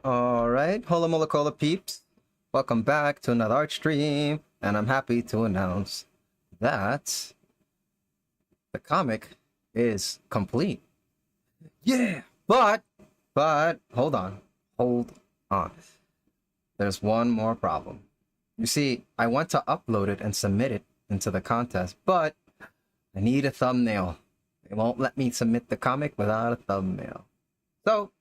Alright, hola mola cola peeps. Welcome back to another art stream, and I'm happy to announce that the comic is complete. Yeah! But, hold on. There's one more problem. You see, I want to upload it and submit it into the contest, but I need a thumbnail. It won't let me submit the comic without a thumbnail. So,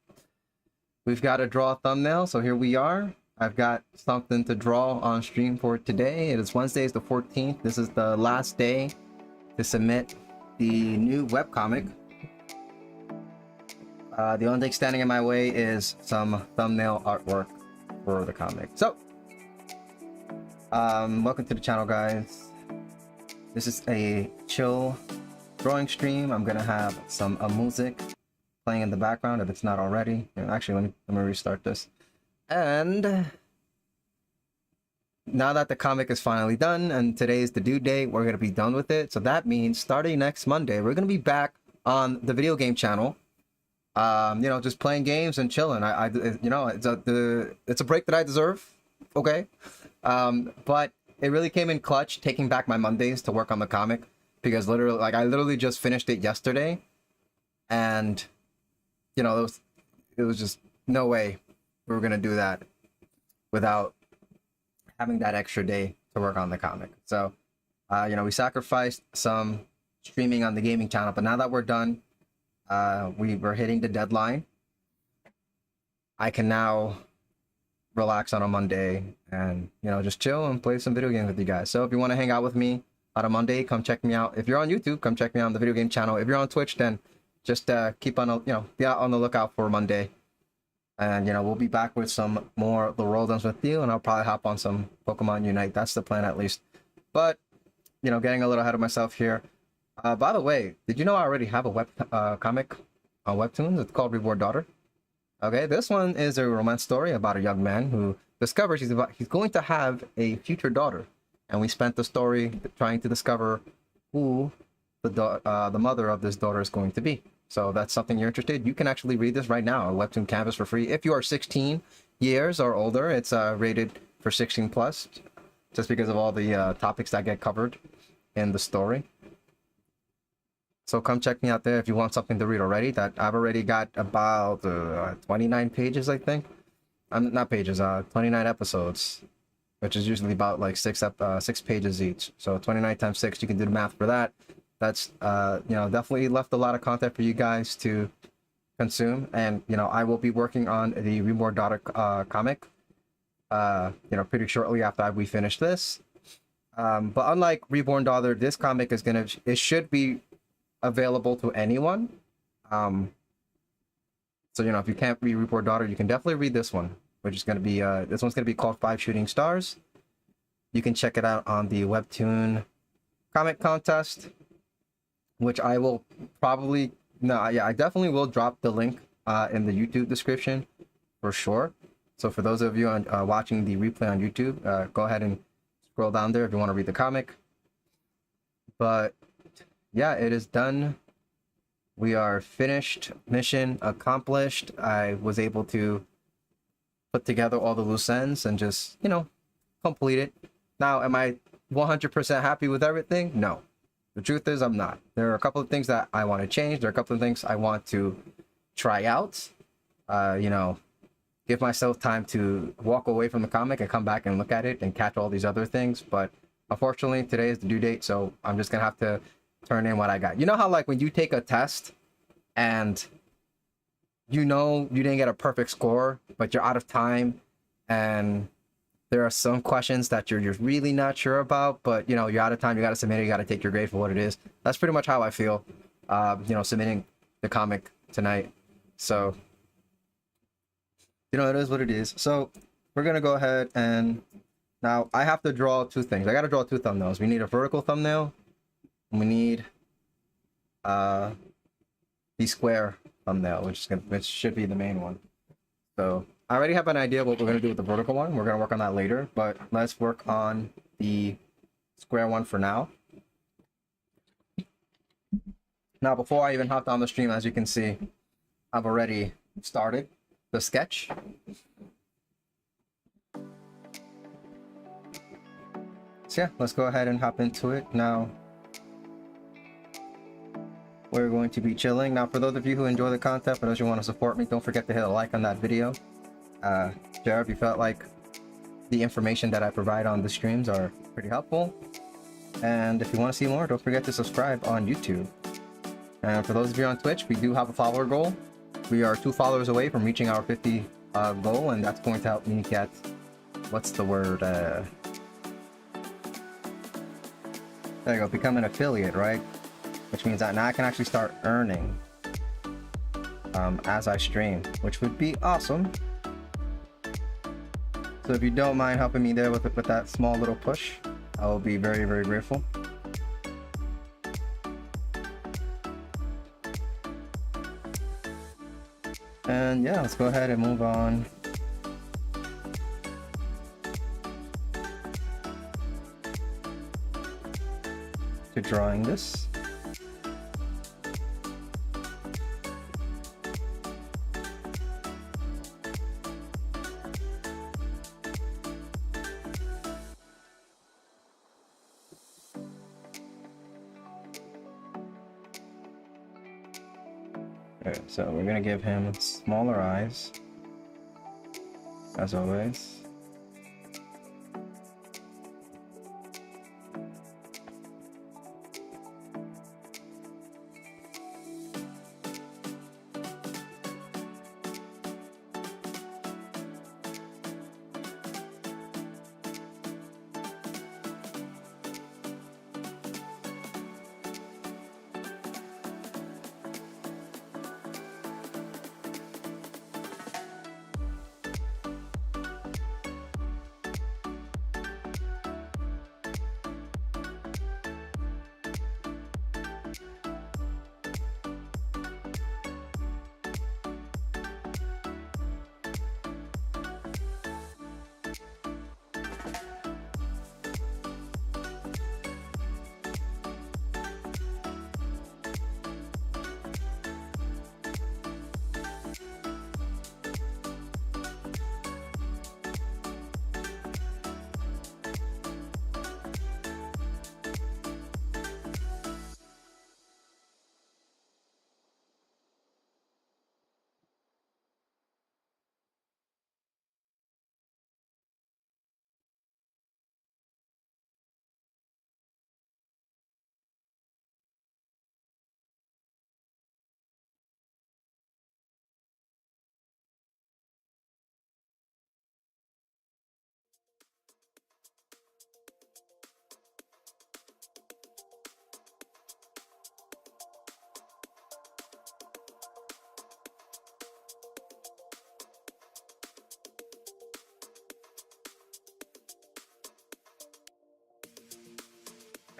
we've got to draw a thumbnail, so here we are. I've got something to draw on stream for today. It is Wednesday, the 14th. This is the last day to submit the new webcomic. The only thing standing in my way is some thumbnail artwork for the comic. So, welcome to the channel, guys. This is a chill drawing stream. I'm gonna have some music playing in the background if it's not already. Actually, let me restart this. And now that the comic is finally done and today is the due date, we're gonna be done with it. So that means starting next Monday, we're gonna be back on the video game channel. Just playing games and chilling. It's a break that I deserve. Okay. But it really came in clutch taking back my Mondays to work on the comic, because I literally just finished it yesterday, and it was just no way we were gonna do that without having that extra day to work on the comic. So we sacrificed some streaming on the gaming channel, but now that we're done, we were hitting the deadline. I can now relax on a Monday and just chill and play some video games with you guys. So if you want to hang out with me on a Monday, come check me out. If you're on YouTube, come check me out on the video game channel. If you're on Twitch, then just keep on be out on the lookout for Monday. And we'll be back with some more The World Ends With You, and I'll probably hop on some Pokemon Unite. That's the plan, at least. But getting a little ahead of myself here. By the way, did you know I already have a web comic on Webtoons? It's called Reborn Daughter. Okay, this one is a romance story about a young man who discovers he's going to have a future daughter, and we spent the story trying to discover who the mother of this daughter is going to be. So that's something you're interested. You can actually read this right now on Webtoon Canvas for free. If you are 16 years or older, it's rated for 16 plus, just because of all the topics that get covered in the story. So come check me out there if you want something to read already. That I've already got about 29 pages, I think. Not pages, 29 episodes, which is usually about like 6 pages each. So 29 times 6, you can do the math for that. That's definitely left a lot of content for you guys to consume. And I will be working on the Reborn Daughter comic pretty shortly after we finish this. But unlike Reborn Daughter, this comic should be available to anyone. So if you can't read Reborn Daughter, you can definitely read this one, which is going to be this one's going to be called 5 Shooting Stars. You can check it out on the Webtoon comic contest, which I will probably I definitely will drop the link in the YouTube description for sure. So for those of you watching the replay on YouTube, go ahead and scroll down there if you want to read the comic. But yeah, it is done. We are finished. Mission accomplished. I was able to put together all the loose ends and just, complete it. Now, am I 100% happy with everything? No. The truth is, I'm not. There are a couple of things that I want to change. There are a couple of things I want to try out. Give myself time to walk away from the comic and come back and look at it and catch all these other things. But unfortunately, today is the due date, so I'm just going to have to turn in what I got. You know how like when you take a test and you didn't get a perfect score, but you're out of time and there are some questions that you're really not sure about, but you're out of time, you got to submit it, you got to take your grade for what it is. That's pretty much how I feel submitting the comic tonight. So it is what it is. So we're gonna go ahead, and now I have to draw 2 things. I got to draw 2 thumbnails. We need a vertical thumbnail. We need the square thumbnail, which should be the main one. So I already have an idea what we're going to do with the vertical one. We're going to work on that later, but let's work on the square one for now. Now, before I even hopped on the stream, as you can see, I've already started the sketch. So yeah, let's go ahead and hop into it now. We're going to be chilling. Now, for those of you who enjoy the content, but those who want to support me, don't forget to hit a like on that video. Share if you felt like the information that I provide on the streams are pretty helpful. And if you want to see more, don't forget to subscribe on YouTube. And for those of you on Twitch, we do have a follower goal. We are 2 followers away from reaching our 50 goal, and that's going to help me get, what's the word? There you go, become an affiliate, right? Which means that now I can actually start earning as I stream, which would be awesome. So if you don't mind helping me there with that small little push, I will be very, very grateful. And yeah, let's go ahead and move on to drawing this. Okay, so we're gonna give him smaller eyes, as always.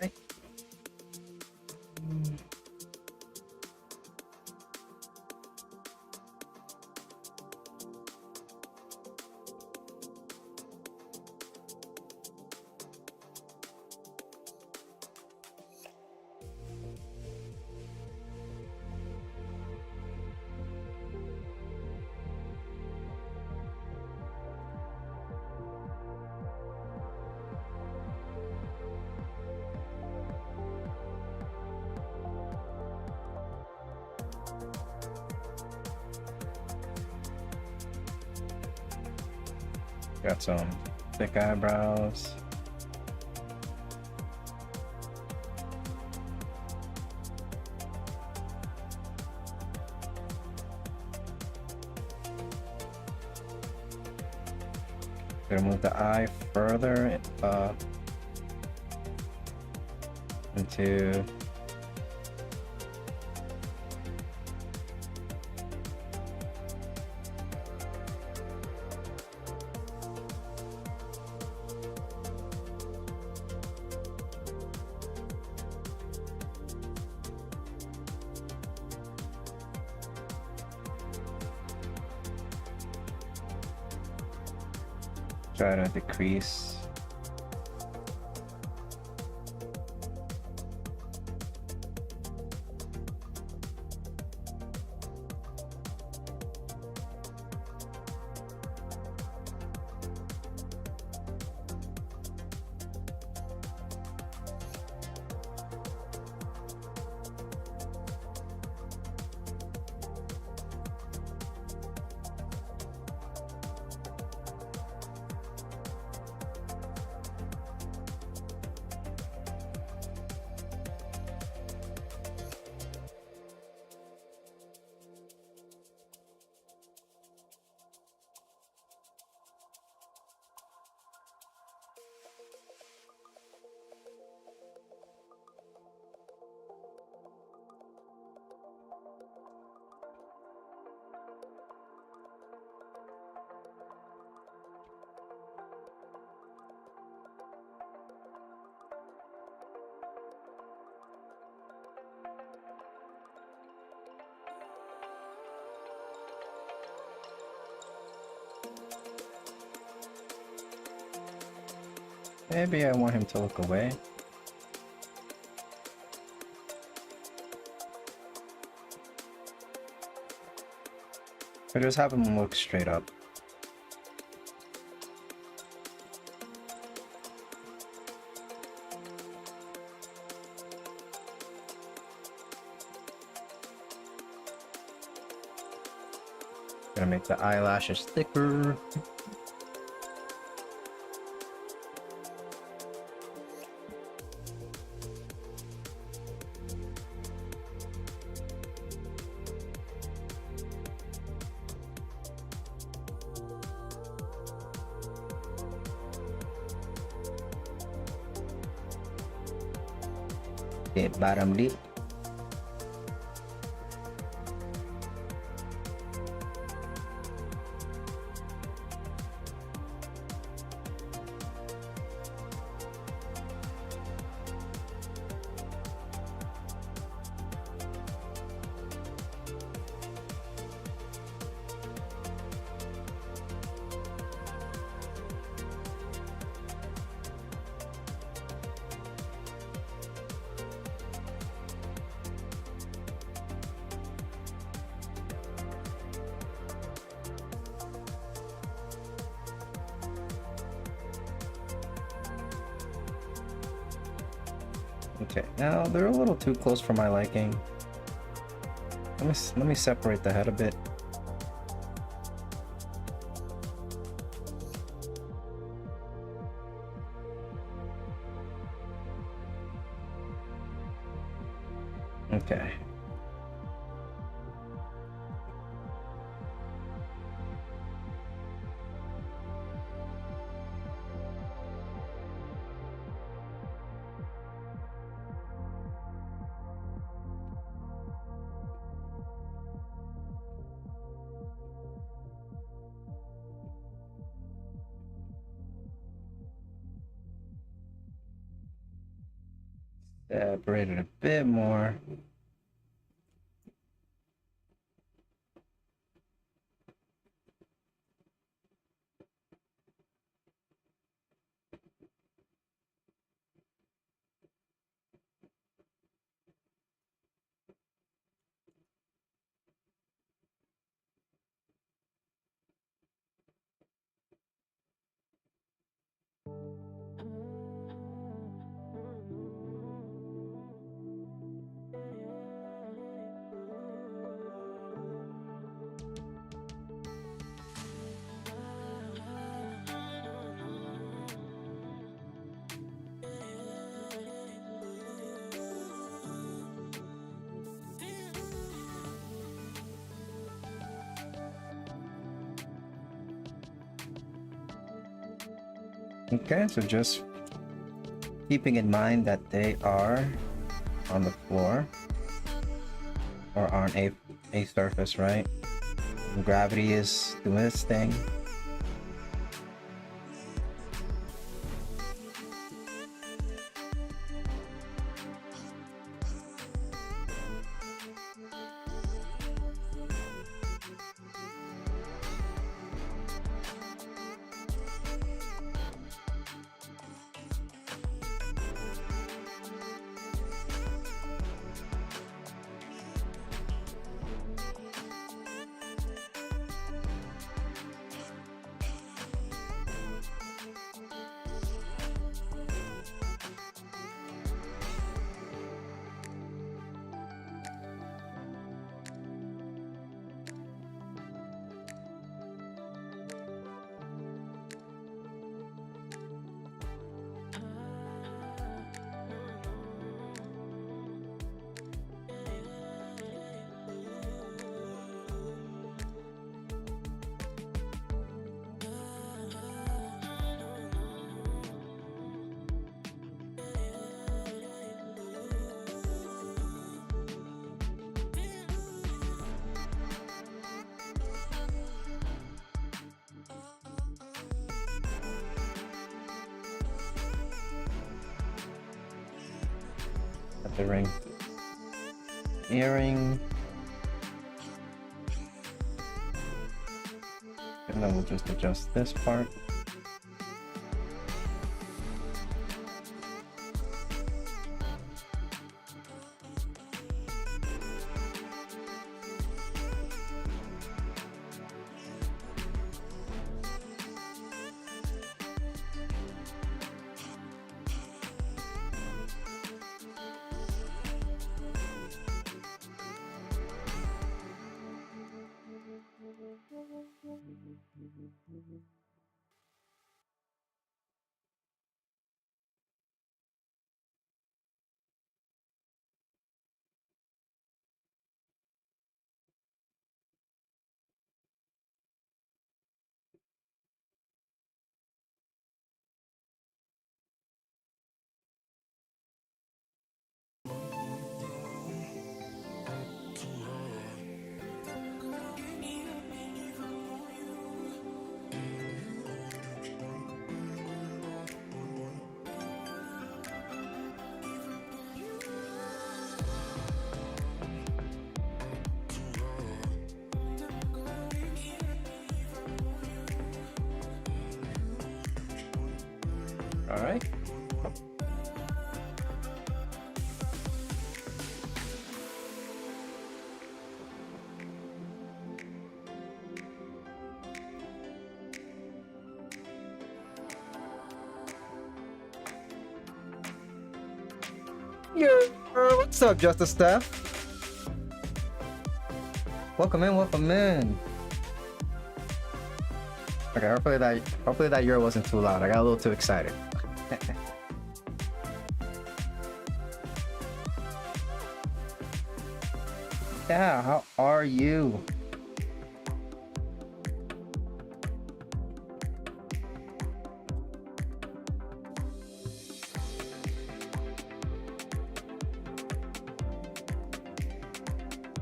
Okay. Got some thick eyebrows. Gonna move the eye further into try to decrease. Maybe I want him to look away. Or just have him look straight up. Gonna make the eyelashes thicker. Okay, bottom lip. Okay, now they're a little too close for my liking. Let me separate the head a bit. Okay. Separate it a bit more. Okay, so just keeping in mind that they are on the floor or on a surface, right? Gravity is doing its thing. At the ring. Earring. And then we'll just adjust this part. All right. Yo, what's up, Justice Steph? Welcome in, welcome in. Okay, hopefully that year wasn't too loud. I got a little too excited. Yeah, how are you?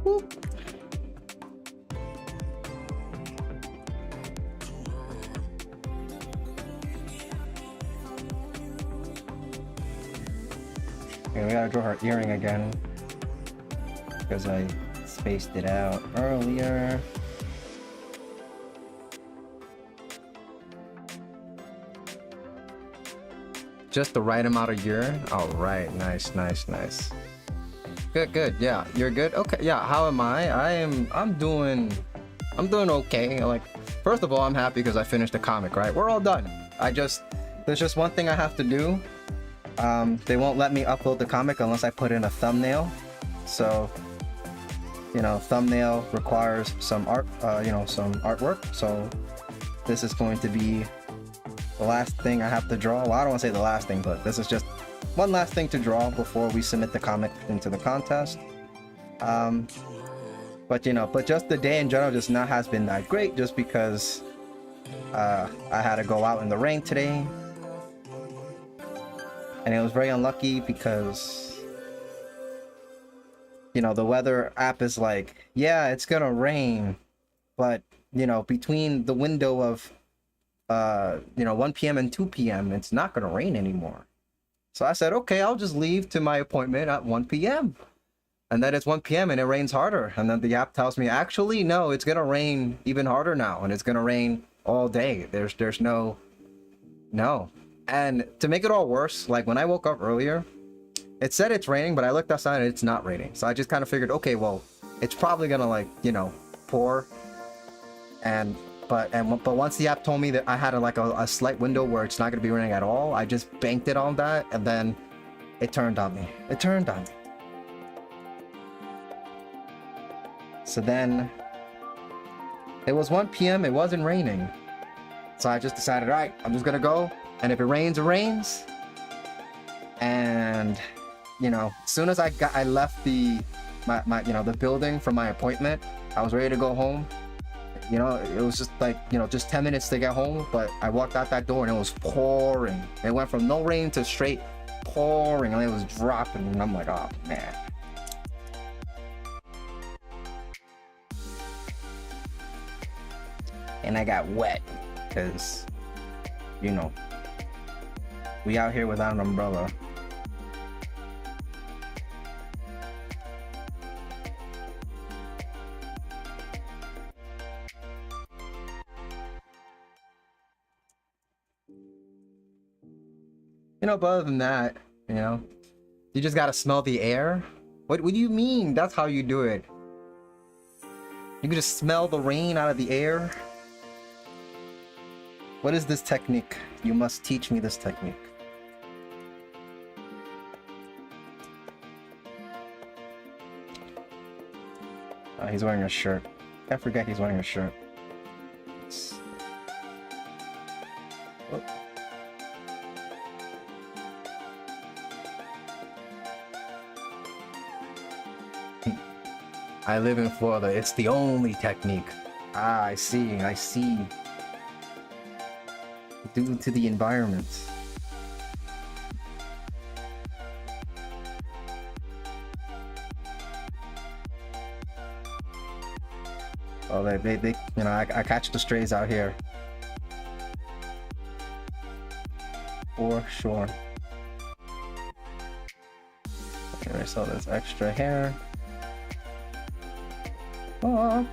Whoop. Okay, we gotta draw her earring again because I spaced it out earlier. Just the right amount of urine. All right, nice. Good. Yeah, you're good. Okay, yeah. How am I? I'm doing okay. Like, first of all, I'm happy because I finished the comic. Right, we're all done. There's just one thing I have to do. They won't let me upload the comic unless I put in a thumbnail. So, you know, thumbnail requires some art, some artwork. So this is going to be the last thing I have to draw. Well, I don't want to say the last thing, but this is just one last thing to draw before we submit the comic into the contest. But just the day in general just not has been that great, just because I had to go out in the rain today, and it was very unlucky because the weather app is like, yeah, it's gonna rain, but between the window of 1 p.m. and 2 p.m. it's not gonna rain anymore. So I said, okay, I'll just leave to my appointment at 1 p.m. And then it's 1 p.m. and it rains harder. And then the app tells me, actually, no, it's gonna rain even harder now, and it's gonna rain all day. There's no. And to make it all worse, like when I woke up earlier, it said it's raining, but I looked outside and it's not raining. So I just kind of figured, okay, well, it's probably gonna pour. But once the app told me that I had a slight window where it's not gonna be raining at all, I just banked it on that, and then it turned on me. So then it was 1 p.m. It wasn't raining. So I just decided, all right, I'm just gonna go, and if it rains, it rains. And as soon as I left the building from my appointment, I was ready to go home. It was just just 10 minutes to get home, but I walked out that door and it was pouring. It went from no rain to straight pouring, and it was dropping, and I'm like, oh man. And I got wet because we out here without an umbrella. But other than that, you just gotta smell the air. What do you mean that's how you do it? You can just smell the rain out of the air? What is this technique? You must teach me this technique. He's wearing a shirt. I forget he's wearing a shirt. environments. Oh. I live in Florida. It's the only technique. Ah, I see. I see. Due to the environment. Oh, they you know, I catch the strays out here. For sure. Okay, so there's extra hair. Oh.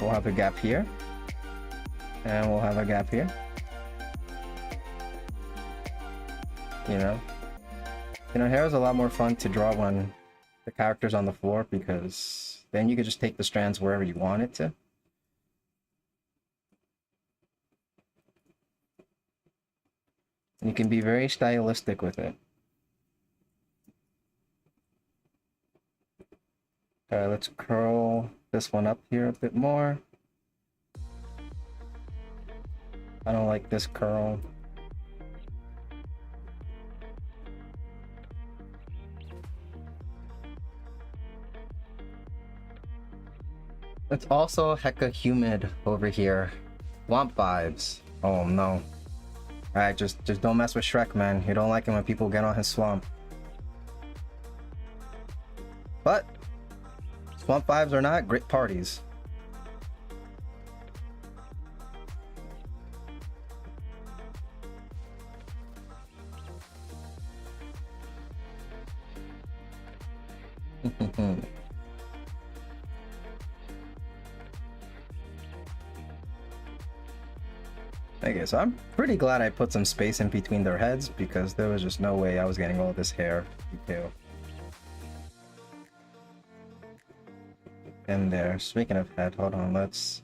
We'll have a gap here. And we'll have a gap here. You know, hair is a lot more fun to draw when the character's on the floor, because then you can just take the strands wherever you want it to. And you can be very stylistic with it. Okay, let's curl this one up here a bit more. I don't like this curl. It's also hecka humid over here. Swamp vibes. Oh no. Alright, just don't mess with Shrek, man. You don't like it when people get on his swamp. But swamp vibes are not great parties. Okay, so I'm pretty glad I put some space in between their heads, because there was just no way I was getting all this hair detail in there. Speaking of head, hold on, let's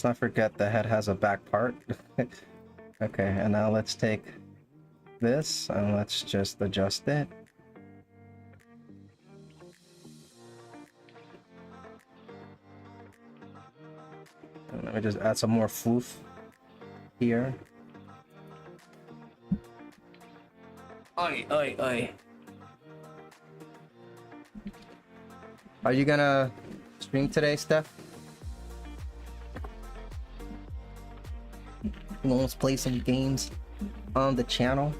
not forget the head has a back part. Okay, and now let's take this and let's just adjust it. And let me just add some more floof here. Oi, oi, oi. Are you gonna stream today, Steph? Let's play some games on the channel.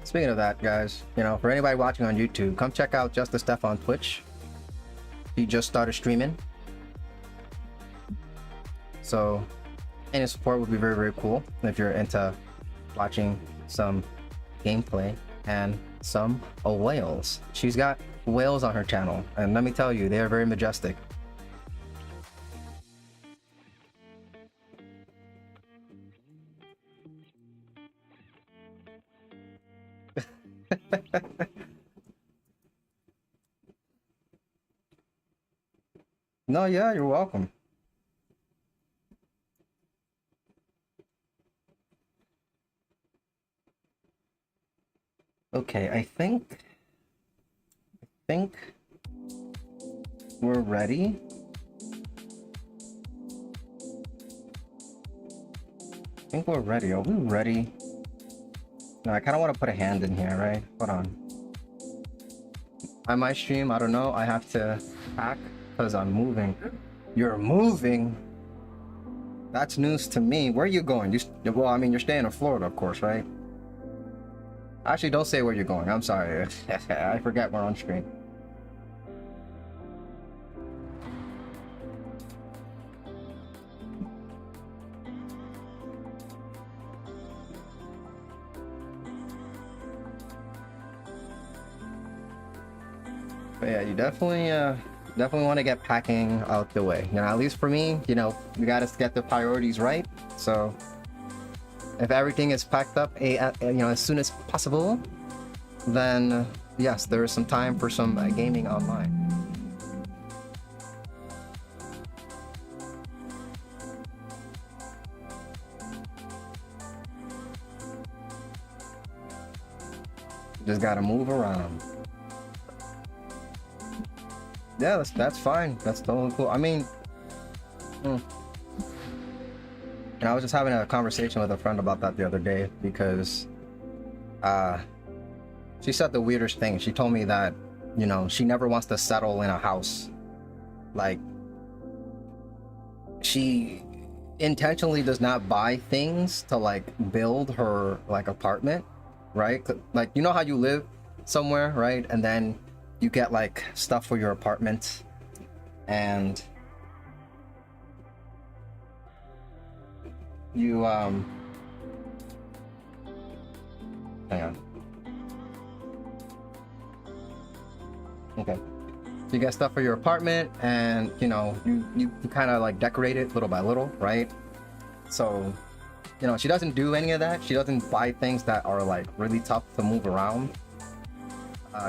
Speaking of that, guys, you know, for anybody watching on YouTube, come check out Justice Steph on Twitch. He just started streaming, so any support would be very, very cool if you're into watching some gameplay and some whales. She's got whales on her channel, and let me tell you, they are very majestic. No, yeah, you're welcome. Okay, I think we're ready. I think we're ready. Are we ready? No, I kind of want to put a hand in here, right? Hold on. I might stream, I don't know. I have to hack because I'm moving. You're moving? That's news to me. Where are you going? Well, I mean, you're staying in Florida, of course, right? Actually, don't say where you're going. I'm sorry. I forget we're on screen. But yeah, you definitely want to get packing out the way. You know, at least for me, you know, we got to get the priorities right. So if everything is packed up, you know, as soon as possible, then yes, there is some time for some gaming online. Just gotta move around. Yeah, that's fine. That's totally cool. I mean, and I was just having a conversation with a friend about that the other day because she said the weirdest thing. She told me that, you know, she never wants to settle in a house. Like, she intentionally does not buy things to like build her like apartment, right? Like, you know how you live somewhere, right? And then you get like stuff for your apartment, and you hang on. Okay. You get stuff for your apartment, and you know, you kind of like decorate it little by little, right? So, you know, she doesn't do any of that. She doesn't buy things that are like really tough to move around.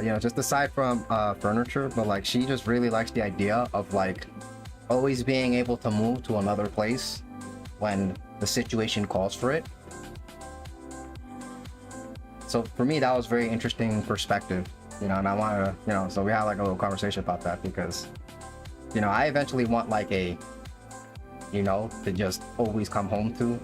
You know, just aside from furniture, but like she just really likes the idea of like always being able to move to another place when the situation calls for it. So for me, that was very interesting perspective, you know, and I want to, you know, so we had like a little conversation about that because, you know, I eventually want like a, you know, to just always come home to.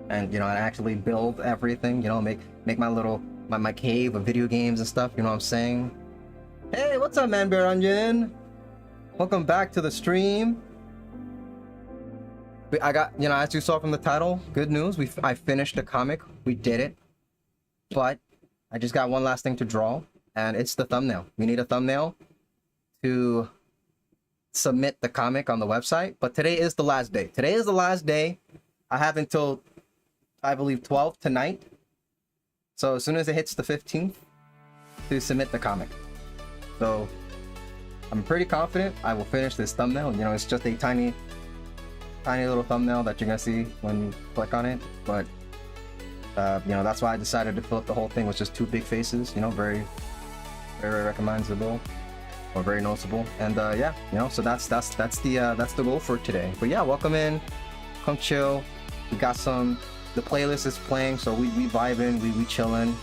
And, you know, and actually build everything, you know, make my little, my cave of video games and stuff, you know what I'm saying? Hey, what's up, man, Bear Onion? Welcome back to the stream. I got, you know, as you saw from the title, good news, I finished the comic, we did it. But I just got one last thing to draw, and it's the thumbnail. We need a thumbnail to submit the comic on the website, but today is the last day. Today is the last day. I have until, I believe, 12 tonight. So as soon as it hits the 15th, to submit the comic. So I'm pretty confident I will finish this thumbnail. You know, it's just a tiny little thumbnail that you're gonna see when you click on it. But you know, that's why I decided to fill up the whole thing with just two big faces. You know, very recognizable or very noticeable. And yeah, you know, so that's the goal for today. But yeah, welcome in, come chill. We got the playlist is playing, so we vibing, we chilling.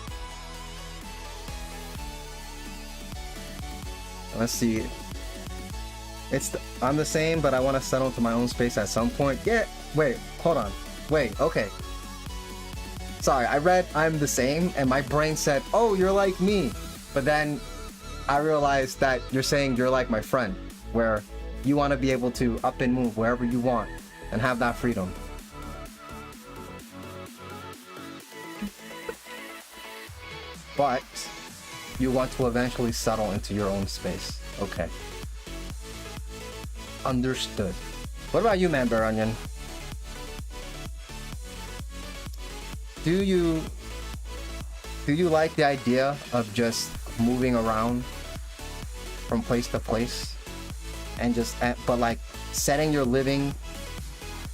Let's see. I'm the same, but I want to settle into my own space at some point. Yeah, wait, hold on. Wait, okay. Sorry, I read I'm the same, and my brain said, oh, you're like me. But then I realized that you're saying you're like my friend, where you want to be able to up and move wherever you want and have that freedom. But you want to eventually settle into your own space. Okay. Understood. What about you, man, Bear Onion? Do you like the idea of just moving around from place to place and just but like setting your living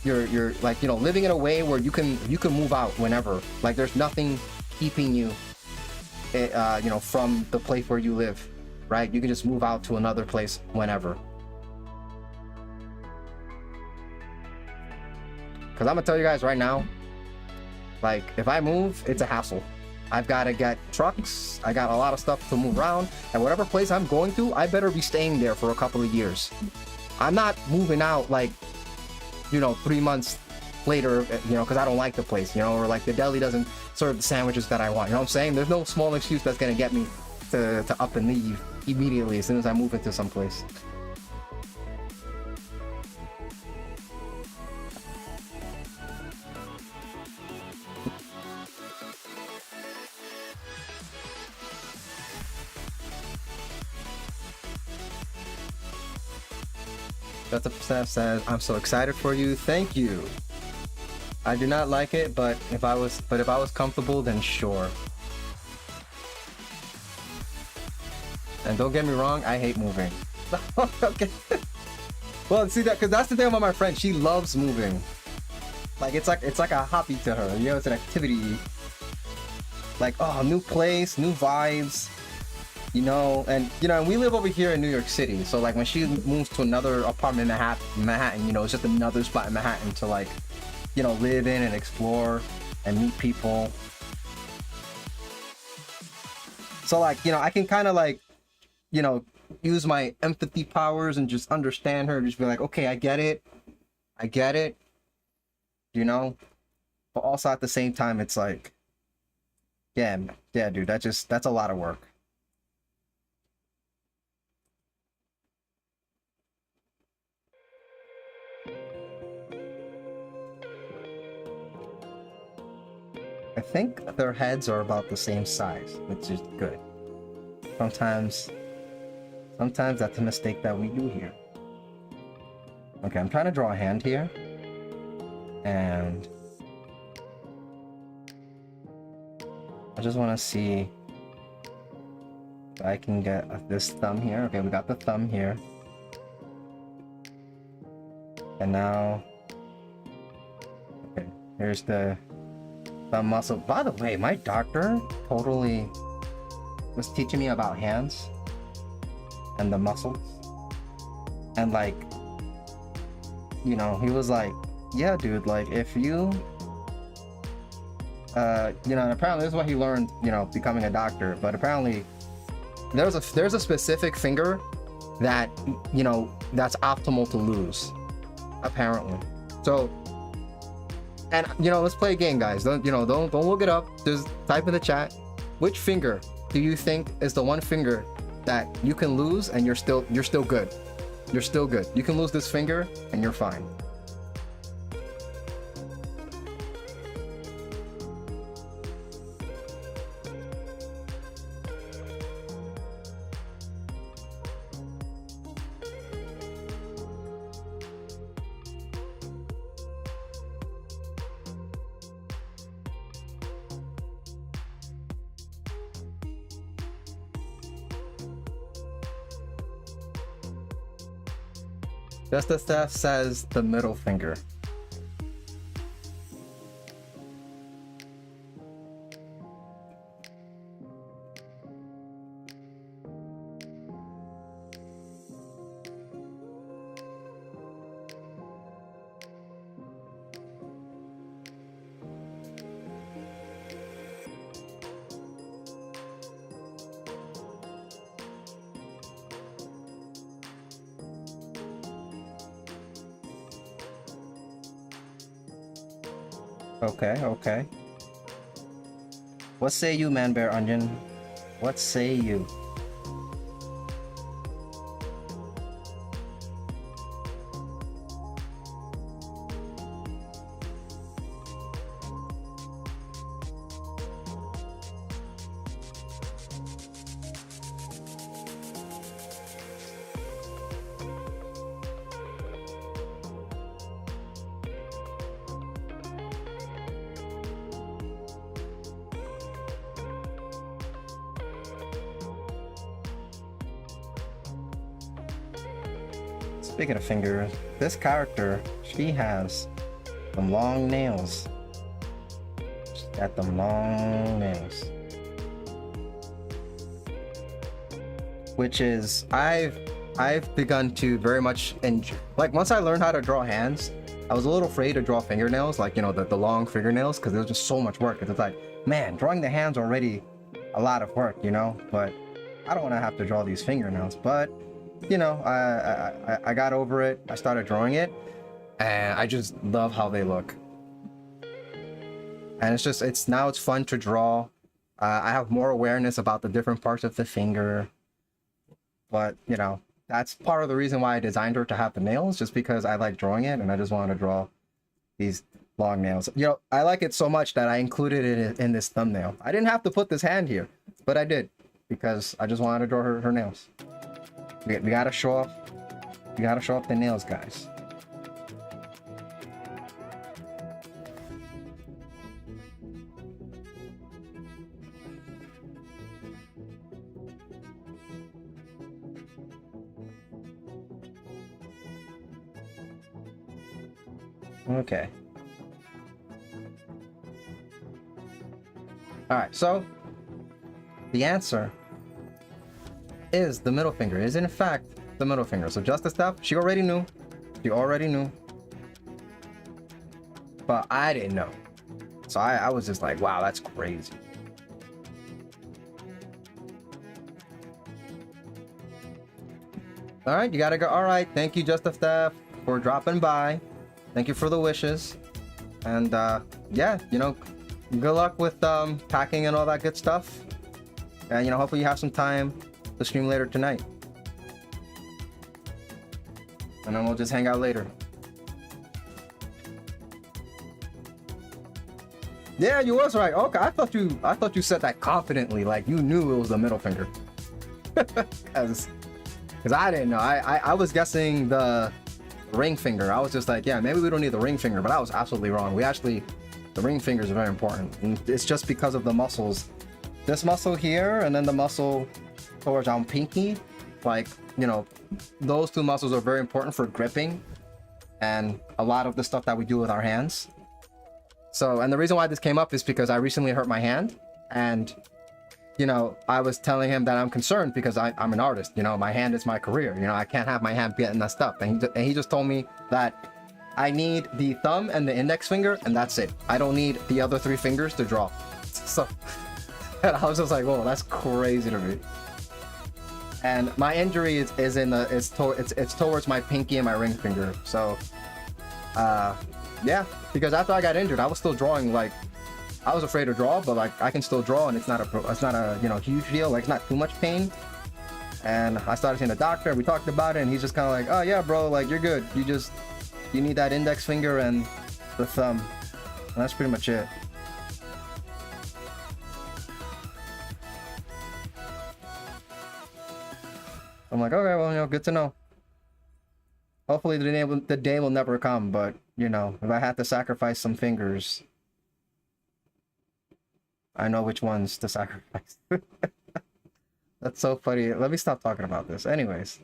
your like, you know, living in a way where you can move out whenever, like there's nothing keeping you you know, from the place where you live, right? You can just move out to another place whenever. Because I'm gonna tell you guys right now, like, if I move, it's a hassle. I've got to get trucks, I got a lot of stuff to move around, and whatever place I'm going to, I better be staying there for a couple of years. I'm not moving out, like, you know, 3 months later, you know, because I don't like the place, you know, or like the deli doesn't serve the sandwiches that I want, you know what I'm saying? There's no small excuse that's gonna get me to up and leave immediately as soon as I move into some place. That's a says, I'm so excited for you. Thank you. I do not like it, but if I was comfortable, then sure. And don't get me wrong, I hate moving. Okay. Well, see that, because that's the thing about my friend. She loves moving. Like it's like a hobby to her. You know, it's an activity. Like, oh, new place, new vibes. You know, and we live over here in New York City, so like when she moves to another apartment in Manhattan, you know, it's just another spot in Manhattan to like, you know, live in and explore. and meet people. So like, you know, I can kind of like, you know, use my empathy powers and just understand her, just be like, okay, I get it, you know. But also at the same time, it's like, yeah, dude, that's a lot of work. I think their heads are about the same size, which is good. Sometimes that's a mistake that we do here. Okay, I'm trying to draw a hand here. And I just want to see if I can get this thumb here. Okay, we got the thumb here. And now, okay, here's the thumb muscle. By the way, my doctor totally was teaching me about hands and the muscles. And like, you know, he was like, yeah, dude, like if you, you know, and apparently this is what he learned, you know, becoming a doctor, but apparently there's a specific finger that, you know, that's optimal to lose, apparently. So, and you know, let's play a game, guys. Don't look it up. Just type in the chat. Which finger do you think is the one finger that you can lose and you're still good? You're still good. You can lose this finger and you're fine. Just as Steph says, the middle finger. Okay. What say you, Man Bear Onion? What say you? Speaking of fingers, this character, she has some long nails. She's got them long nails. Which is, I've begun to very much enjoy. Like, once I learned how to draw hands, I was a little afraid to draw fingernails, like, you know, the long fingernails, because it was just so much work. It's like, man, drawing the hands already a lot of work, you know? But I don't want to have to draw these fingernails. But you know, I got over it. I started drawing it, and I just love how they look. And now it's fun to draw. I have more awareness about the different parts of the finger. But, you know, that's part of the reason why I designed her to have the nails, just because I like drawing it, and I just wanted to draw these long nails. You know, I like it so much that I included it in this thumbnail. I didn't have to put this hand here, but I did, because I just wanted to draw her nails. We gotta show off the nails, guys. Okay. All right, so the answer is the middle finger, is in fact the middle finger. So Justice Steph, she already knew, but I didn't know. So I was just like, wow, that's crazy. All right, you gotta go. All right, thank you, Just a Steph, for dropping by. Thank you for the wishes. And yeah, you know, good luck with packing and all that good stuff. And you know, hopefully you have some time to stream later tonight. And then we'll just hang out later. Yeah, you was right. Okay, I thought you said that confidently, like you knew it was the middle finger. Because I didn't know. I was guessing the ring finger. I was just like, yeah, maybe we don't need the ring finger, but I was absolutely wrong. The ring fingers are very important. And it's just because of the muscles. This muscle here, and then the muscle towards our pinky, like, you know, those two muscles are very important for gripping and a lot of the stuff that we do with our hands. So, and the reason why this came up is because I recently hurt my hand, and you know, I was telling him that I'm concerned because I'm an artist. You know, my hand is my career. You know, I can't have my hand getting messed up. And he just told me that I need the thumb and the index finger, and that's it. I don't need the other 3 fingers to draw. So, and I was just like, whoa, that's crazy to me. And my injury is in the it's towards my pinky and my ring finger. So, yeah, because after I got injured, I was still drawing. Like, I was afraid to draw, but like I can still draw, and it's not a you know, huge deal. Like, it's not too much pain. And I started seeing a doctor. We talked about it, and he's just kind of like, oh yeah, bro, like you're good. You need that index finger and the thumb. And that's pretty much it. I'm like, okay, well, you know, good to know. Hopefully the day will never come, but you know, if I had to sacrifice some fingers, I know which ones to sacrifice. That's so funny. Let me stop talking about this. Anyways,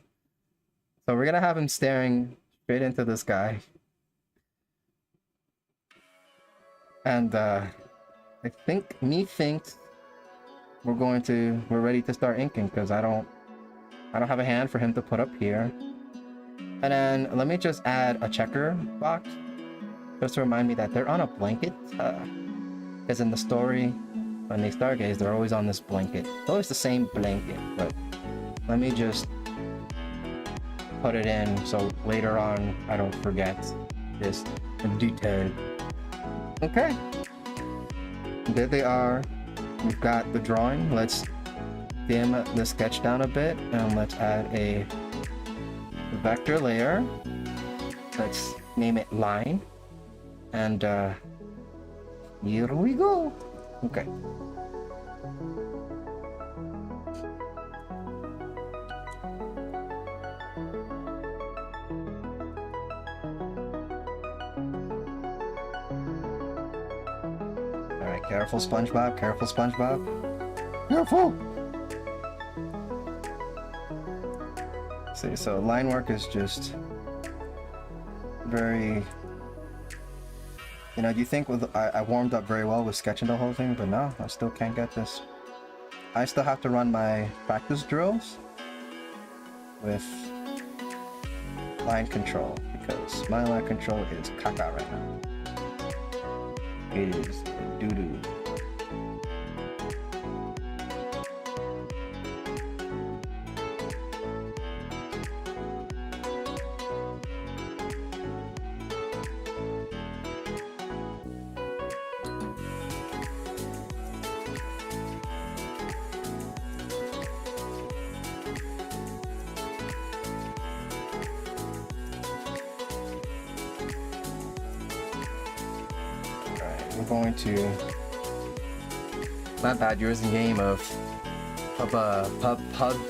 so we're gonna have him staring straight into this guy. And I think methinks we're ready to start inking, because I don't have a hand for him to put up here. And then let me just add a checker box just to remind me that they're on a blanket. Because in the story, when they stargaze, they're always on this blanket. It's always the same blanket, but let me just put it in so later on I don't forget this detail. Okay, there they are. We've got the drawing. Let's dim the sketch down a bit, and let's add a vector layer. Let's name it line, and here we go. Okay. Alright, careful SpongeBob, careful SpongeBob. Careful! See, so line work is just very, you know, you think with I warmed up very well with sketching the whole thing, but no, I still can't get this. I still have to run my practice drills with line control, because my line control is caca right now. It is doo-doo. Going to, not bad, yours in game of PUBG.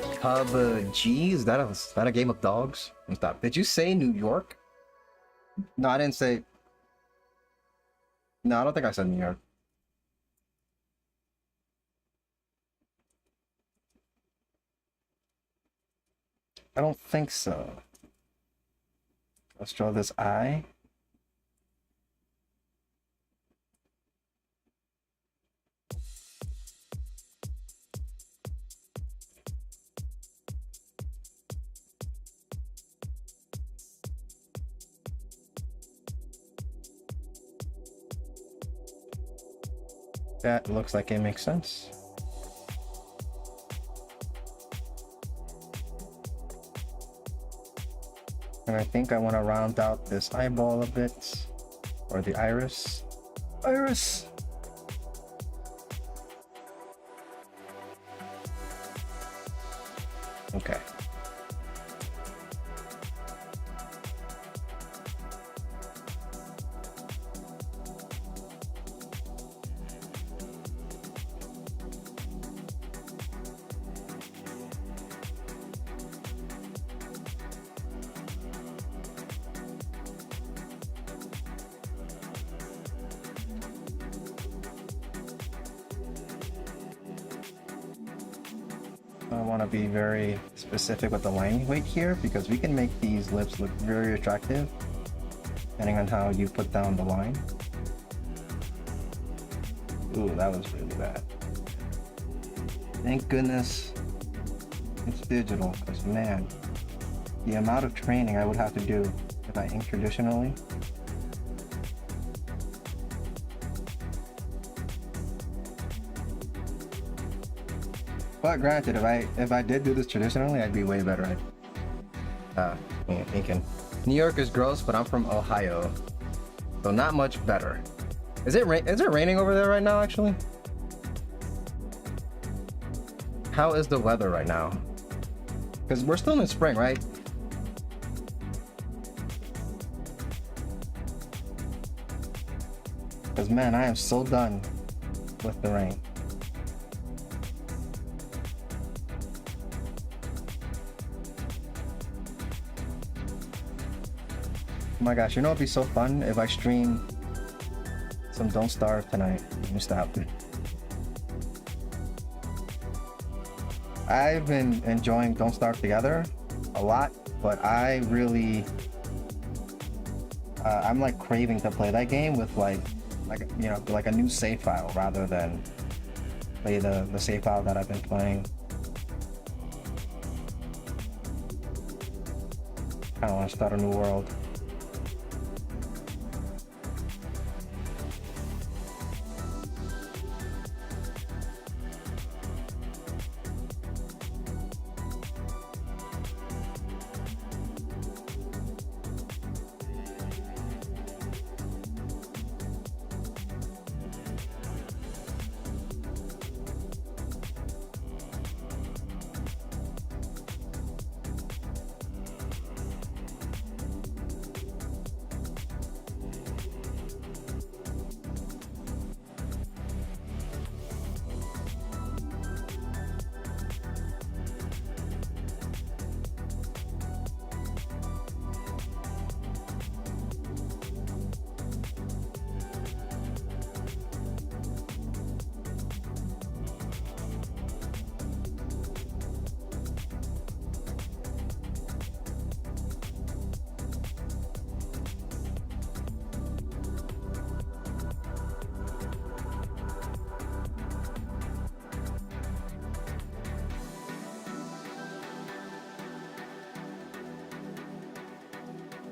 Is that a game of dogs? Stop. Did you say New York? No, I didn't say. No, I don't think I said New York. I don't think so. Let's draw this eye. That looks like it makes sense. And I think I want to round out this eyeball a bit, or the iris. Iris! Okay. I want to be very specific with the line weight here because we can make these lips look very attractive depending on how you put down the line. Ooh, that was really bad. Thank goodness it's digital, because man, the amount of training I would have to do if I ink traditionally. But granted, if I did do this traditionally, I'd be way better at inking. New York is gross, but I'm from Ohio, so not much better. Is it raining over there right now? Actually, how is the weather right now? Because we're still in spring, right? Because man, I am so done with the rain. Oh my gosh, you know it'd be so fun if I stream some Don't Starve tonight. Let me stop. I've been enjoying Don't Starve Together a lot, but I really I'm like craving to play that game with like you know, like a new save file rather than play the save file that I've been playing. I don't want to start a new world.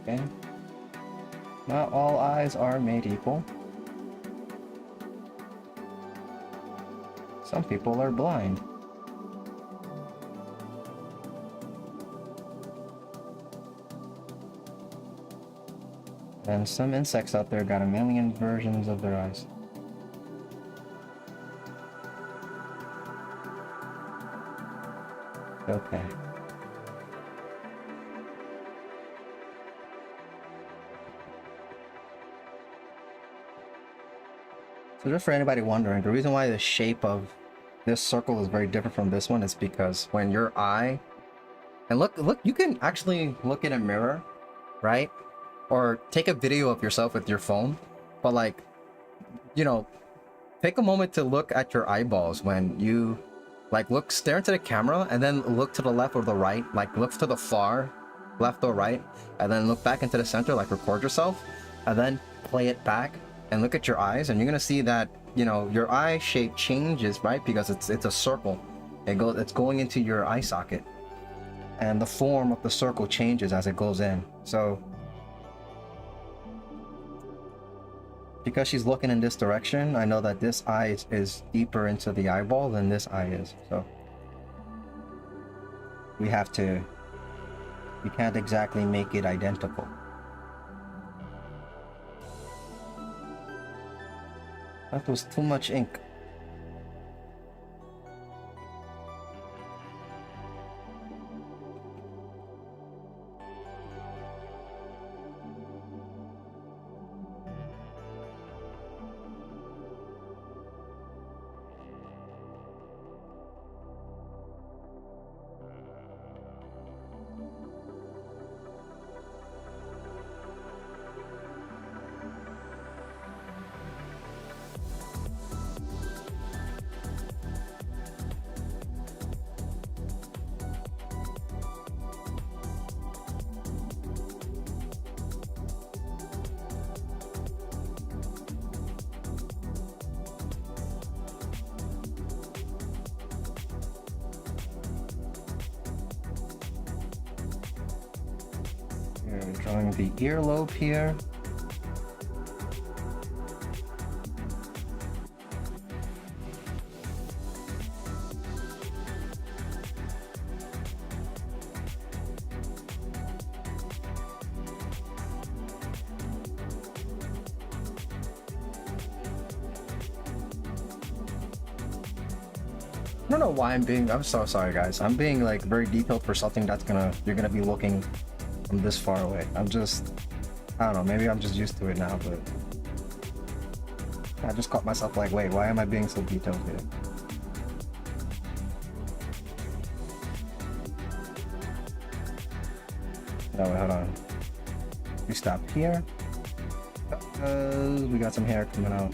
Okay. Not all eyes are made equal. Some people are blind. And some insects out there got a million versions of their eyes. Okay. So just for anybody wondering, the reason why the shape of this circle is very different from this one is because when your eye, and look, you can actually look in a mirror, right? Or take a video of yourself with your phone, but like, you know, take a moment to look at your eyeballs when you like stare into the camera and then look to the left or the right, like look to the far left or right, and then look back into the center, like record yourself, and then play it back and look at your eyes, and you're gonna see that, you know, your eye shape changes, right? Because it's a circle. It's going into your eye socket, and the form of the circle changes as it goes in. So Because she's looking in this direction, I know that this eye is deeper into the eyeball than this eye is. So we can't exactly make it identical. That was too much ink. We're drawing the earlobe here. I don't know why I'm so sorry guys. I'm being like very detailed for something that's you're gonna be looking from this far away. I don't know, maybe I'm just used to it now, but I just caught myself like, wait, why am I being so detailed here? No, wait, hold on. We stop here. We got some hair coming out.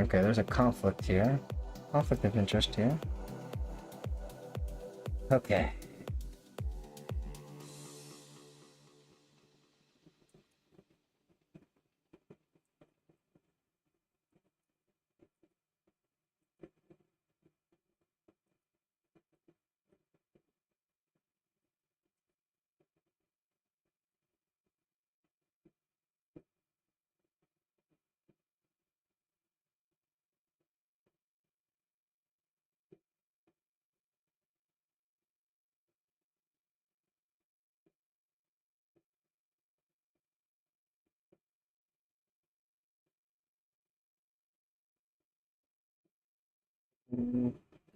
Okay, there's a conflict here. Conflict of interest here. Okay.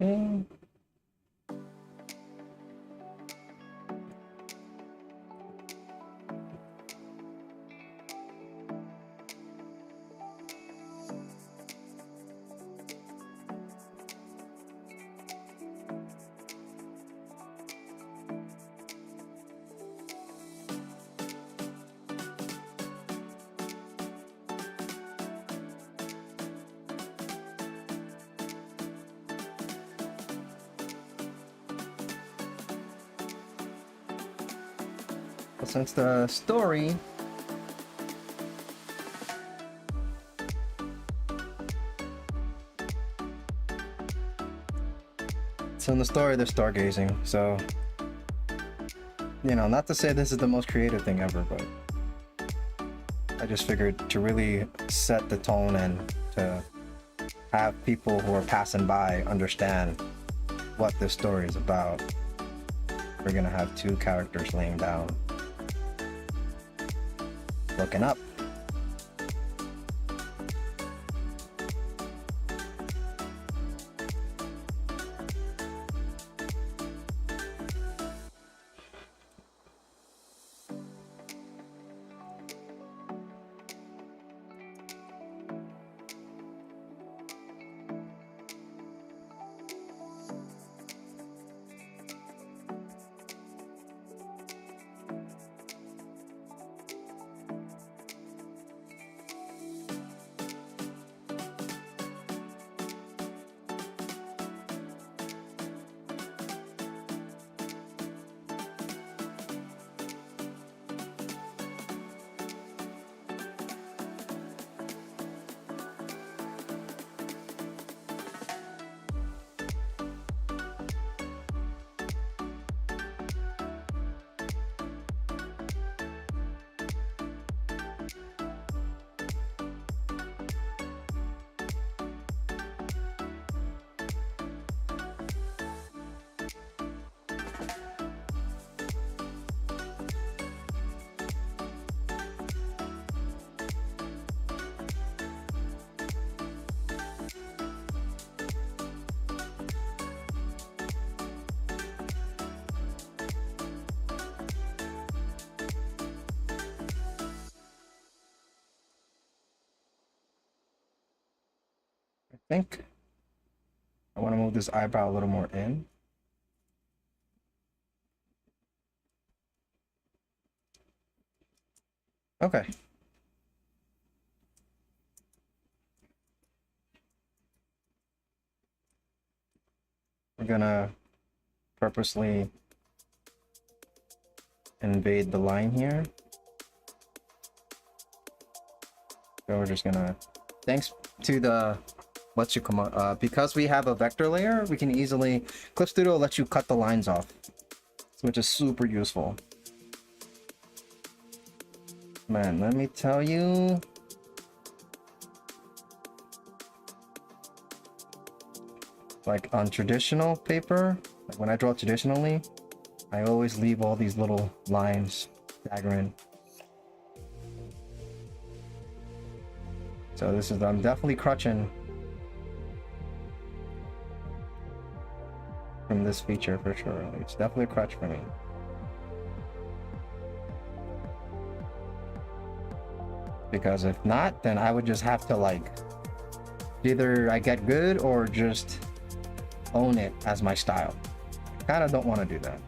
Okay. Since the story they're stargazing, so you know, not to say this is the most creative thing ever, but I just figured to really set the tone and to have people who are passing by understand what this story is about, we're gonna have two characters laying down, looking up. think I want to move this eyebrow a little more in. Okay. We're gonna purposely invade the line here. So we're just gonna, thanks to the because we have a vector layer, we can easily, Clip Studio lets you cut the lines off, which is super useful. Man, let me tell you, like on traditional paper, like when I draw traditionally, I always leave all these little lines staggering. So this is, I'm definitely crutching from this feature for sure. It's definitely a crutch for me. Because if not, then I would just have to like, either I get good or just own it as my style. I kind of don't want to do that.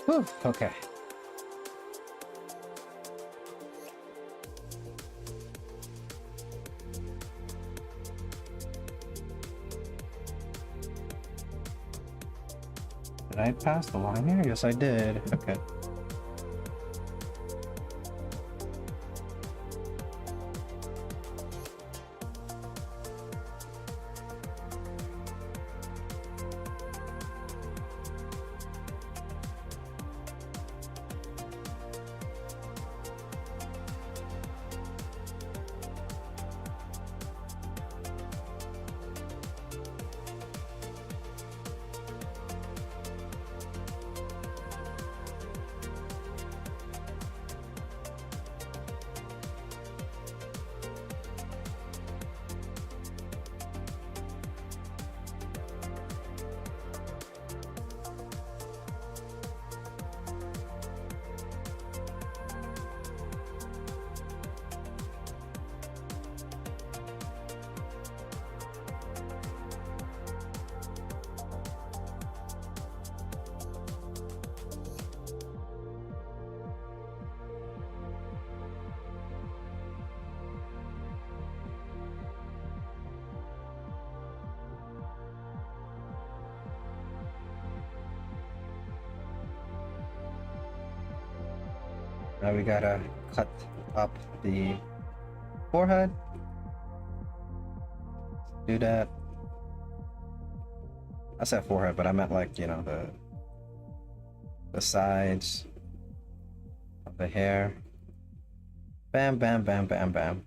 Whew, okay. Did I pass the line here? Yes, I did. Okay. Now we gotta cut up the forehead. Do that. I said forehead, but I meant like, you know, the sides of the hair. Bam, bam, bam, bam, bam.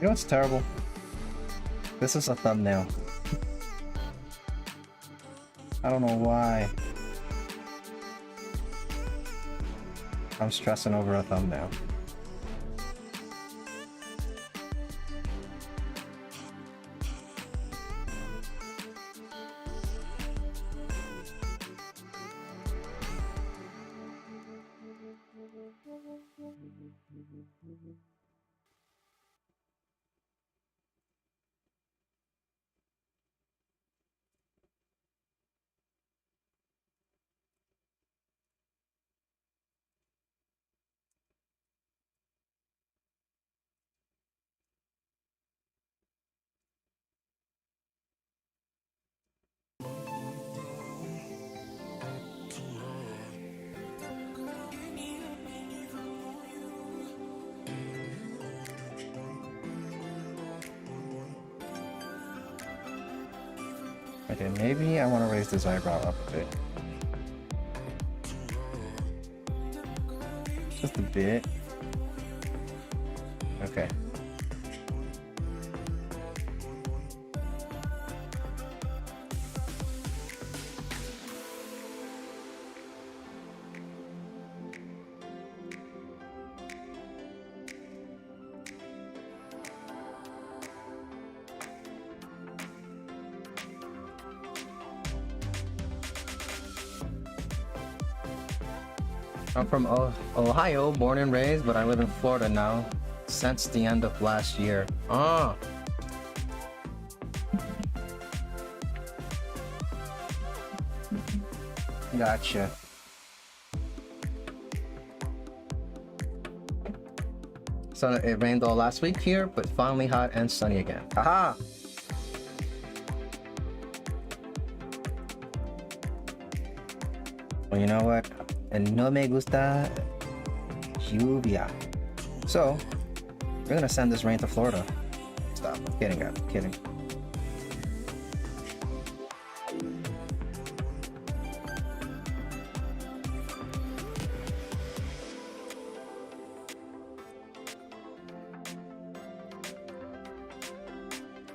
You know what's terrible? This is a thumbnail. I don't know why I'm stressing over a thumbnail. Okay, maybe I want to raise this eyebrow up a bit. Just a bit. Okay. I'm from Ohio, born and raised, but I live in Florida now since the end of last year. Ah. Gotcha. So it rained all last week here, but finally hot and sunny again. Haha! Well, you know what? And no me gusta lluvia. So, we're gonna send this rain to Florida. Stop. I'm kidding, guys. I'm kidding.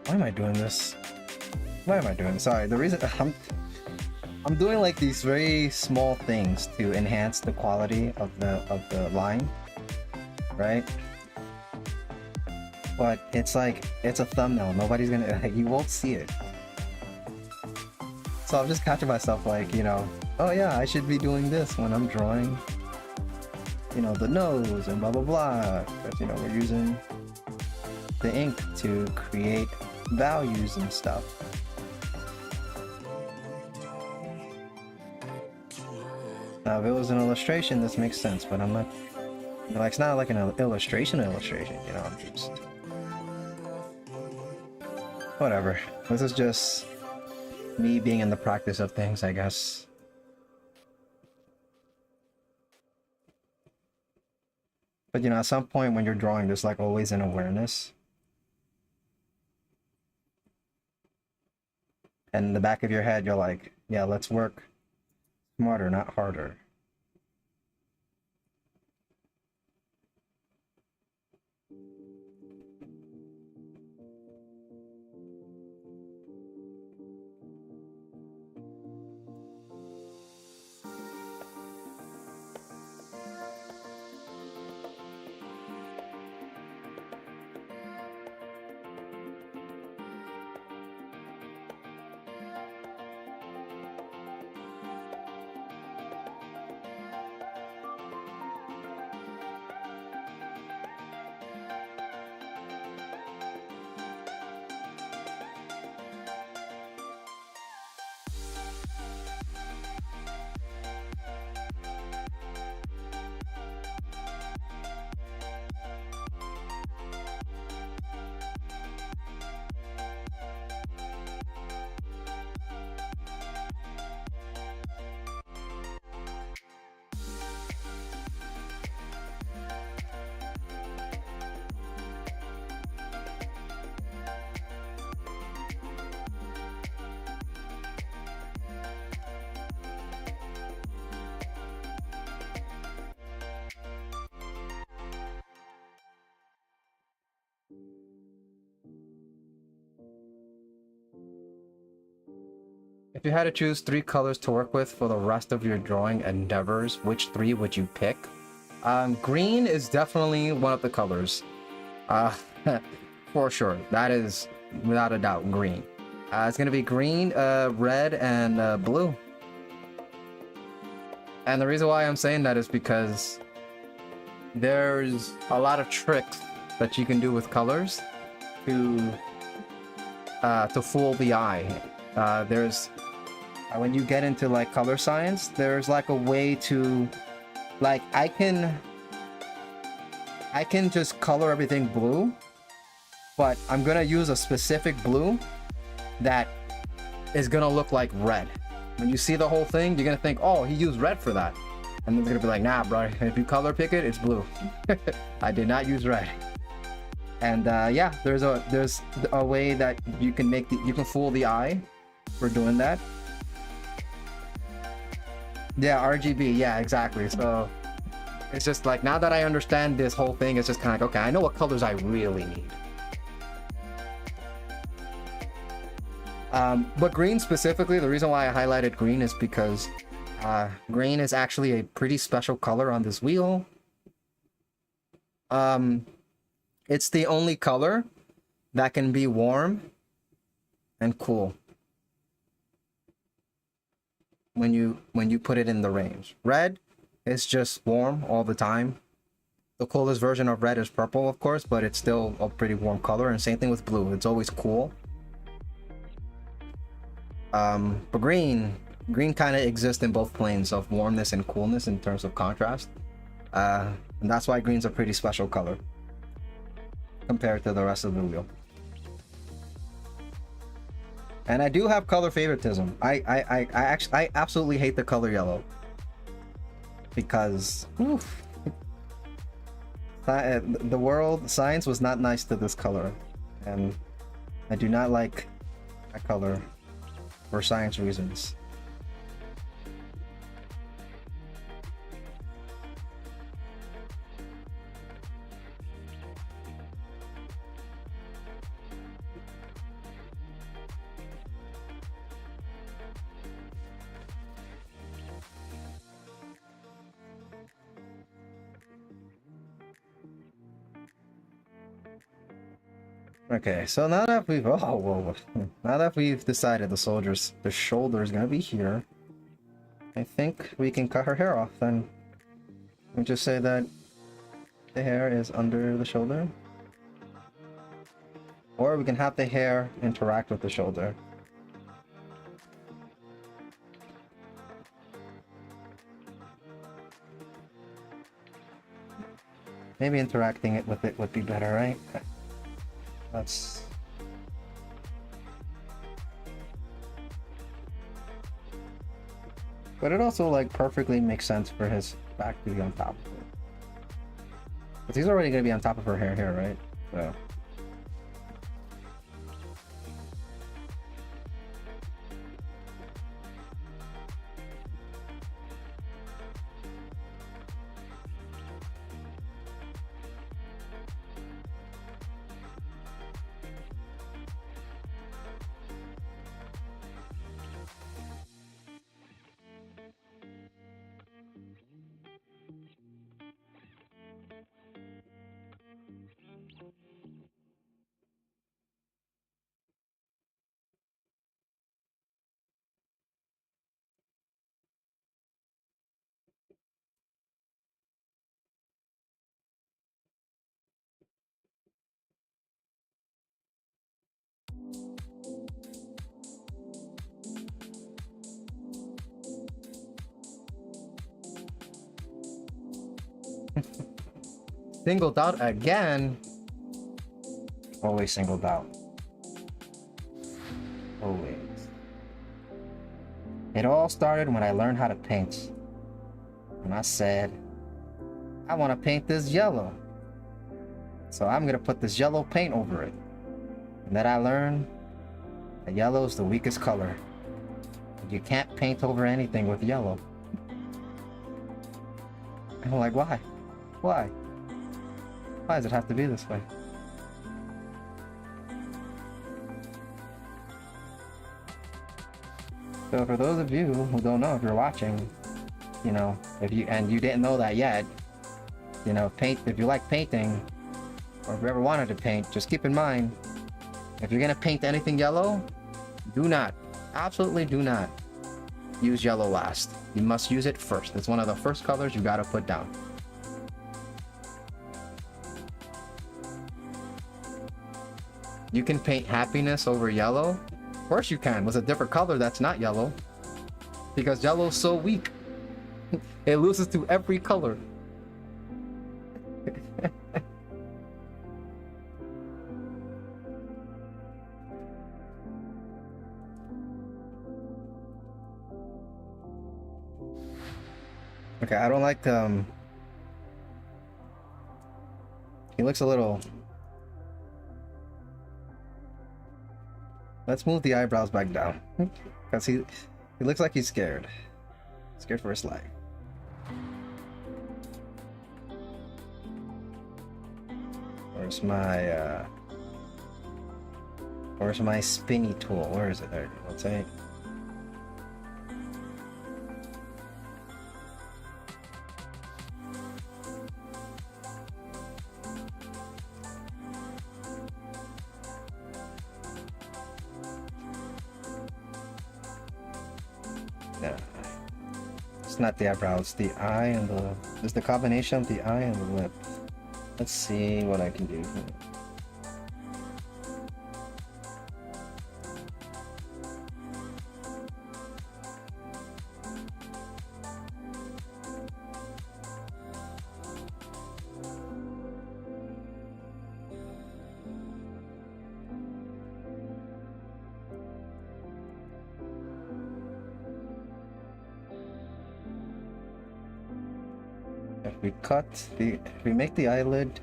Why am I doing this? Why am I doing this? Sorry, the reason I'm doing like these very small things to enhance the quality of the line, right? But it's like, it's a thumbnail. Nobody's gonna, you won't see it. So I'm just catching myself like, you know, oh yeah, I should be doing this when I'm drawing, you know, the nose and blah blah blah. But you know, we're using the ink to create values and stuff. Now, if it was an illustration, this makes sense, but I'm not, like, it's not like an illustration, you know, I'm just, whatever. This is just me being in the practice of things, I guess. But, you know, at some point when you're drawing, there's like always an awareness. And in the back of your head, you're like, yeah, let's work smarter, not harder. If you had to choose 3 colors to work with for the rest of your drawing endeavors, which 3 would you pick? Green is definitely one of the colors. For sure. That is, without a doubt, green. It's gonna be green, red, and blue. And the reason why I'm saying that is because there's a lot of tricks that you can do with colors to fool the eye. There's when you get into like color science, there's like a way to, like, I can just color everything blue, but I'm gonna use a specific blue that is gonna look like red. When you see the whole thing, you're gonna think, oh, he used red for that, and then it's gonna be like, nah, bro, if you color pick it, it's blue. I did not use red. And yeah, there's a way that you can make you can fool the eye for doing that. Yeah, RGB, yeah, exactly. So it's just like, now that I understand this whole thing, it's just kind of like, okay, I know what colors I really need. But green specifically, the reason why I highlighted green is because green is actually a pretty special color on this wheel. It's the only color that can be warm and cool when you put it in the range. Red is just warm all the time. The coolest version of red is purple, of course, but it's still a pretty warm color, and same thing with blue. It's always cool. But green kind of exists in both planes of warmness and coolness in terms of contrast. And that's why green's a pretty special color. compared to the rest of the wheel. And I do have color favoritism. I absolutely hate the color yellow because the world science was not nice to this color, and I do not like that color for science reasons. Okay, so now that we've now that we've decided the shoulder is gonna be here, I think we can cut her hair off. Then we just say that the hair is under the shoulder, or we can have the hair interact with the shoulder. Maybe interacting it with it would be better, right? Let's... But it also like perfectly makes sense for his back to be on top of it. But he's already gonna be on top of her hair here, right? So... Singled out again. Always singled out. Always. It all started when I learned how to paint. And I said, I want to paint this yellow. So I'm going to put this yellow paint over it. And then I learned that yellow is the weakest color. You can't paint over anything with yellow. And I'm like, why? Why? Why does it have to be this way? So for those of you who don't know, if you're watching, you know, if you didn't know that yet, you know, if you like painting, or if you ever wanted to paint, just keep in mind, if you're gonna paint anything yellow, do not, absolutely do not use yellow last. You must use it first. It's one of the first colors you gotta put down. You can paint happiness over yellow. Of course you can, with a different color that's not yellow. Because yellow is so weak. It loses to every color. Okay, I don't like he looks a little... Let's move the eyebrows back down. Because he looks like he's scared. Scared for his life. Where's my spinny tool? Where is it? There, let's say. No, it's not the eyebrow, it's the eye and the... It's the combination of the eye and the lip. Let's see what I can do here. If we make the eyelid,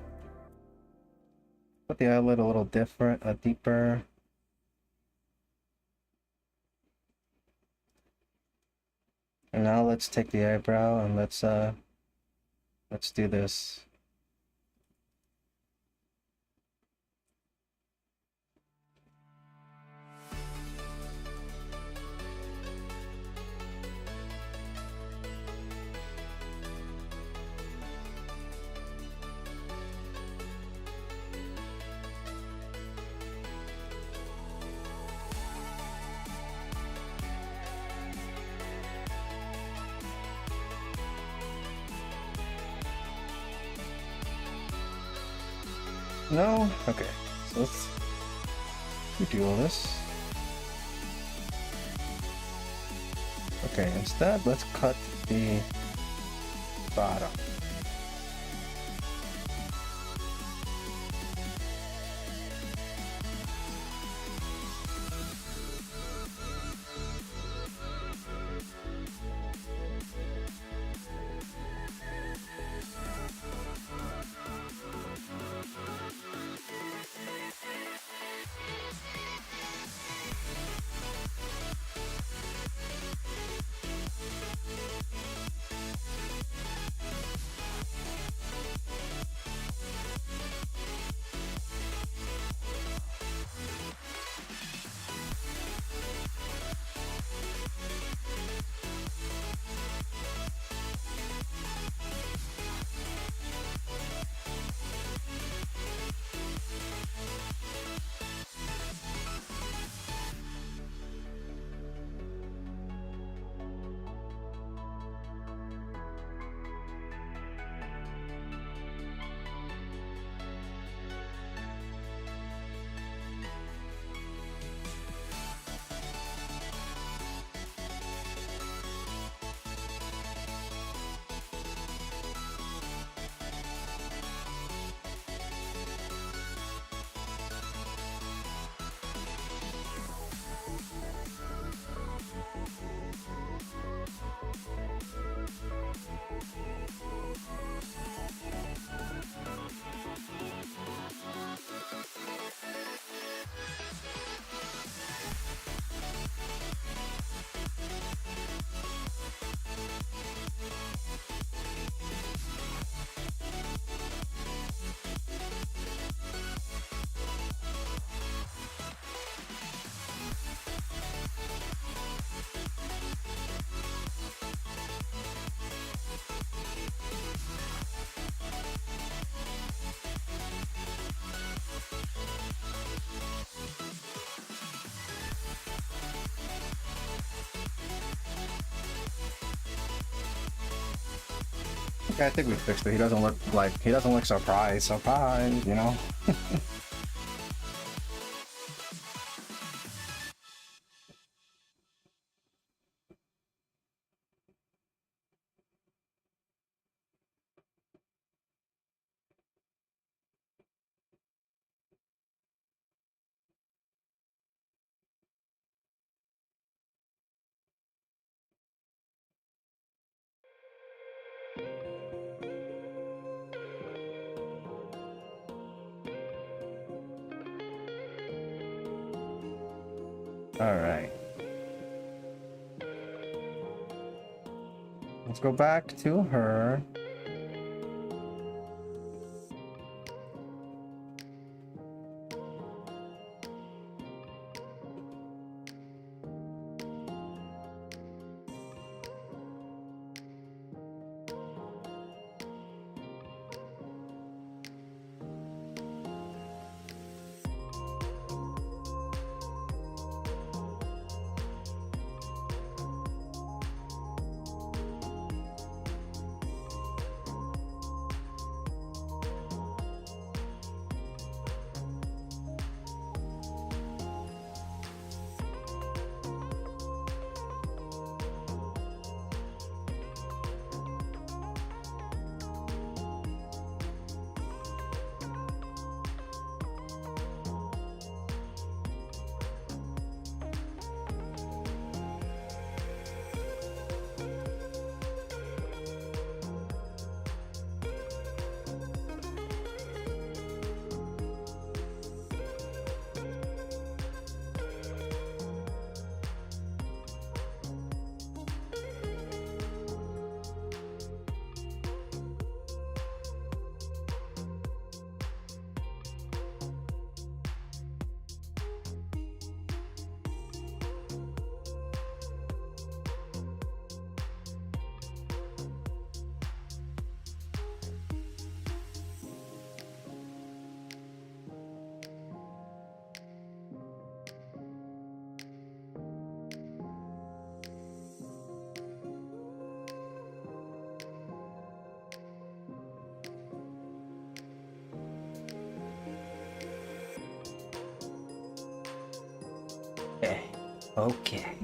put the eyelid a little different, deeper. And now let's take the eyebrow and let's do this. No? Okay. So let's do all this. Okay, instead let's cut the bottom. Okay, I think we fixed it. He doesn't look surprised, you know? Alright. Let's go back to her. Okay. Okay.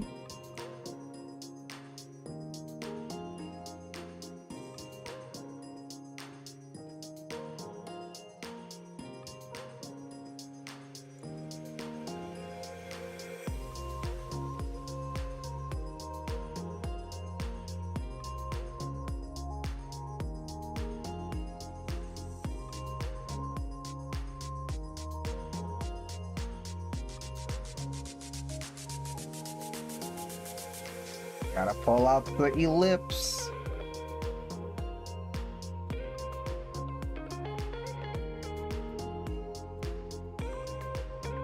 Gotta pull out the ellipse.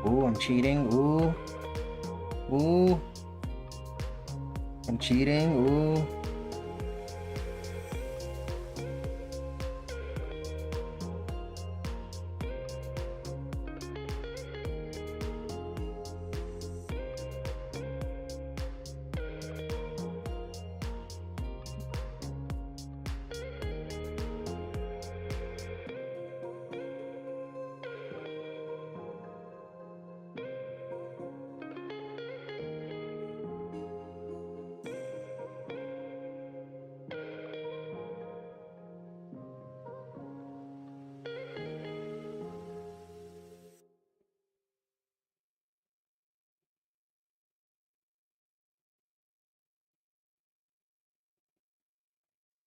Ooh, I'm cheating. Ooh. Ooh. I'm cheating. Ooh.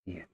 Yes.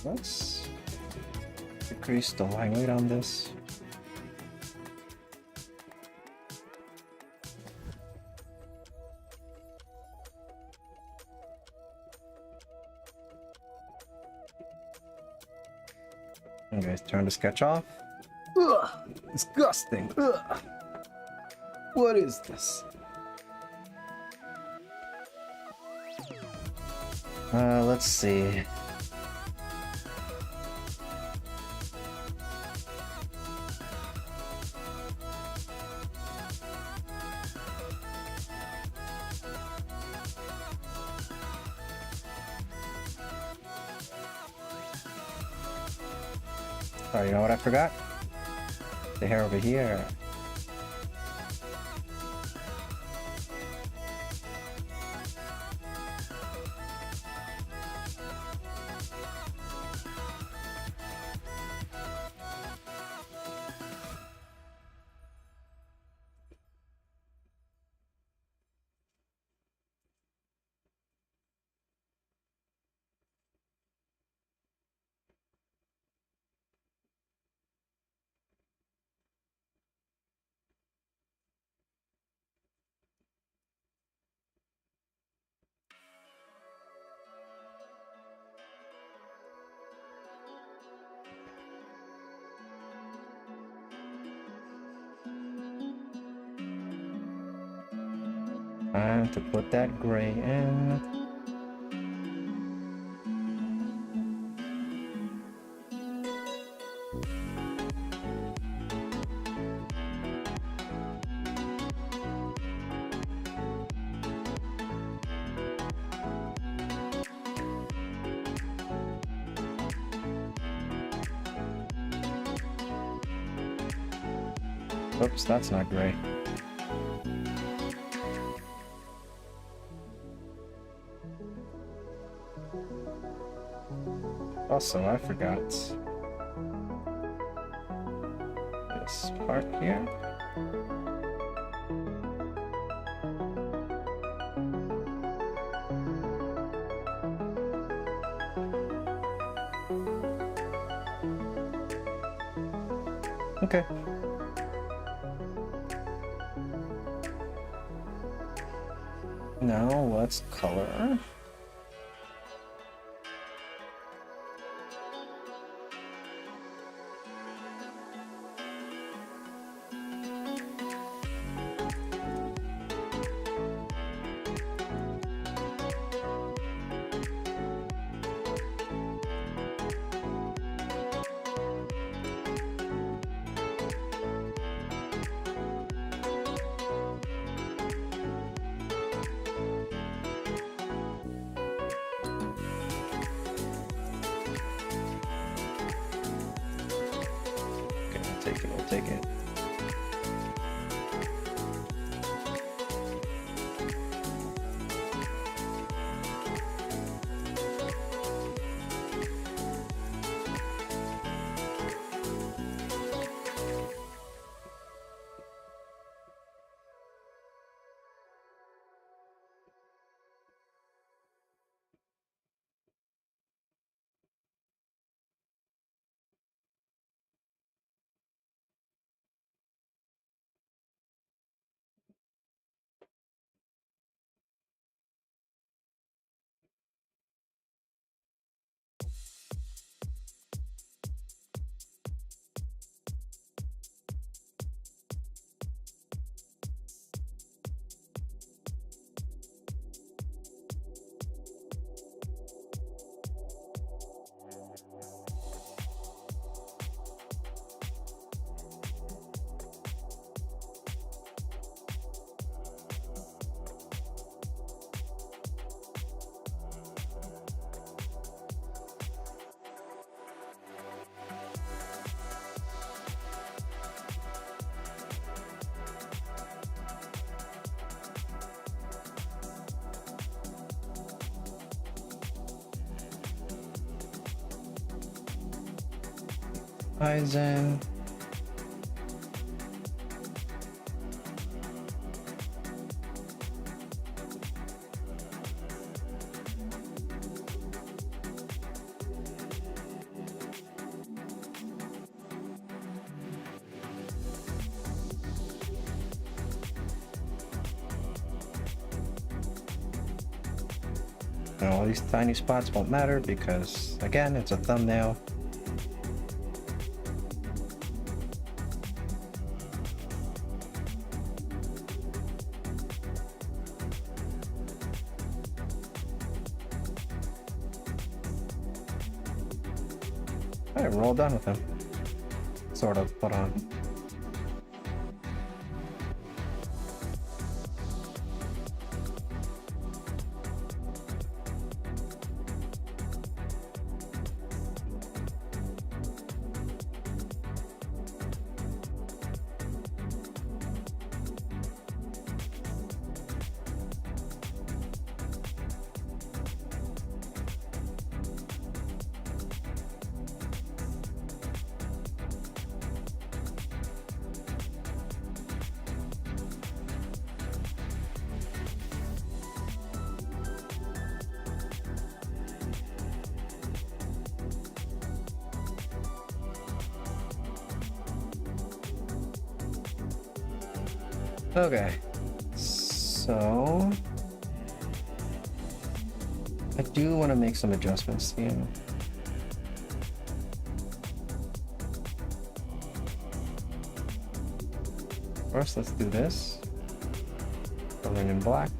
Let's decrease the line weight on this. Anyways, turn the sketch off. Ugh, disgusting. Ugh. What is this? Let's see. Oh, you know what I forgot? The hair over here. Time to put that gray in. Oops, that's not great. Also, I forgot this part here. Okay. Now let's color. We'll take it. Eyes in. Now, all these tiny spots won't matter because, again, it's a thumbnail. Alright, we're all done with him. Sort of, put on. Okay, so I do want to make some adjustments here. First, let's do this. Coloring in black.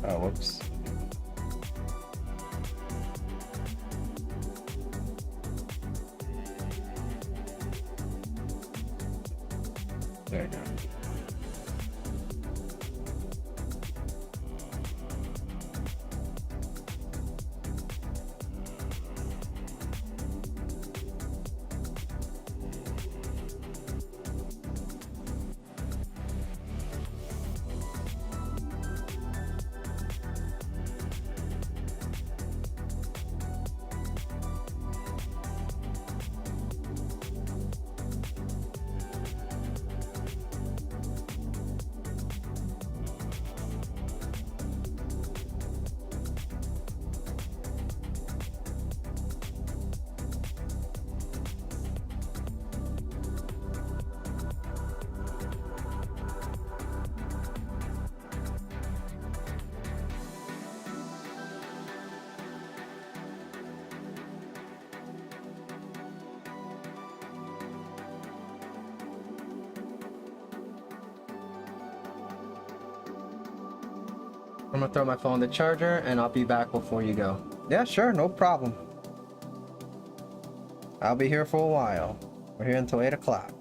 Oh, whoops. There you go. I'm gonna throw my phone in the charger and I'll be back before you go. Yeah, sure, no problem. I'll be here for a while. We're here until 8 o'clock.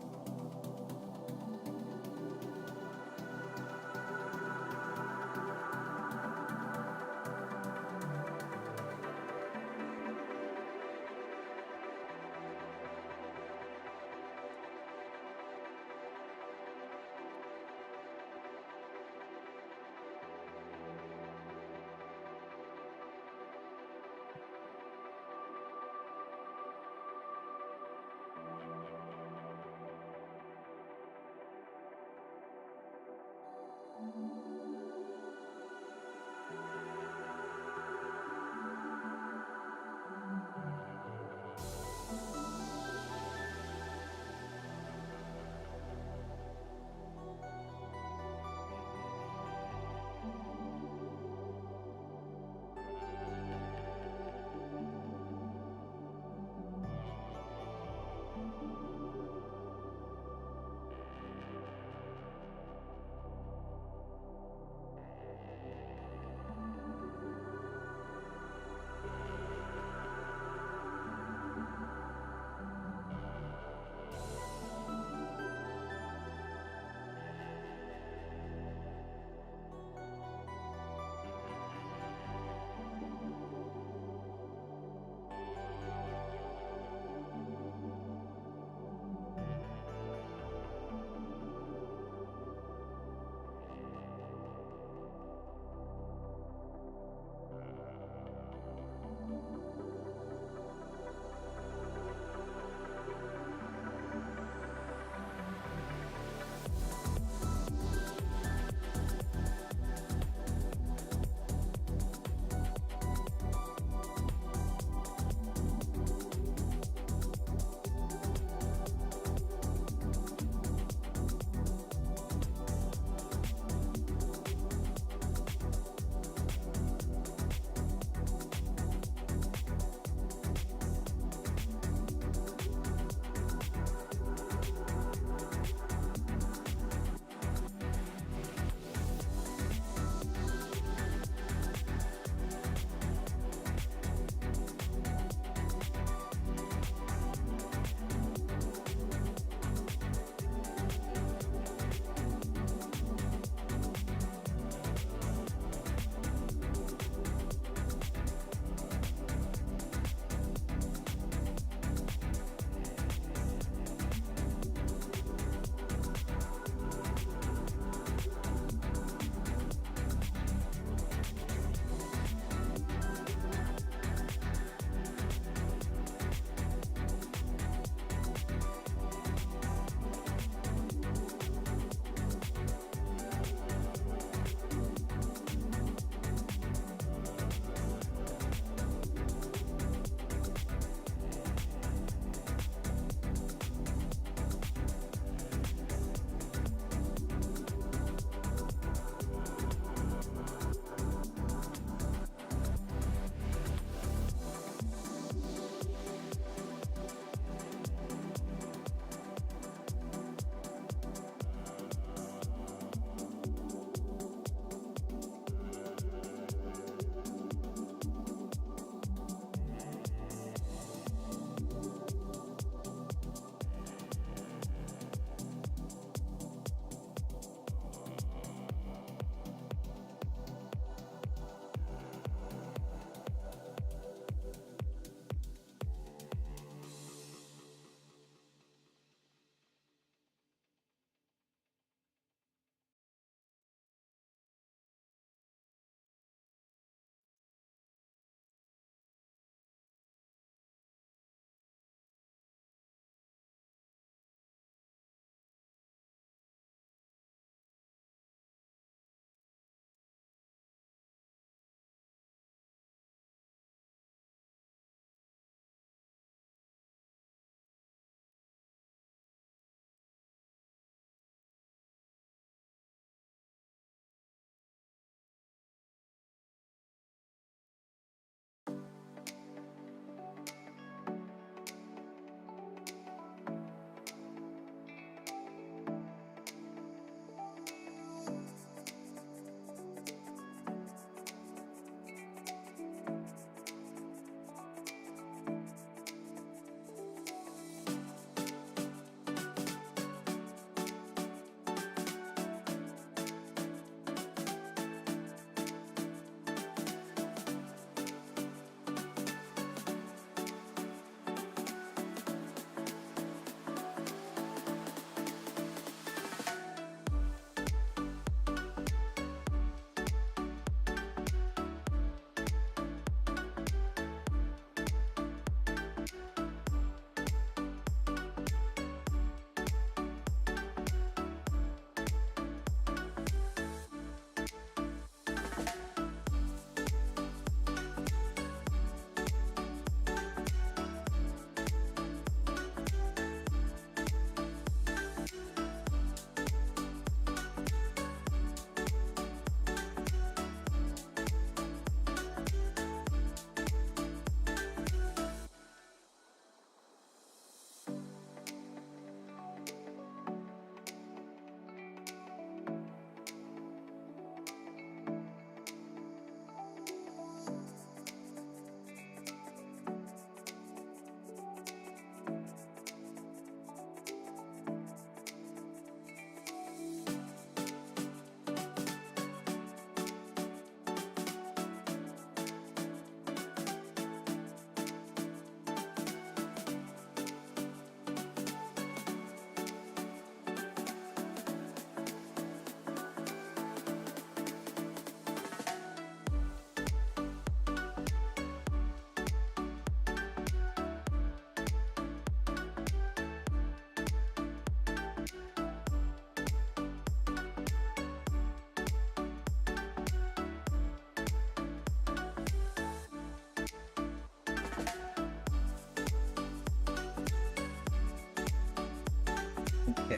Yeah.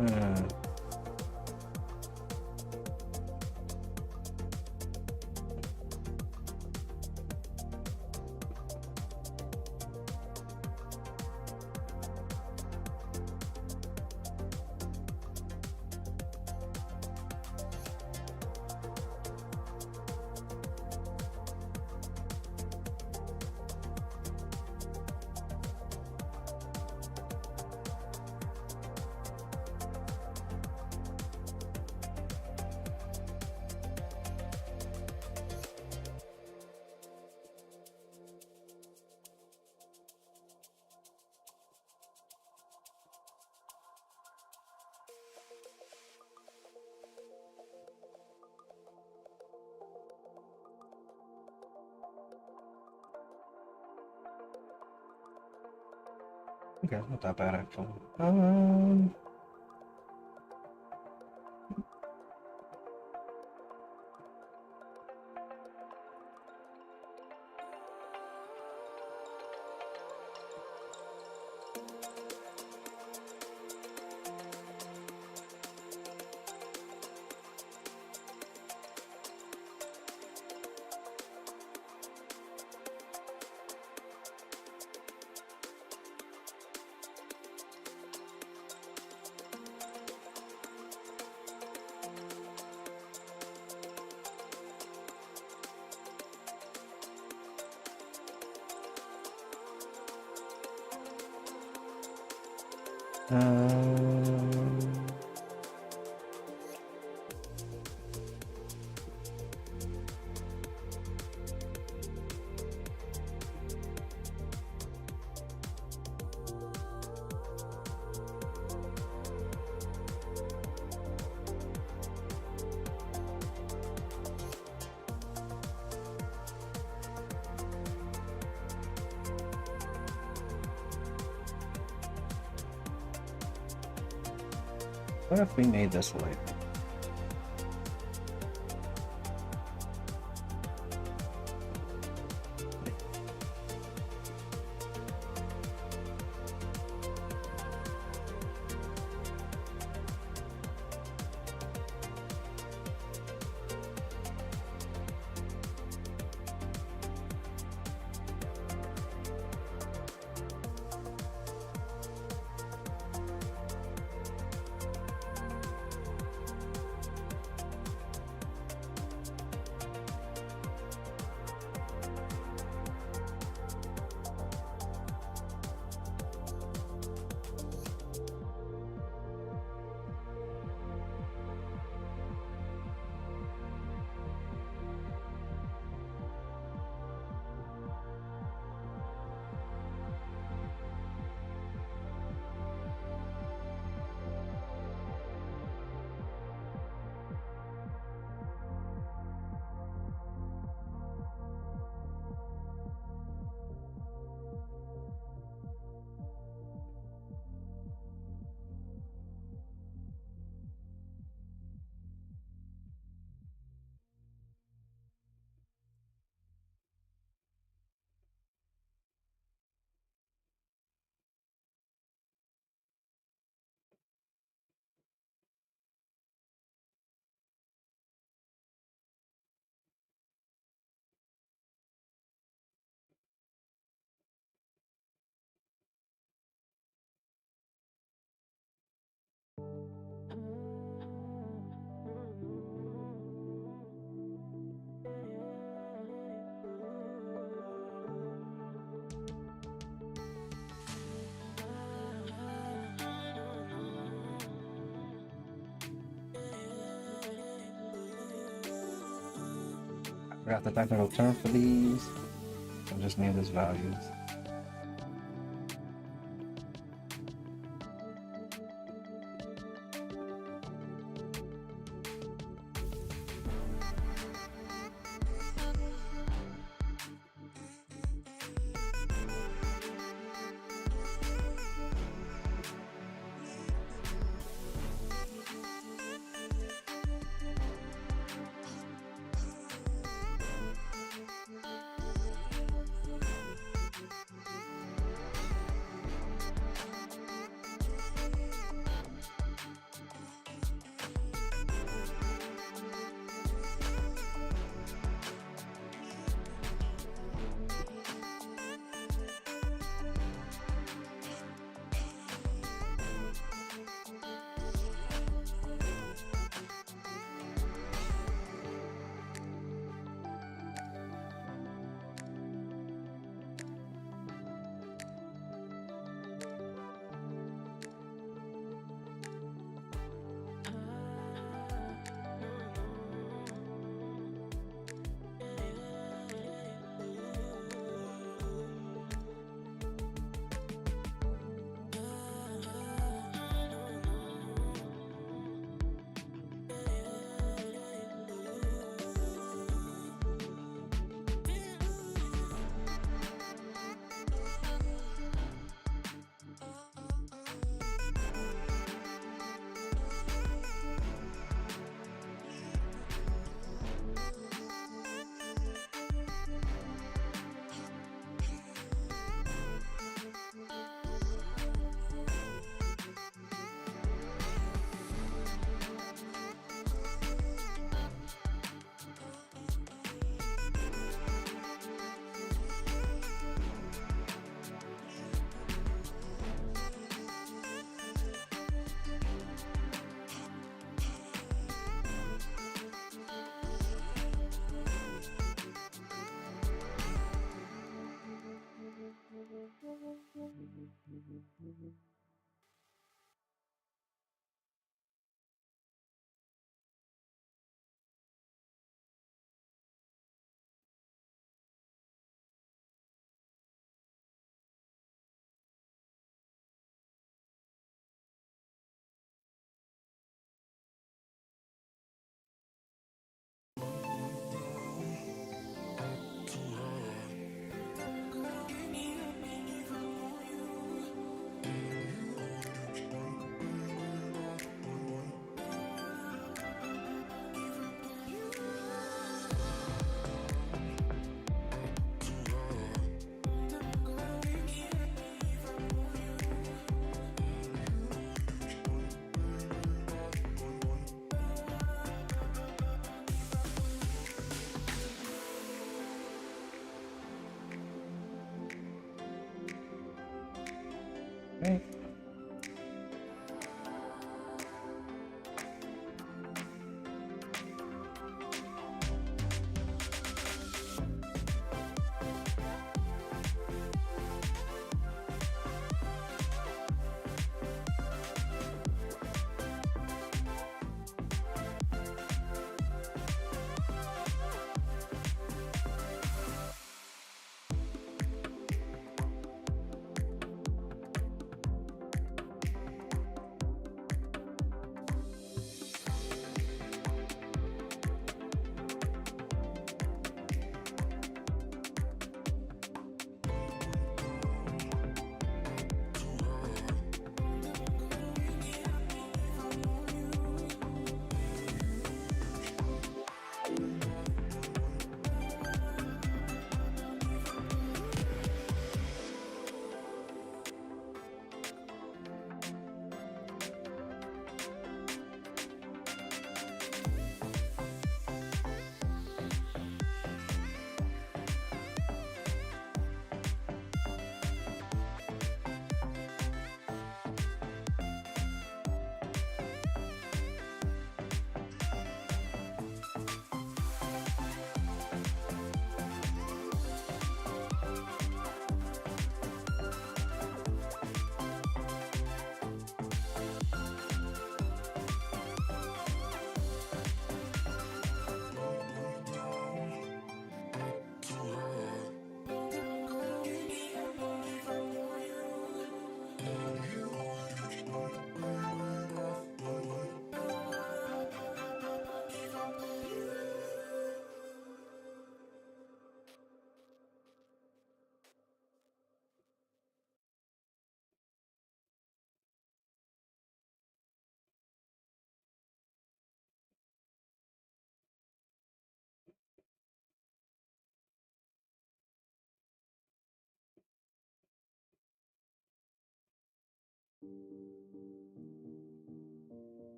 Hmm. Okay, not that bad actually. What if we made this light? We got the technical term for these. I'll just name this values. Okay.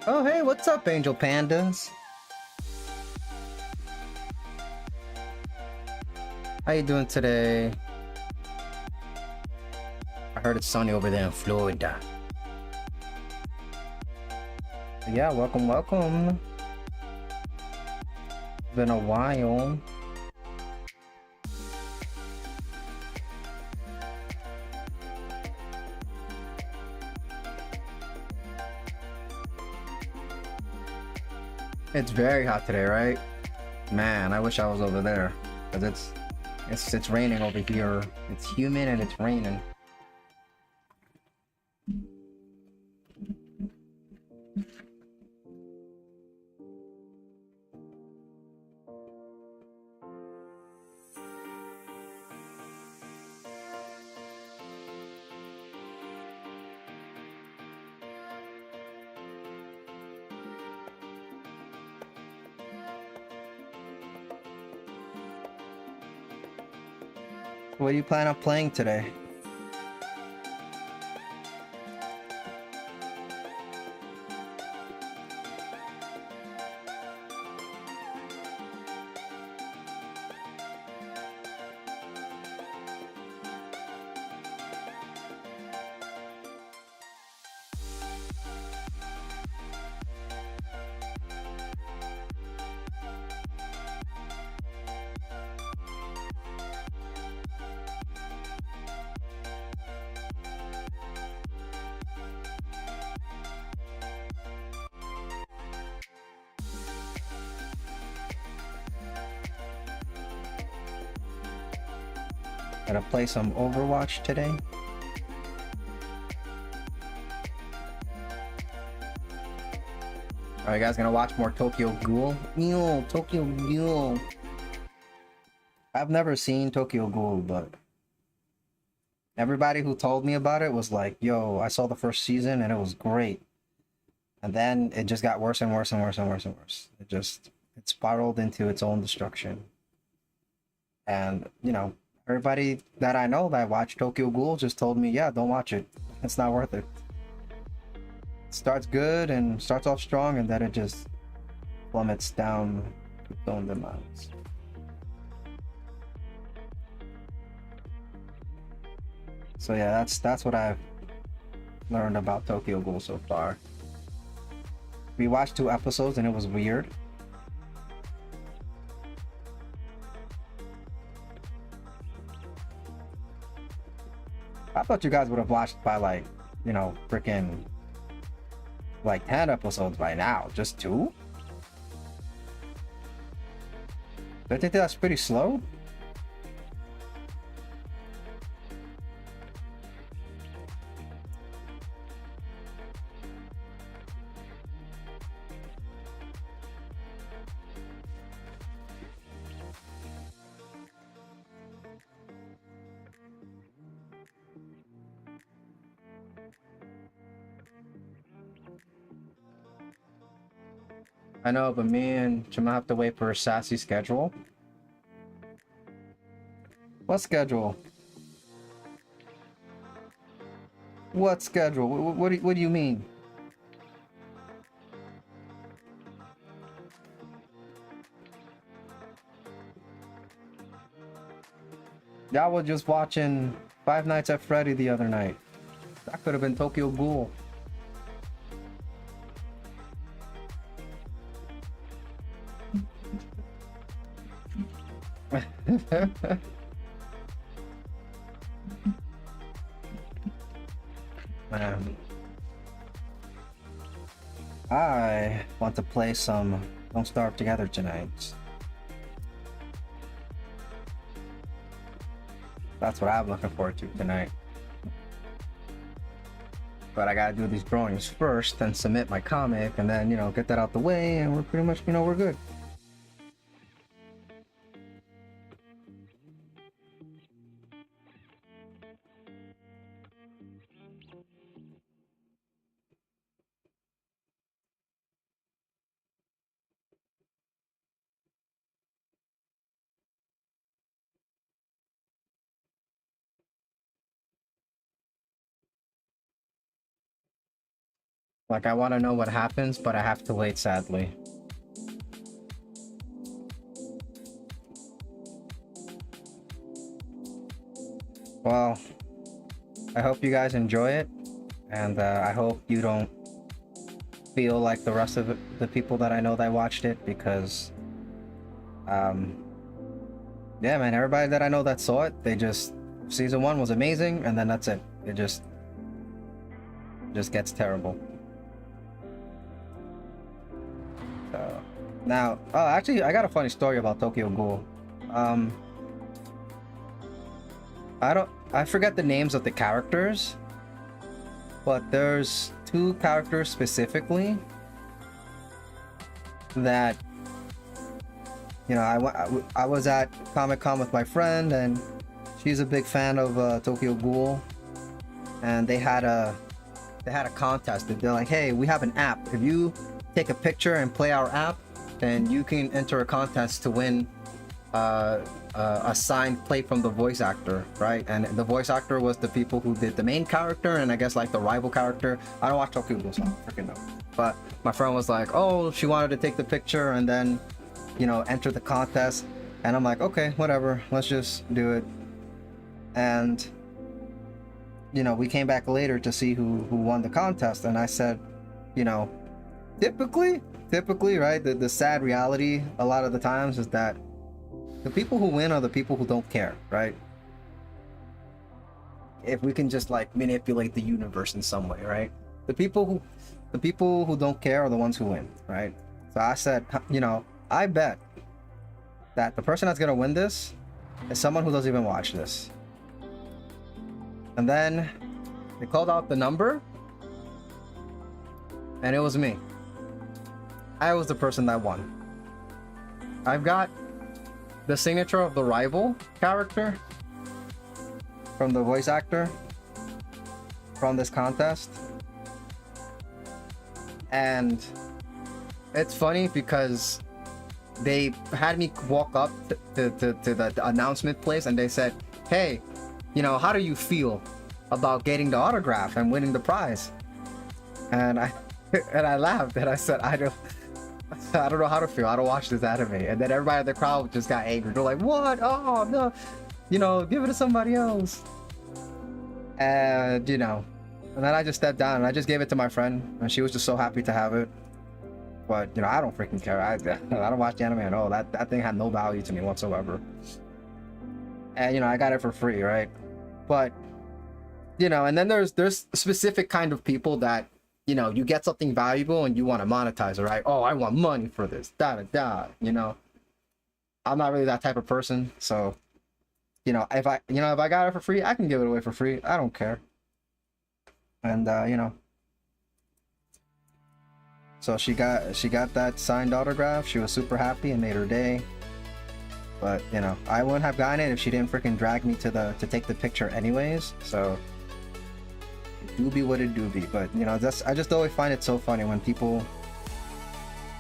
Oh, hey, what's up, Angel Pandas? How you doing today? I heard it's sunny over there in Florida. Yeah, welcome, welcome. Been a while. It's very hot today, right? Man, I wish I was over there. Cause it's raining over here. It's humid and it's raining. What do you plan on playing today? Gonna play some Overwatch today. Are you guys gonna watch more Tokyo Ghoul? Ew, Tokyo Ghoul. I've never seen Tokyo Ghoul, but everybody who told me about it was like, yo, I saw the first season and it was great. And then it just got worse and worse and worse and worse and worse. It spiraled into its own destruction. And, you know, everybody that I know that watched Tokyo Ghoul just told me, yeah, don't watch it. It's not worth it. It starts good and starts off strong, and then it just plummets down to its own demise. So yeah, that's what I've learned about Tokyo Ghoul so far. We watched 2 episodes and it was weird. I thought you guys would have watched by like, you know, freaking like 10 episodes by now. Just 2? I think that's pretty slow. I know, but me and Chima have to wait for a sassy schedule. What schedule? What schedule? What do you mean? Y'all were just watching Five Nights at Freddy the other night. That could have been Tokyo Ghoul. Man. I want to play some Don't Starve Together tonight. That's what I'm looking forward to tonight. But I gotta do these drawings first, then submit my comic, and then, you know, get that out the way, and we're pretty much, you know, we're good. Like, I want to know what happens, but I have to wait, sadly. Well, I hope you guys enjoy it, and I hope you don't feel like the rest of the people that I know that watched it, because yeah, man, everybody that I know that saw it, they just, season 1 was amazing, and then that's it. It just gets terrible. Now, oh, actually, I got a funny story about Tokyo Ghoul. I forget the names of the characters, but there's 2 characters specifically that, you know, I was at Comic-Con with my friend, and she's a big fan of Tokyo Ghoul, and they had a contest. They're like, hey, we have an app. If you take a picture and play our app, then you can enter a contest to win a signed plate from the voice actor, right? And the voice actor was the people who did the main character, and I guess like the rival character. I don't watch Tokyo Ghoul, so I don't freaking know. But my friend was like, oh, she wanted to take the picture and then, you know, enter the contest. And I'm like, okay, whatever, let's just do it. And, you know, we came back later to see who won the contest, and I said, you know, typically, right, the sad reality a lot of the times is that the people who win are the people who don't care, right? If we can just like manipulate the universe in some way, right? The people who don't care are the ones who win, right? So I said, you know, I bet that the person that's gonna win this is someone who doesn't even watch this. And then they called out the number, and it was me. I was the person that won. I've got the signature of the rival character from the voice actor from this contest. And it's funny because they had me walk up to the announcement place, and they said, hey, you know, how do you feel about getting the autograph and winning the prize? And I laughed, and I said, I don't know how to feel. I don't watch this anime. And then everybody in the crowd just got angry. They're like, what? Oh, no. You know, give it to somebody else. And, you know, and then I just stepped down and I just gave it to my friend. And she was just so happy to have it. But, you know, I don't freaking care. I don't watch the anime at all. That thing had no value to me whatsoever. And, you know, I got it for free, right? But, you know, and then there's specific kind of people that, you know, you get something valuable and you want to monetize it, right? Oh, I want money for this, you know. I'm not really that type of person, so, you know, if I got it for free, I can give it away for free. I don't care. And you know, so she got that signed autograph. She was super happy and made her day. But, you know, I wouldn't have gotten it if she didn't freaking drag me to take the picture anyways. So do be what it do be. But, you know, I just always find it so funny when people,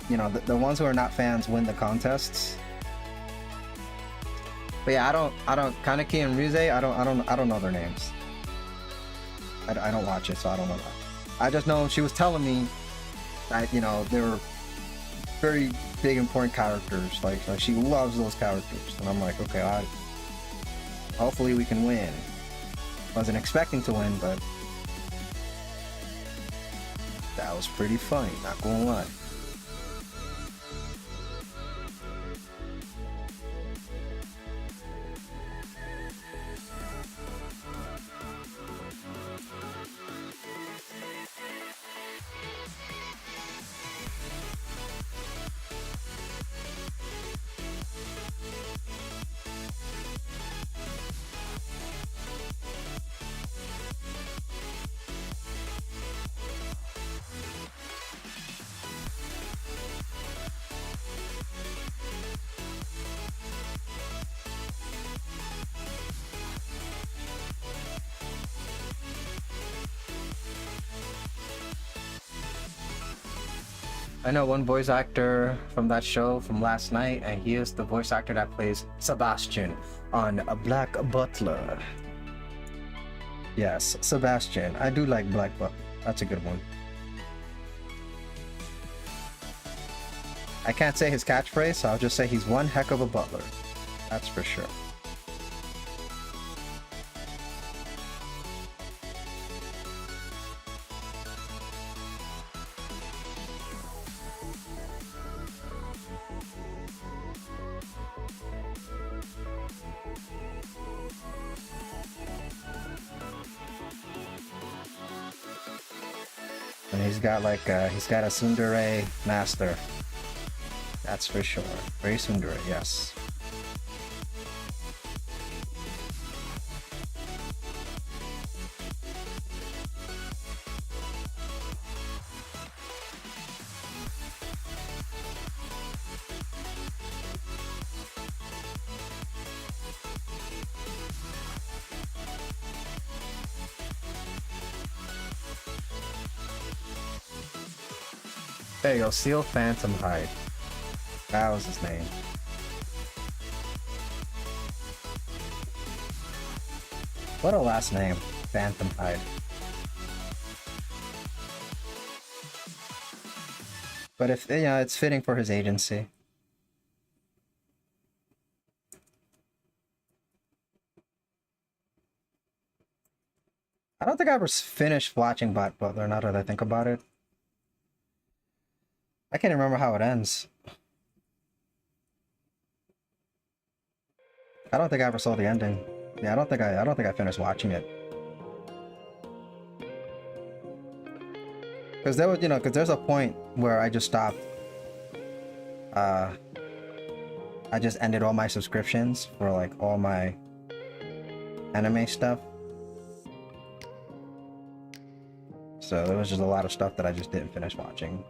you know, the ones who are not fans win the contests. But yeah, I don't Kaneki and Rize, I don't know their names. I don't watch it, so I don't know that. I just know she was telling me that, you know, they were very big important characters. Like she loves those characters, and I'm like, okay, hopefully we can win. Wasn't expecting to win, but that was pretty funny, not gonna lie. I know one voice actor from that show from last night, and he is the voice actor that plays Sebastian on Black Butler. Yes, Sebastian. I do like Black Butler. That's a good one. I can't say his catchphrase, so I'll just say he's one heck of a butler. That's for sure. And he's got like he's got a tsundere master. That's for sure. Very tsundere, yes. There you go, Seal Phantom Hide. That was his name. What a last name, Phantom Hide. But if, you know, it's fitting for his agency. I don't think I ever finished watching Bot Butler, now that I think about it. I can't remember how it ends. I don't think I ever saw the ending. Yeah, I don't think I finished watching it. Because there was, you know, because there's a point where I just stopped. I just ended all my subscriptions for like all my anime stuff. So there was just a lot of stuff that I just didn't finish watching.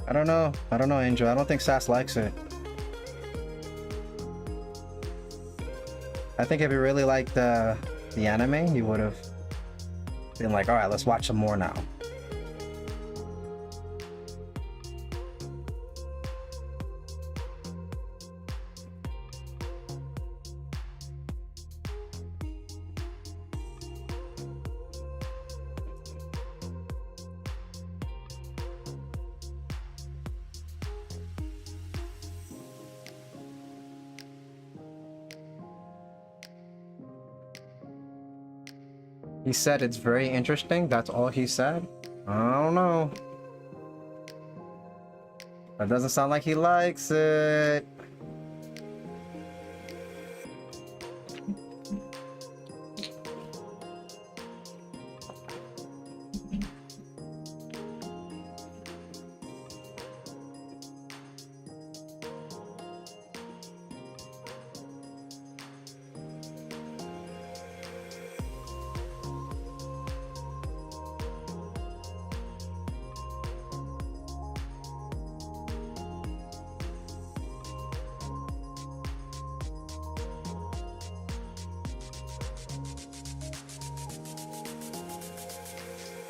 I don't know, Angel. I don't think Sass likes it. I think if he really liked the anime, he would have been like, all right, let's watch some more now. He said it's very interesting. That's all he said. I don't know. That doesn't sound like he likes it.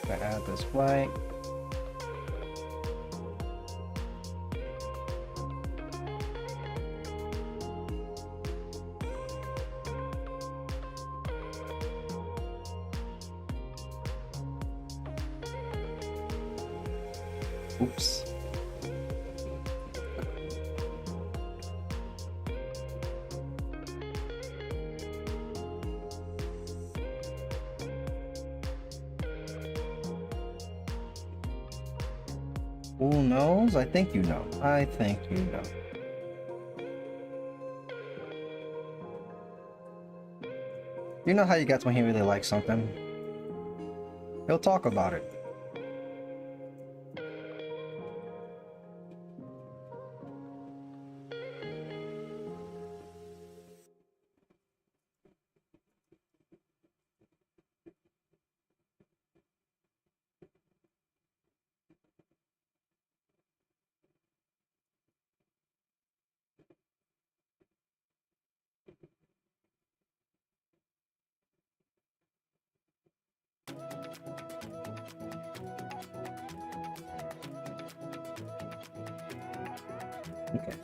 I add this flight. Oops. Who knows? I think you know. I think you know. You know how he gets when he really likes something. He'll talk about it. Okay.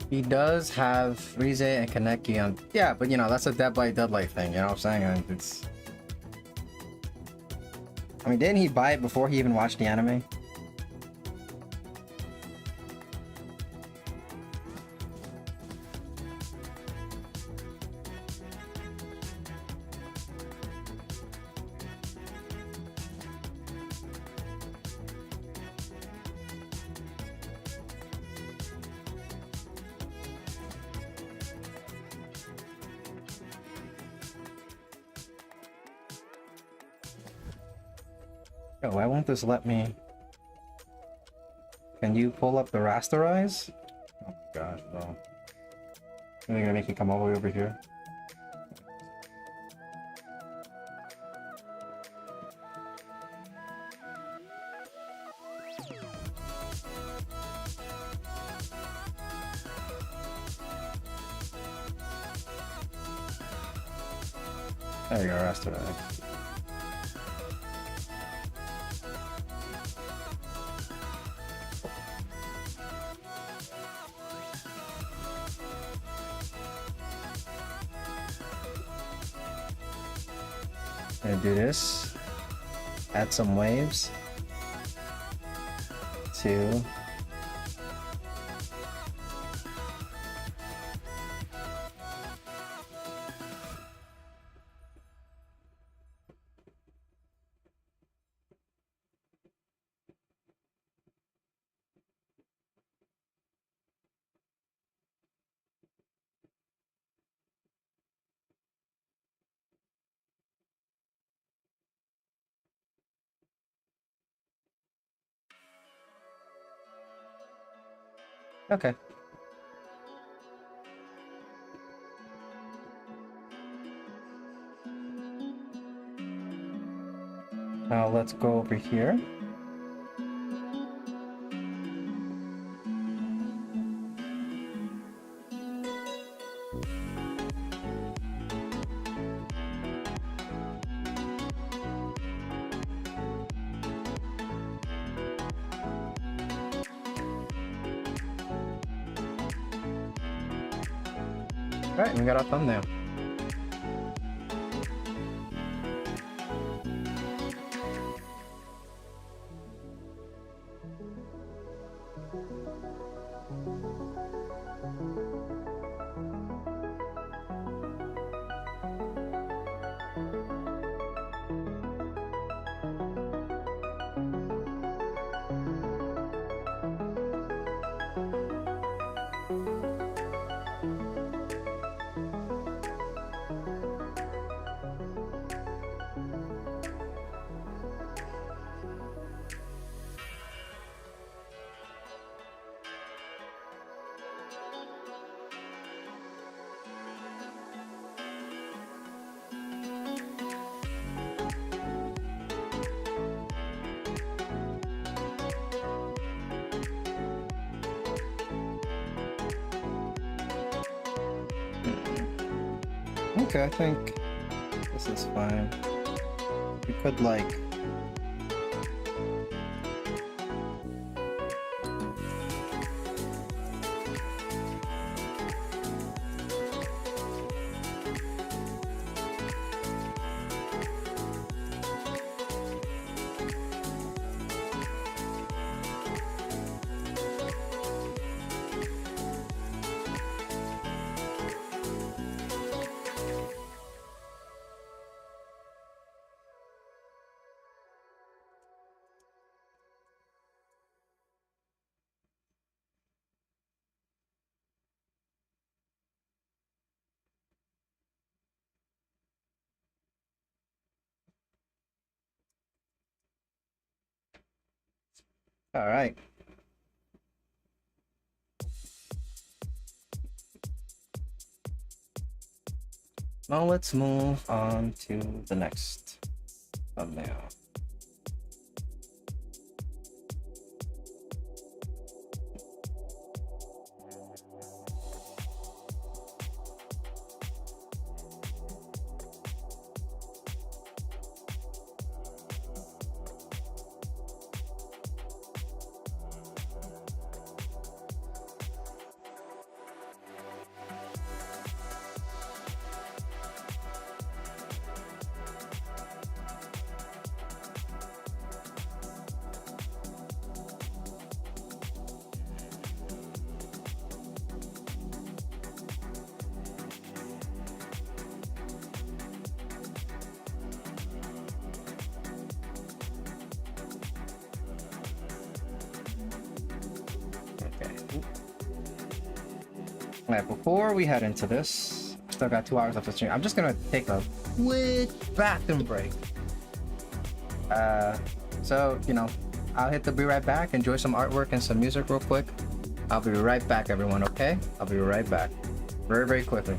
He does have Rize and Kaneki on. Yeah, but you know, that's a Dead by Daylight thing, you know what I'm saying? And it's. I mean, didn't he buy it before he even watched the anime? Oh, why won't this let me? Can you pull up the rasterize? Oh my gosh, no. Are they gonna make me come all the way over here? There you go, rasterize. Gonna do this. Add some waves. 2. Okay. Now let's go over here. Alright, we got our thumbnail. Okay, I think This is fine. We could like... All right. Now let's move on to the next thumbnail. Alright, before we head into this, still got 2 hours left of stream. I'm just gonna take a quick bathroom break. So, you know, I'll hit the be right back, enjoy some artwork and some music real quick. I'll be right back, everyone, okay? I'll be right back. Very, very quickly.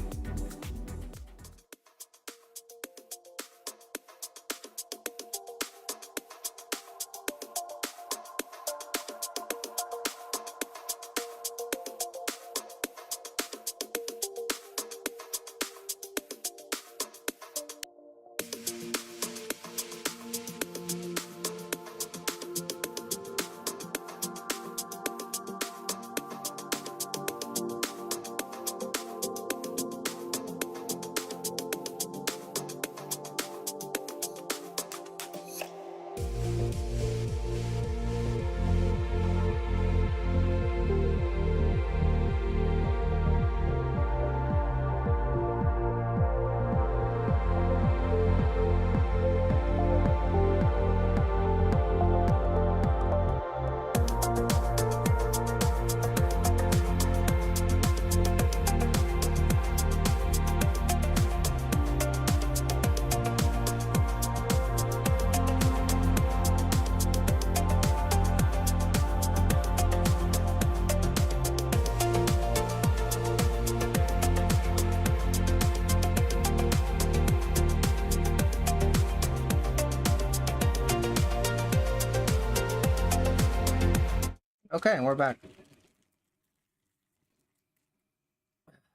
Okay, and we're back.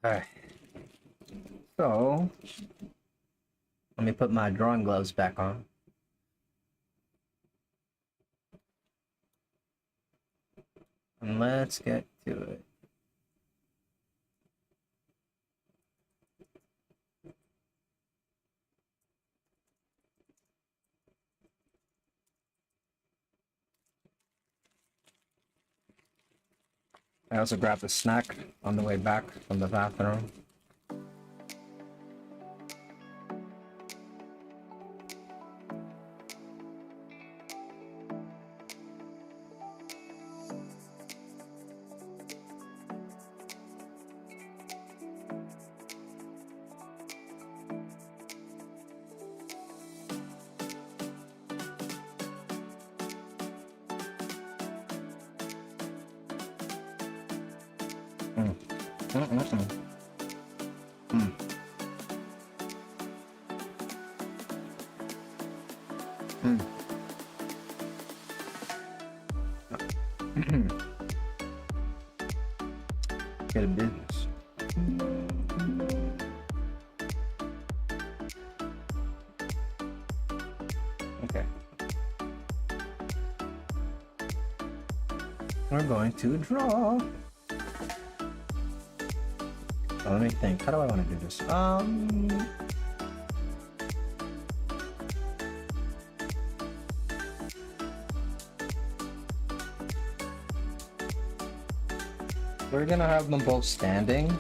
Alright. So, let me put my drawing gloves back on. And let's get to it. I also grabbed a snack on the way back from the bathroom. Get a business. We're going to draw. So let me think. How do I want to do this? We're gonna have them both standing,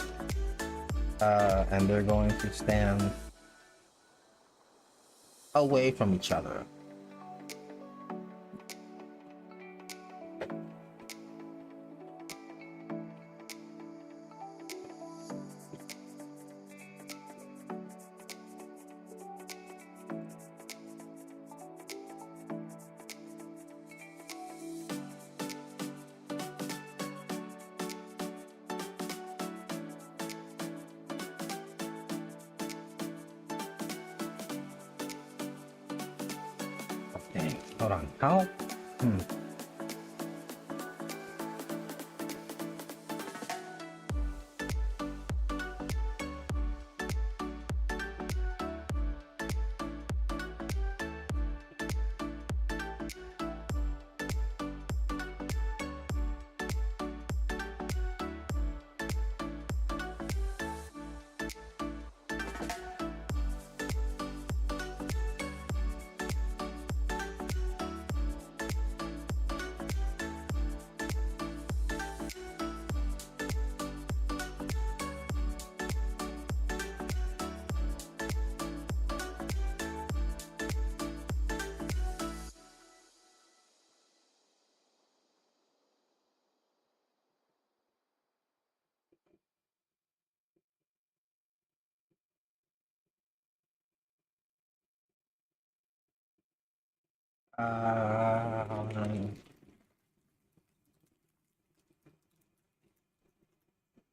and they're going to stand away from each other. Okay, hold on. How?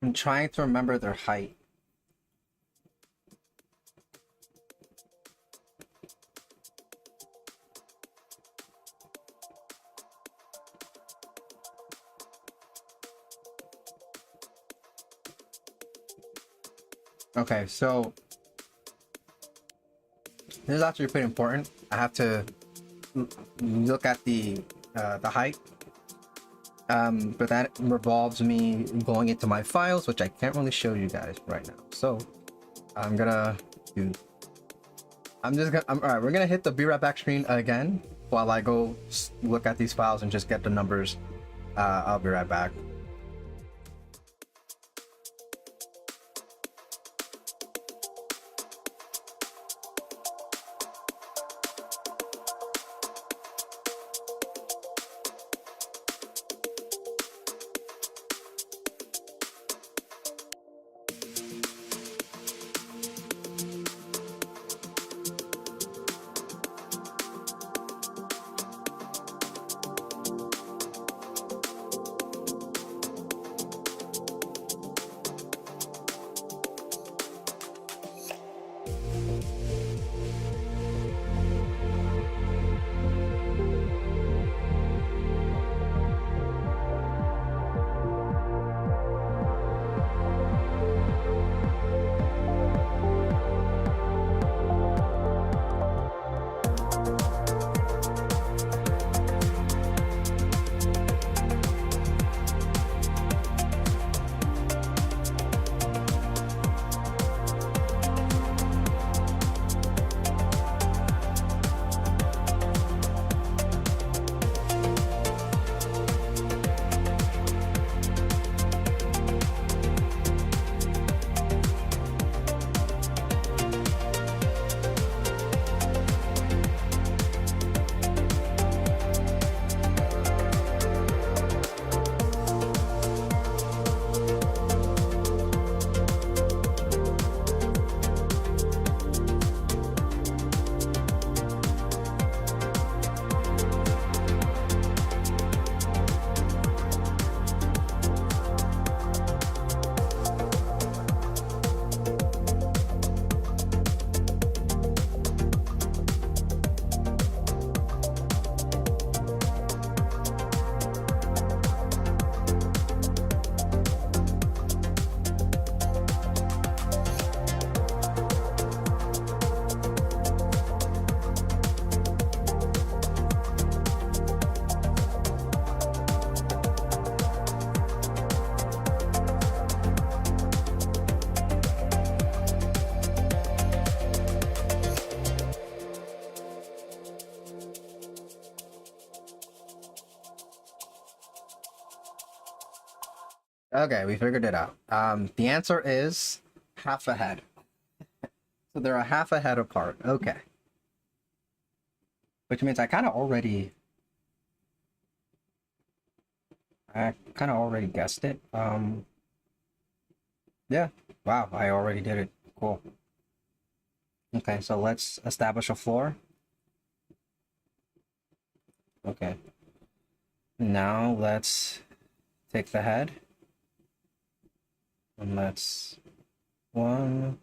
I'm trying to remember their height. Okay, so this is actually pretty important. I have to look at the height, but that revolves me going into my files, which I can't really show you guys right now. So I'm gonna do. All right. We're gonna hit the be right back screen again while I go look at these files and just get the numbers. I'll be right back. Okay, we figured it out. The answer is half a head. So they're a half a head apart. Okay. Which means I kind of already guessed it. Yeah. Wow, I already did it. Cool. Okay, so let's establish a floor. Okay. Now let's take the head. And let's 1,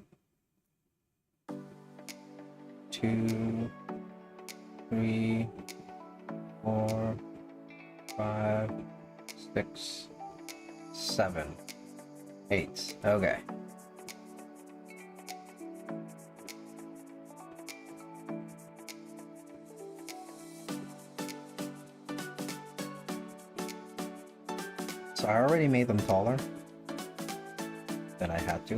2, 3, 4, 5, 6, 7, 8. Okay. So I already made them taller than I had to.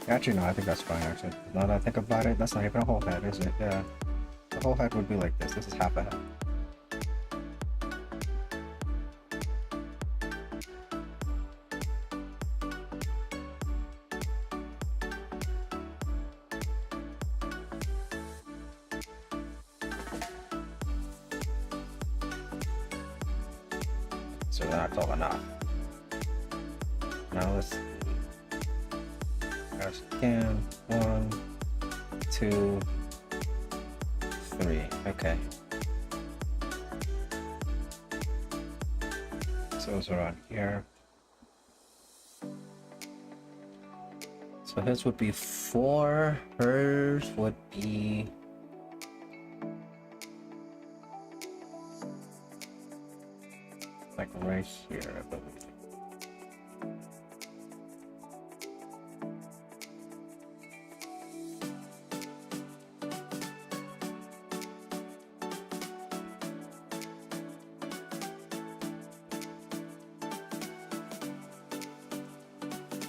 Actually, no, I think that's fine, actually. Now that I think about it, that's not even a whole head, is it? Yeah. The whole head would be like this. This is half a head. So that's all enough. Now let's scan 1, 2, 3. Okay. So it's around here. So his would be 4. Hers would be like right here, I believe.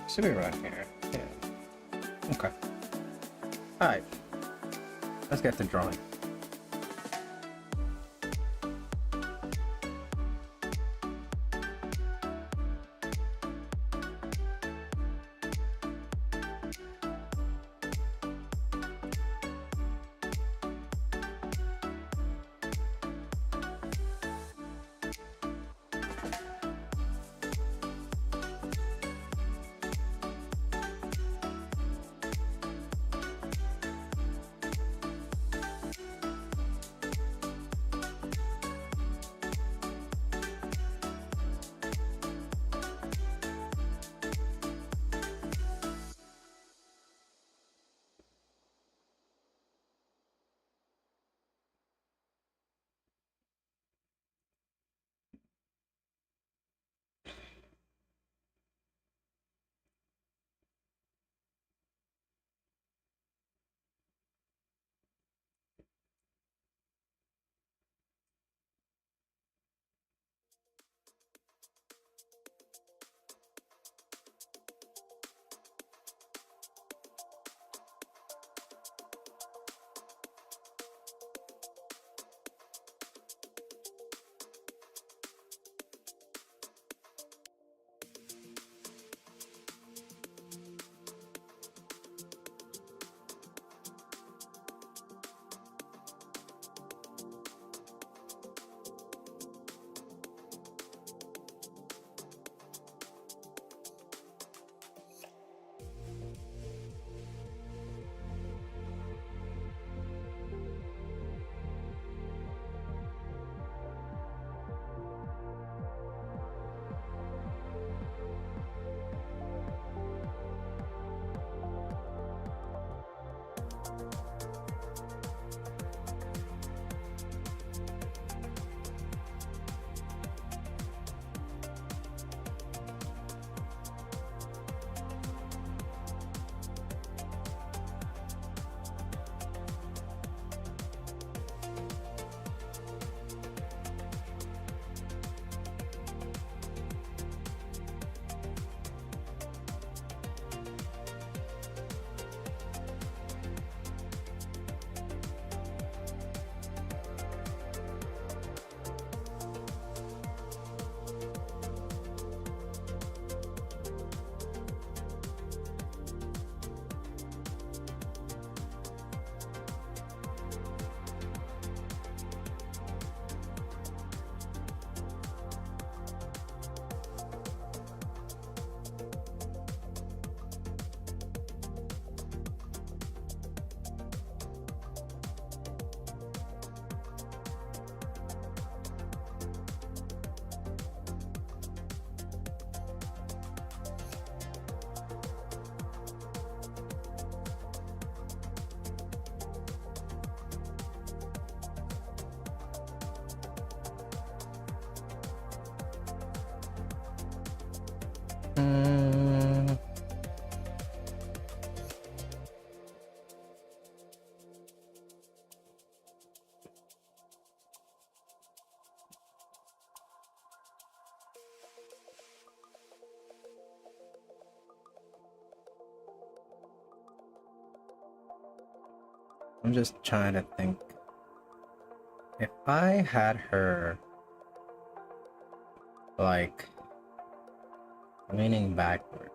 Should be around here. Yeah. Okay. Alright. Let's get to drawing. Mm. I'm just trying to think. If I had her like leaning backward.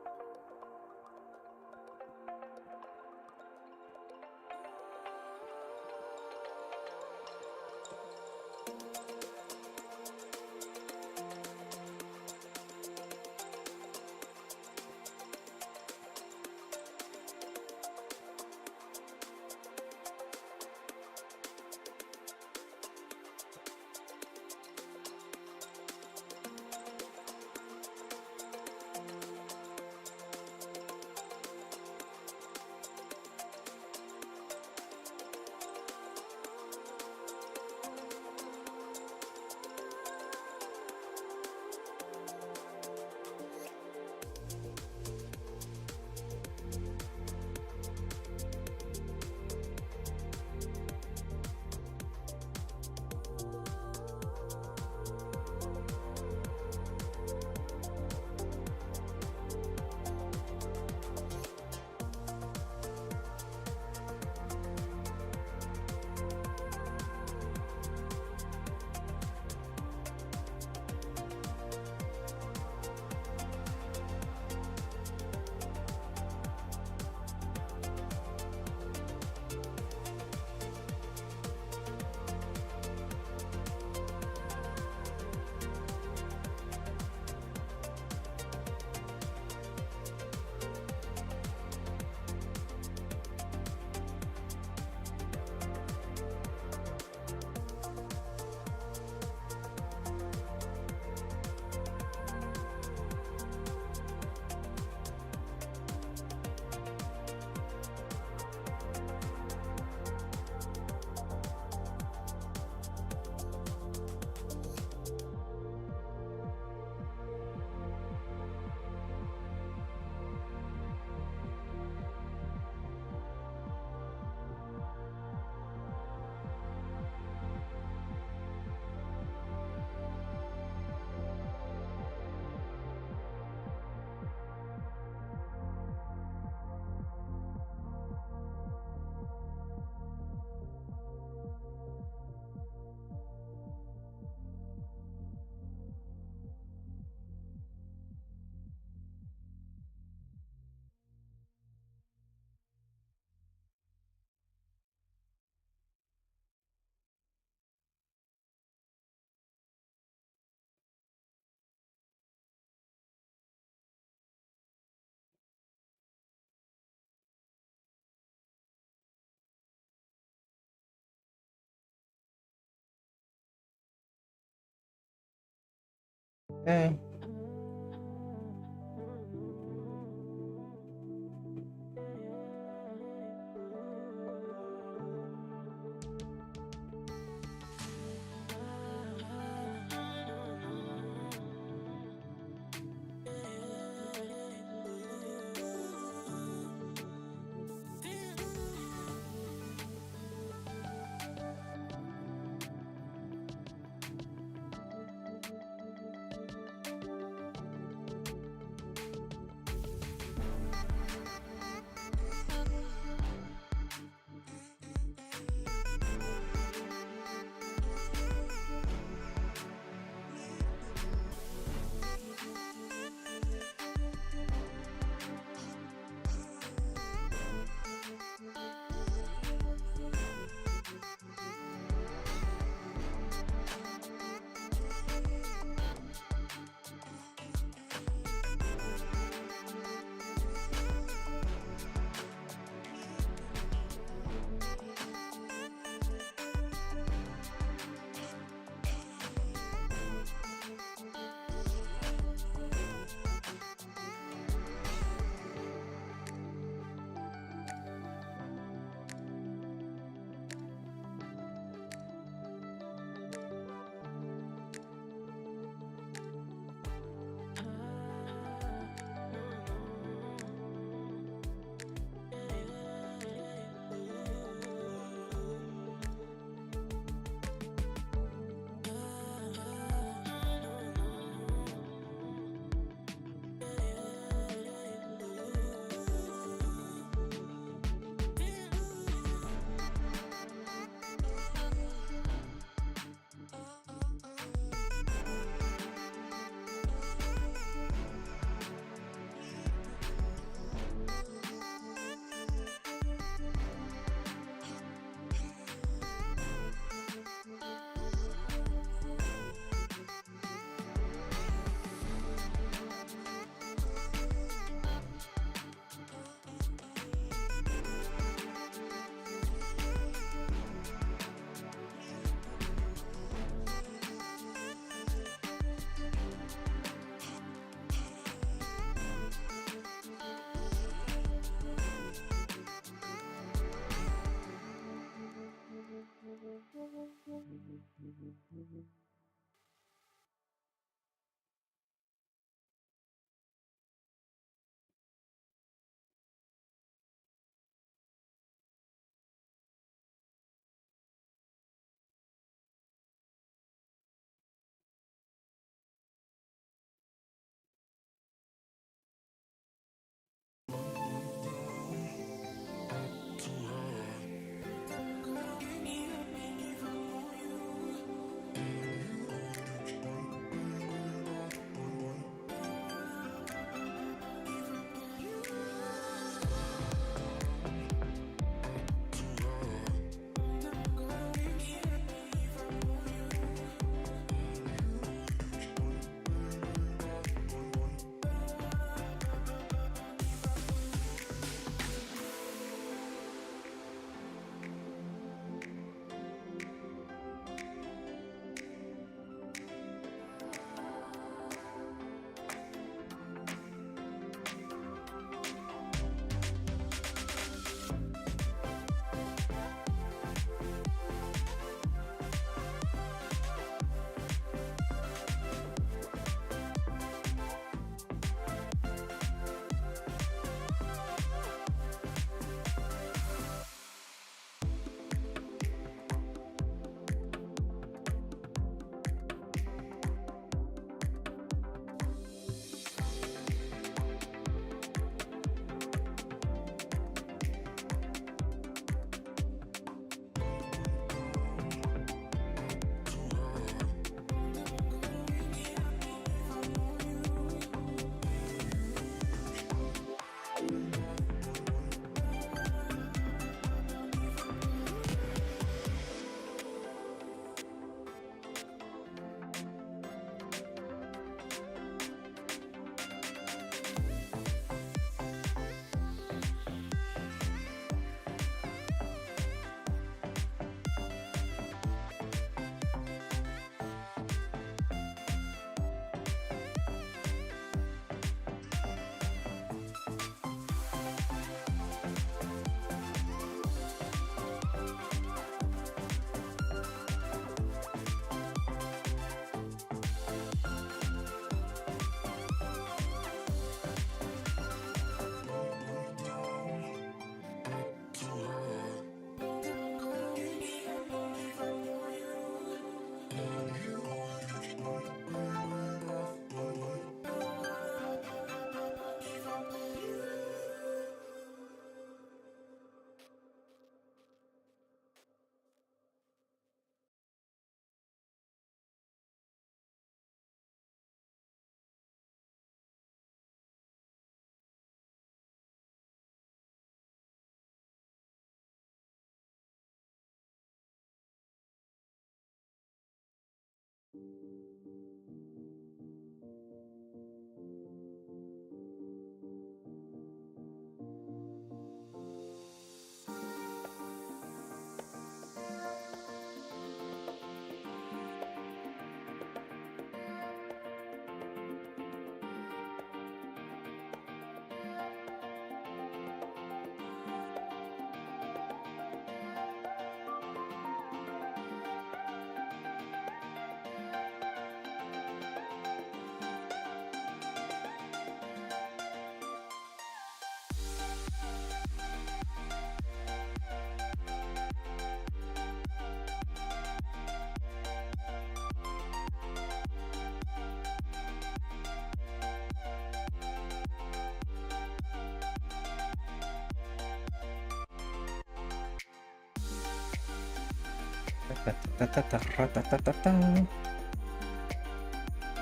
Okay.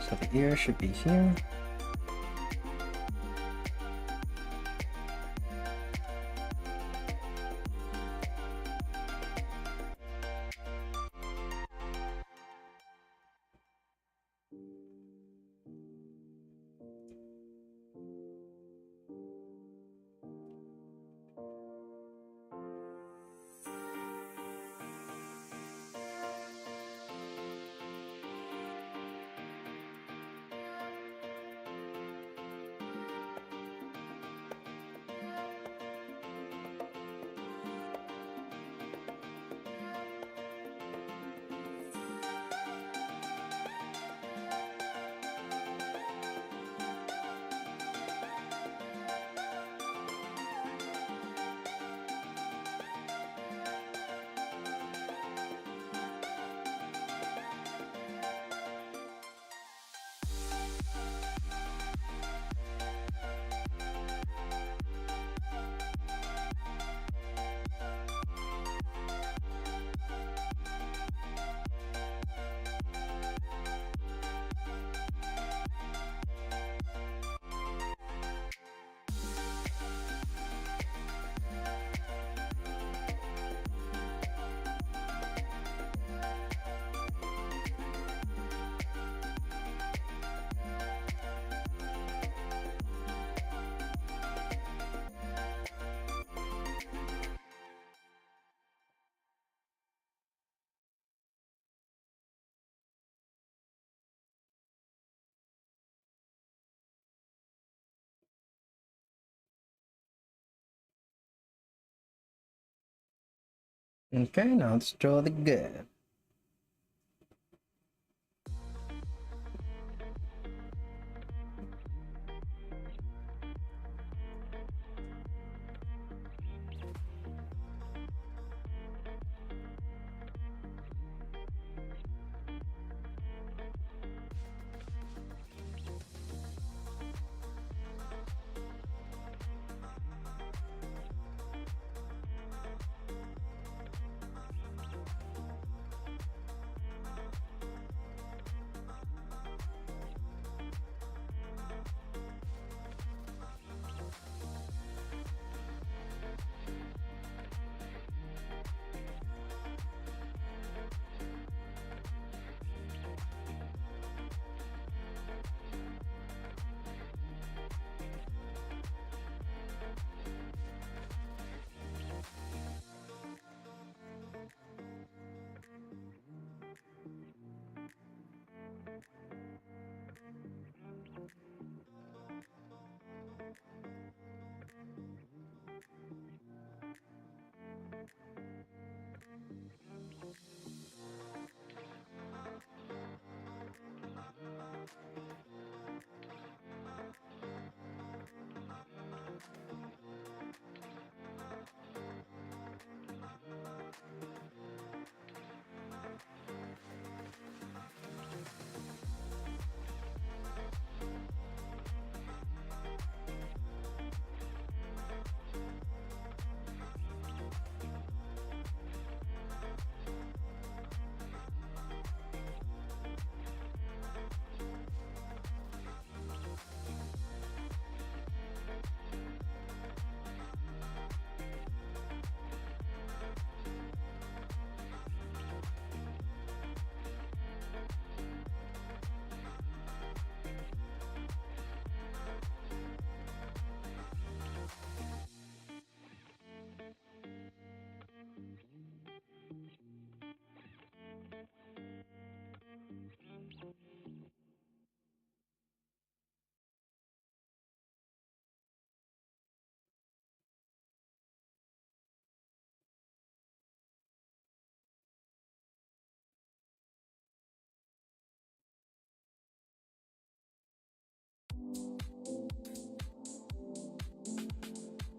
So the ear should be here. Okay, now let's draw the gun.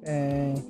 Okay.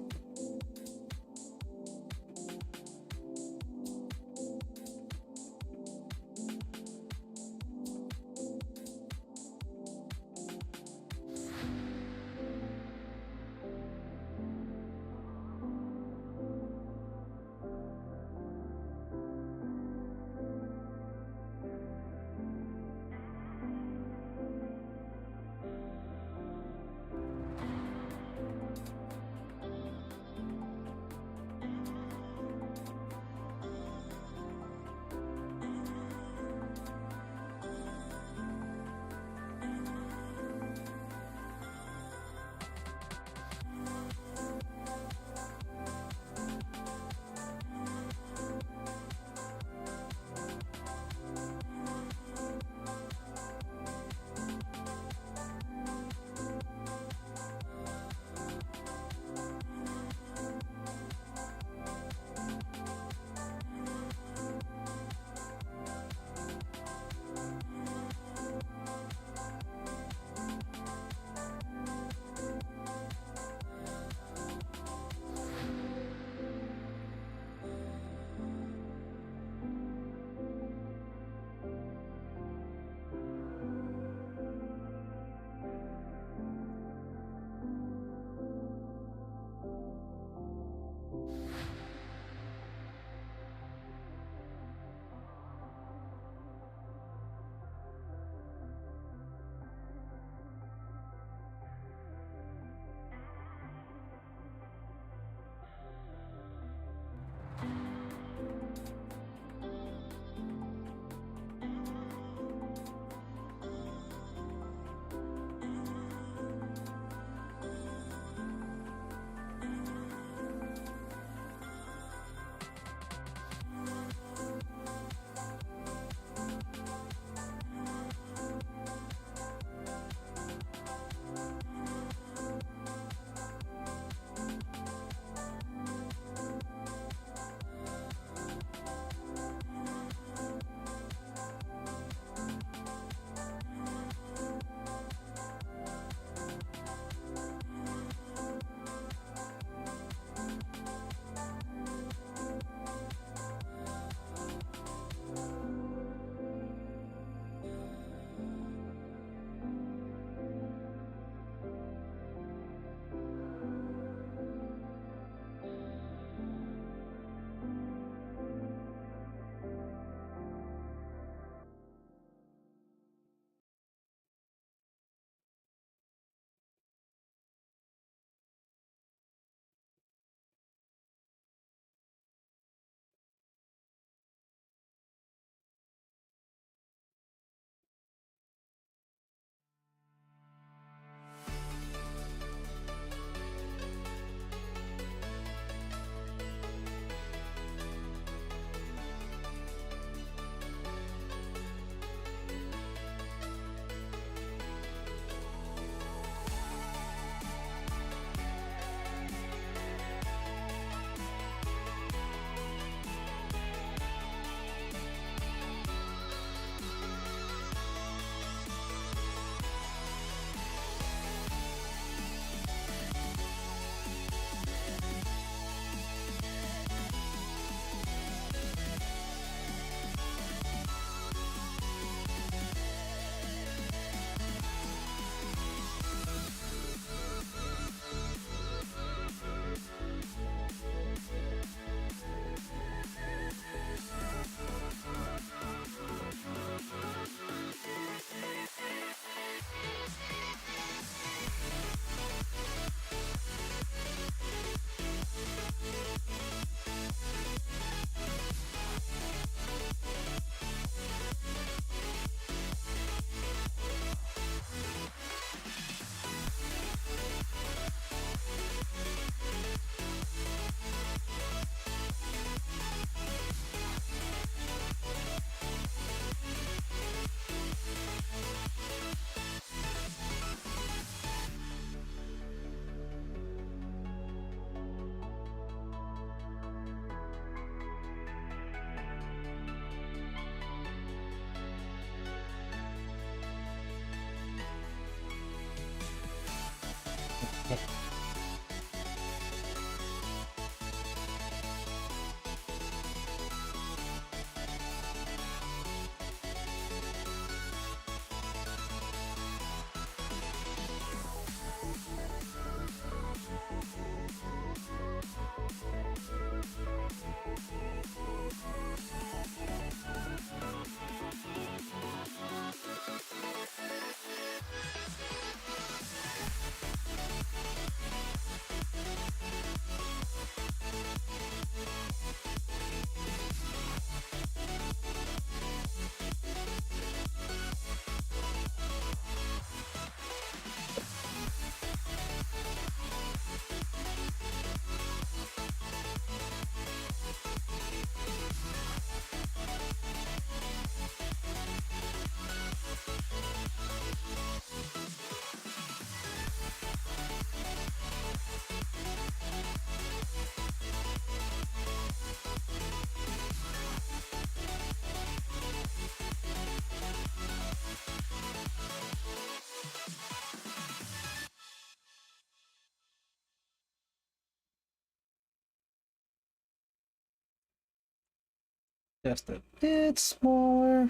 just a bit smaller.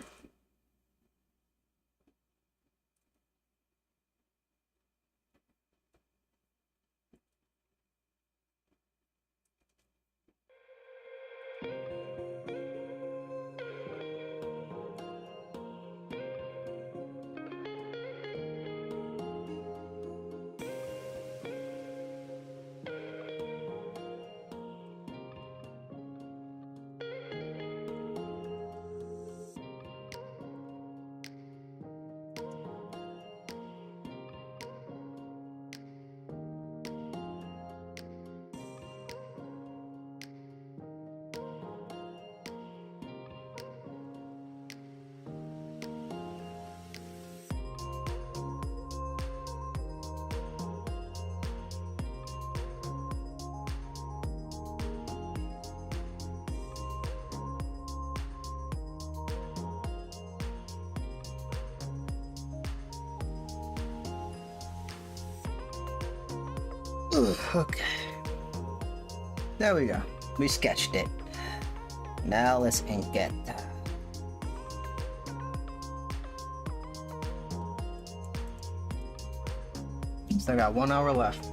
Okay. There we go. We sketched it. Now let's ink it. Still got 1 hour left.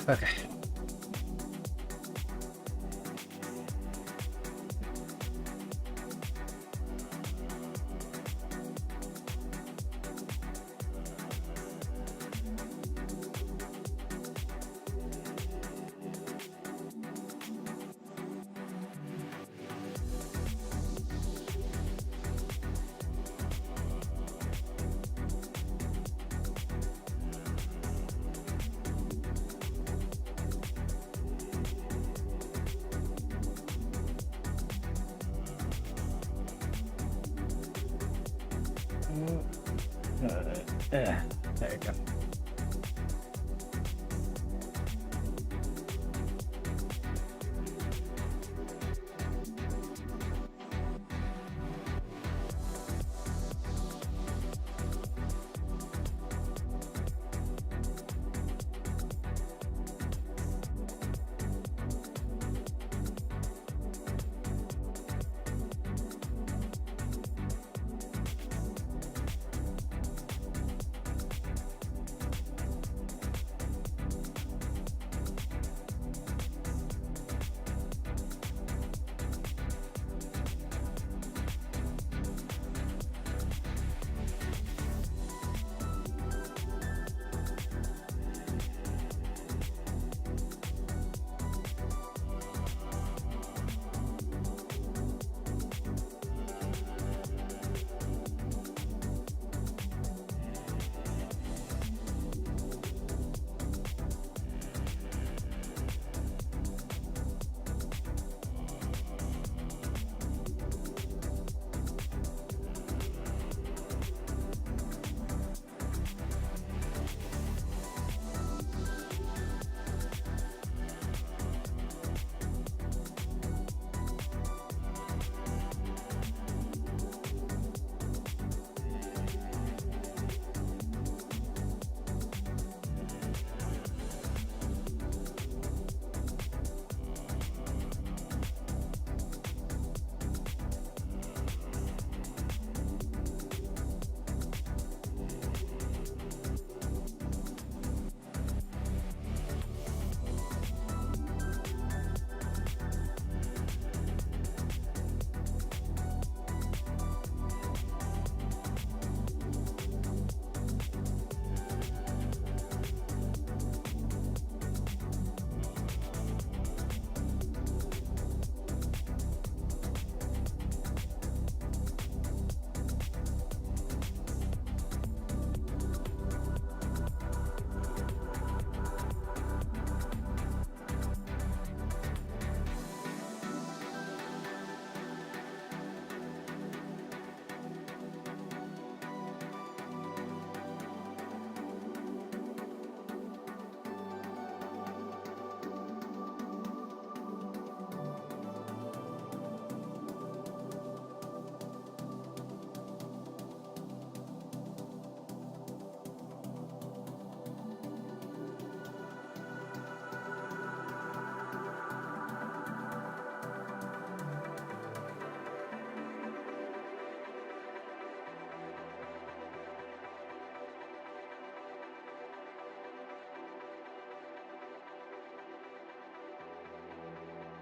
Okay. There you go.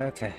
Okay.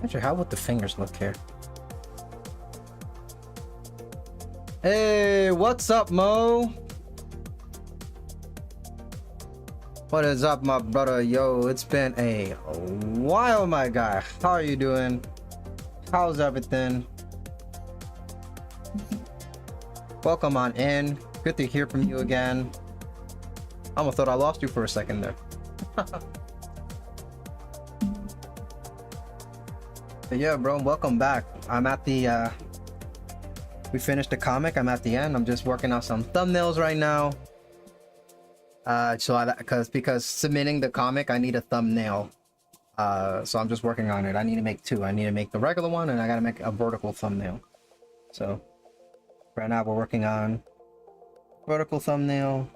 Actually, how would the fingers look here? Hey, what's up, Mo? What is up, my brother? Yo, it's been a while, my guy. How are you doing? How's everything? Welcome on in. Good to hear from you again. I almost thought I lost you for a second there. But yeah, bro, welcome back. I'm at the we finished the comic. I'm at the end. I'm just working on some thumbnails right now. Because submitting the comic, I need a thumbnail. So I'm just working on it. I need to make two. I need to make the regular one, and I gotta make a vertical thumbnail. So right now we're working on vertical thumbnail.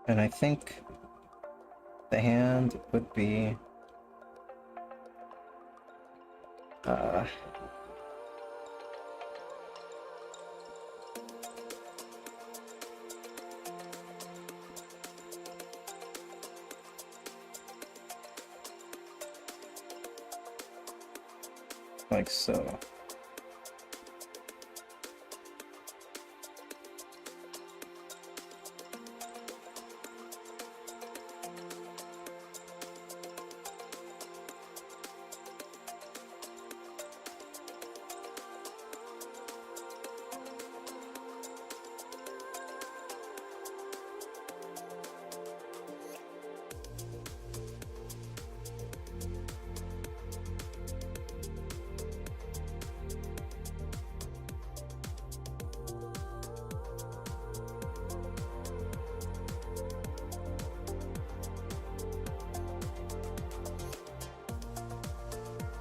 And I think the hand would be like so.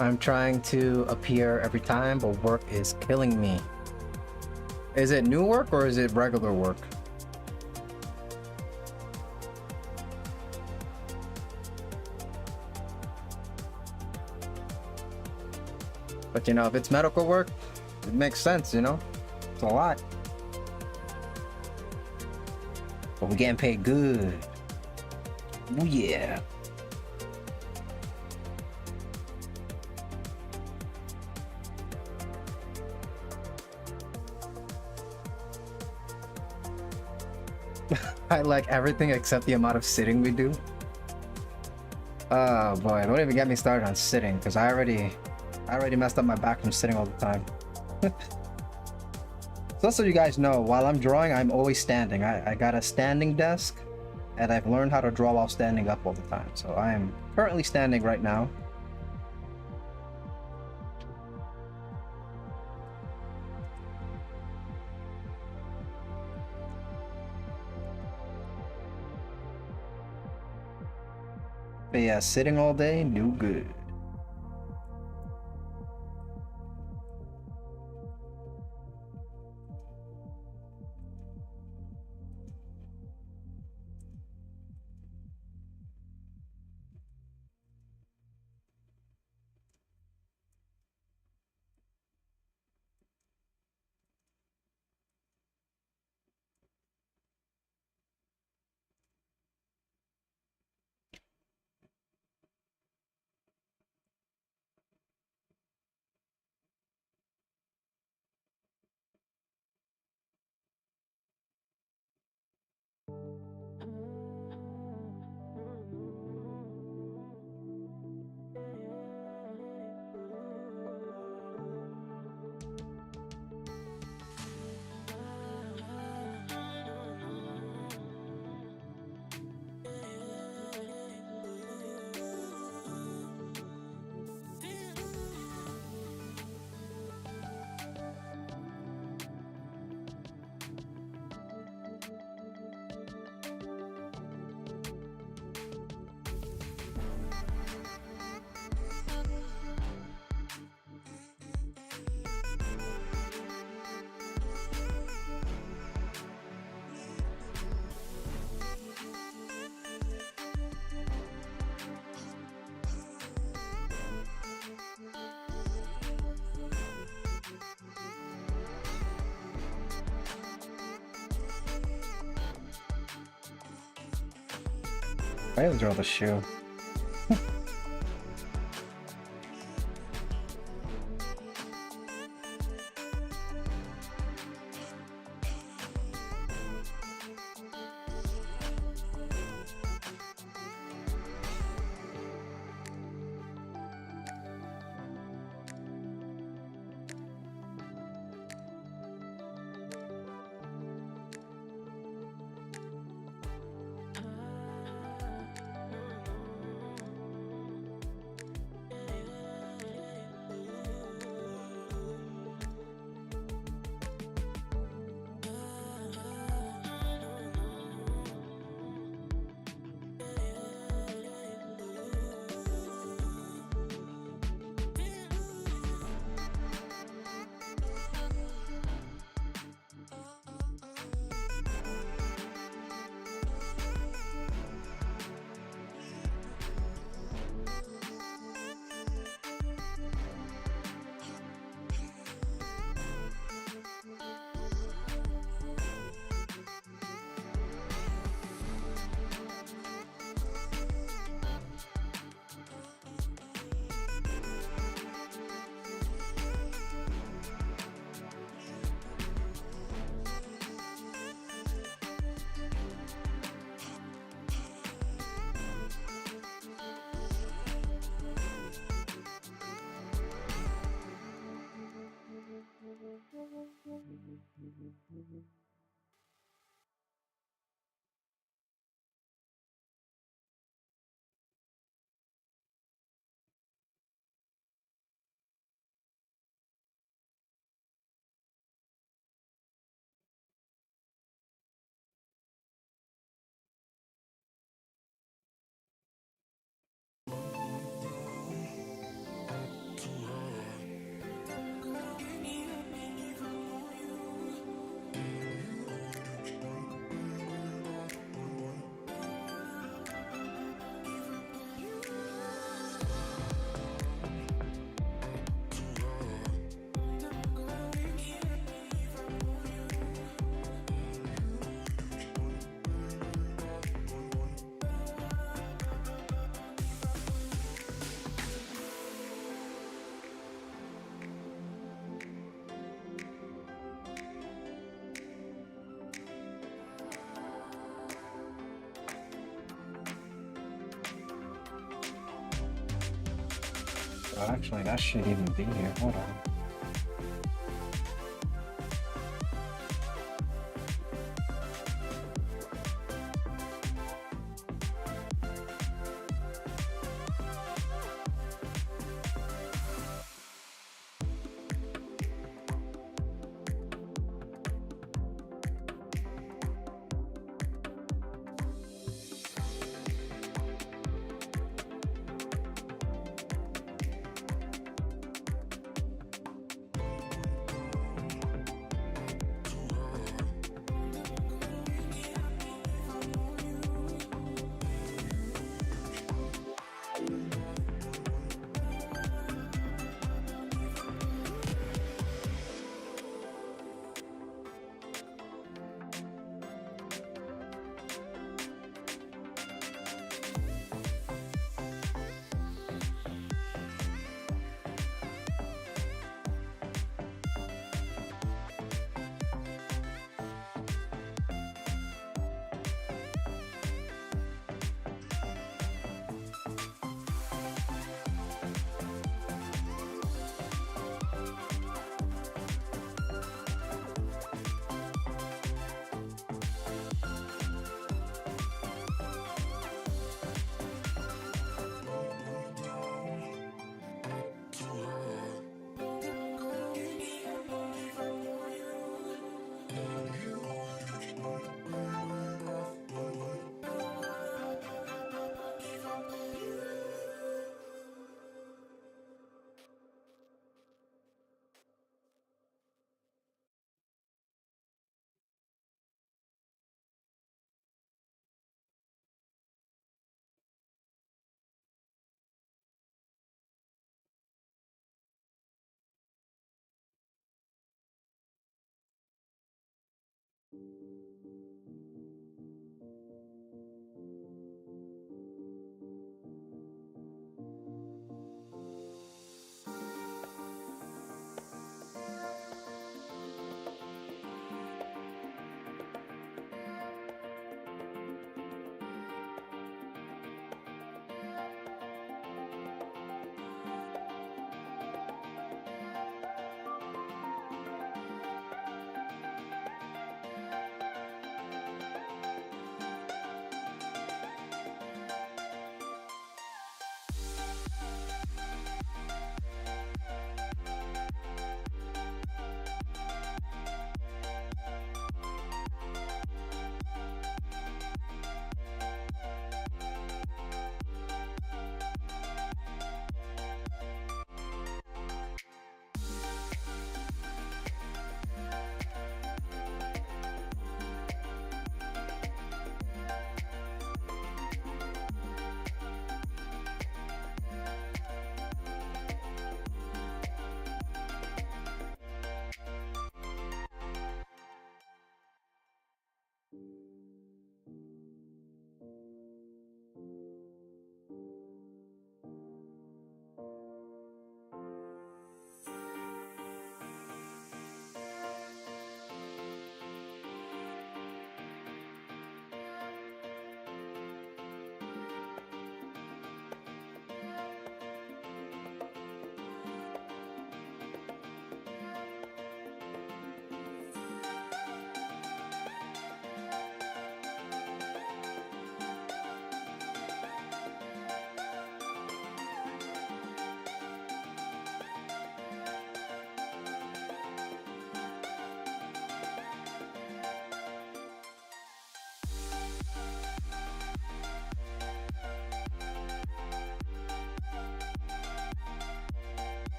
I'm trying to appear every time, but work is killing me. Is it new work or is it regular work? But you know, if it's medical work, it makes sense, you know? It's a lot. But we're getting paid good. Oh yeah. I like everything except the amount of sitting we do. Oh boy, don't even get me started on sitting, because I already messed up my back from sitting all the time. So you guys know, while I'm drawing, I'm always standing. I got a standing desk, and I've learned how to draw while standing up all the time. So I am currently standing right now. But yeah, sitting all day, no good. I have to draw the shoe. Oh, actually, that should even be here. Hold on.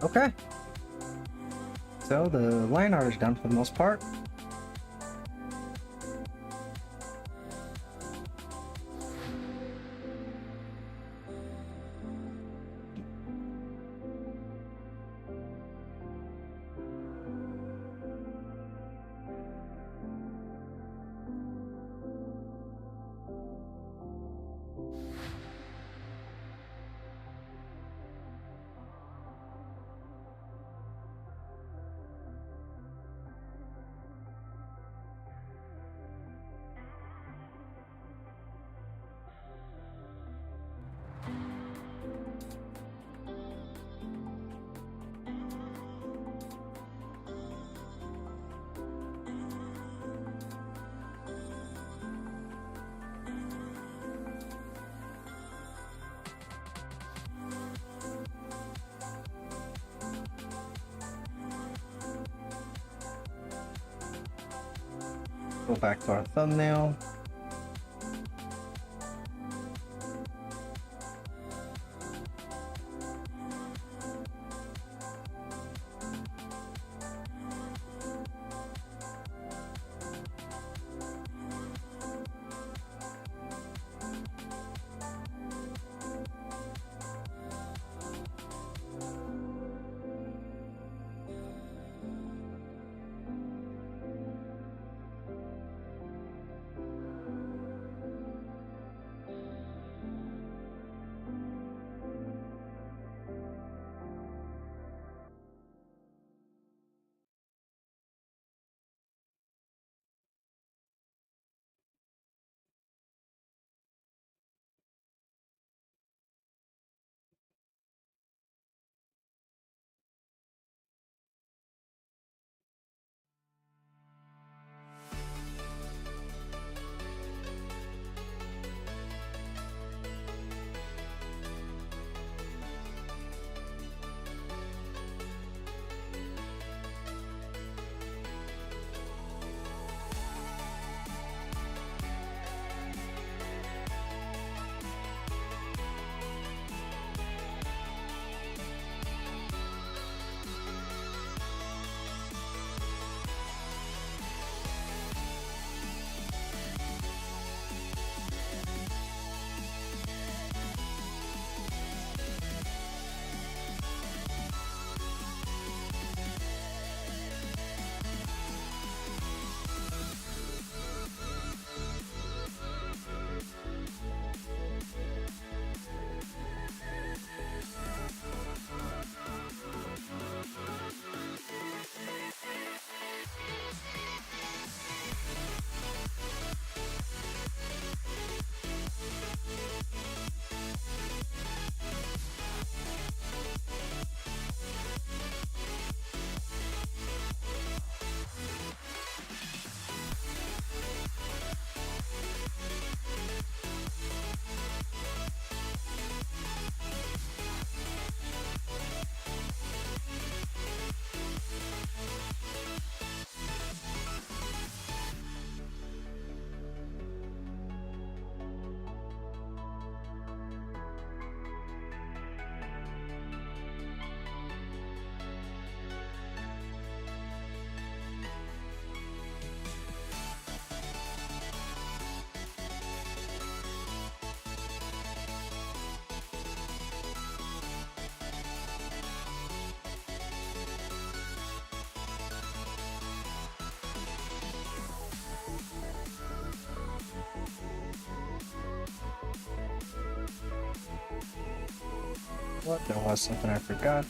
Okay. So the line art is done for the most part. Go back to our thumbnail. What? There was something I forgot.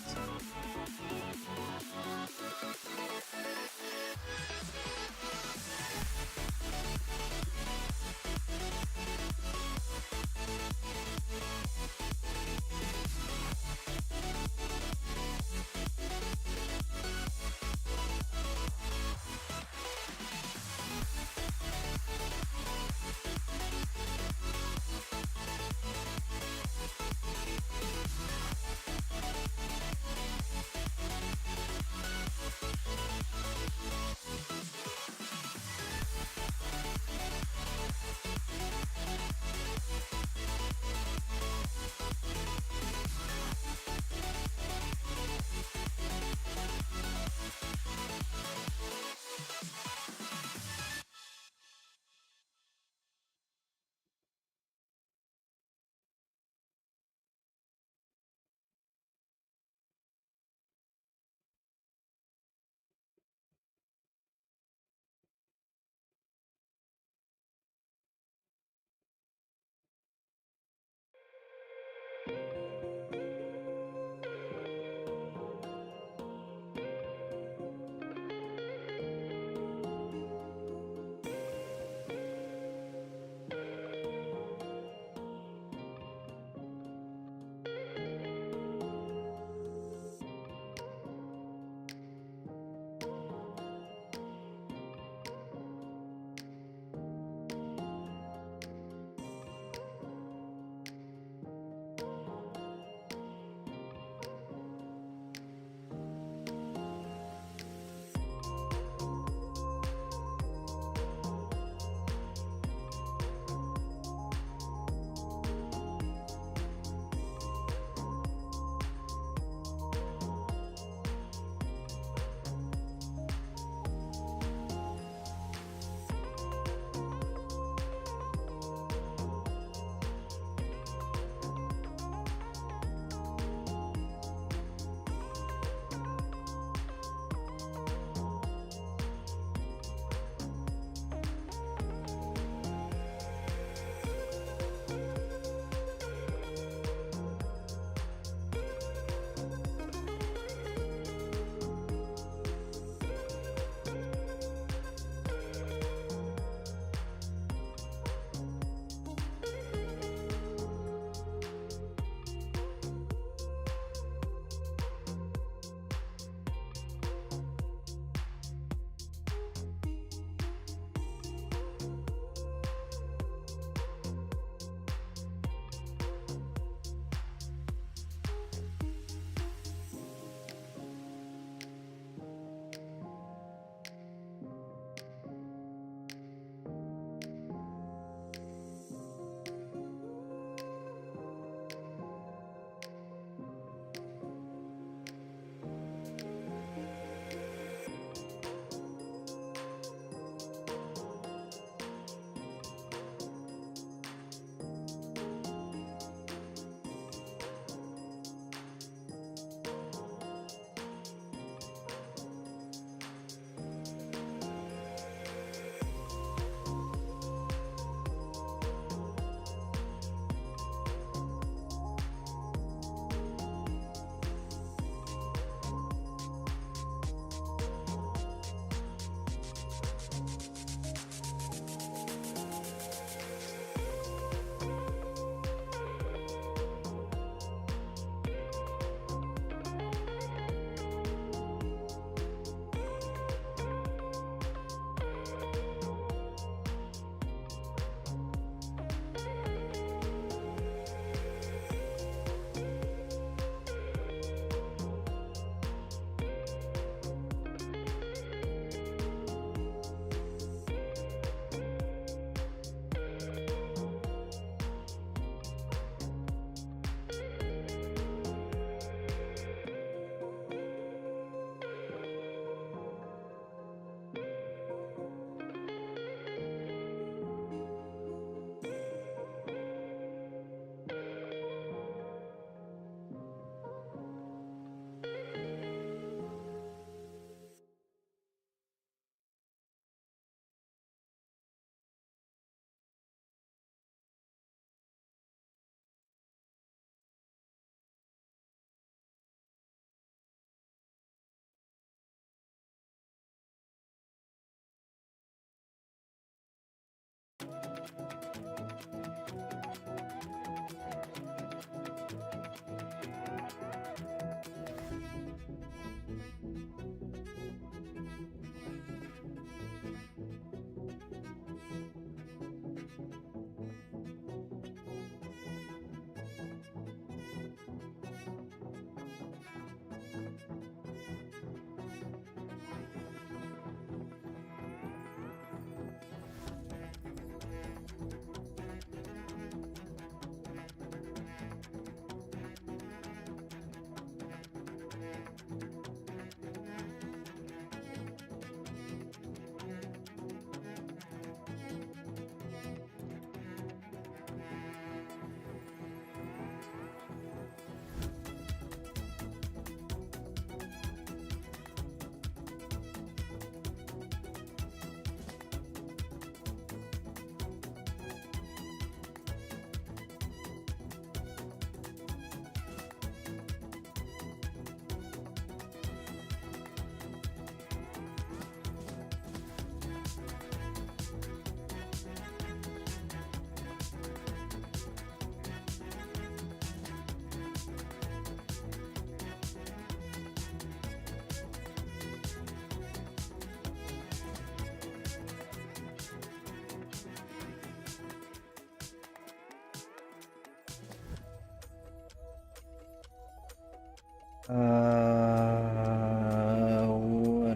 What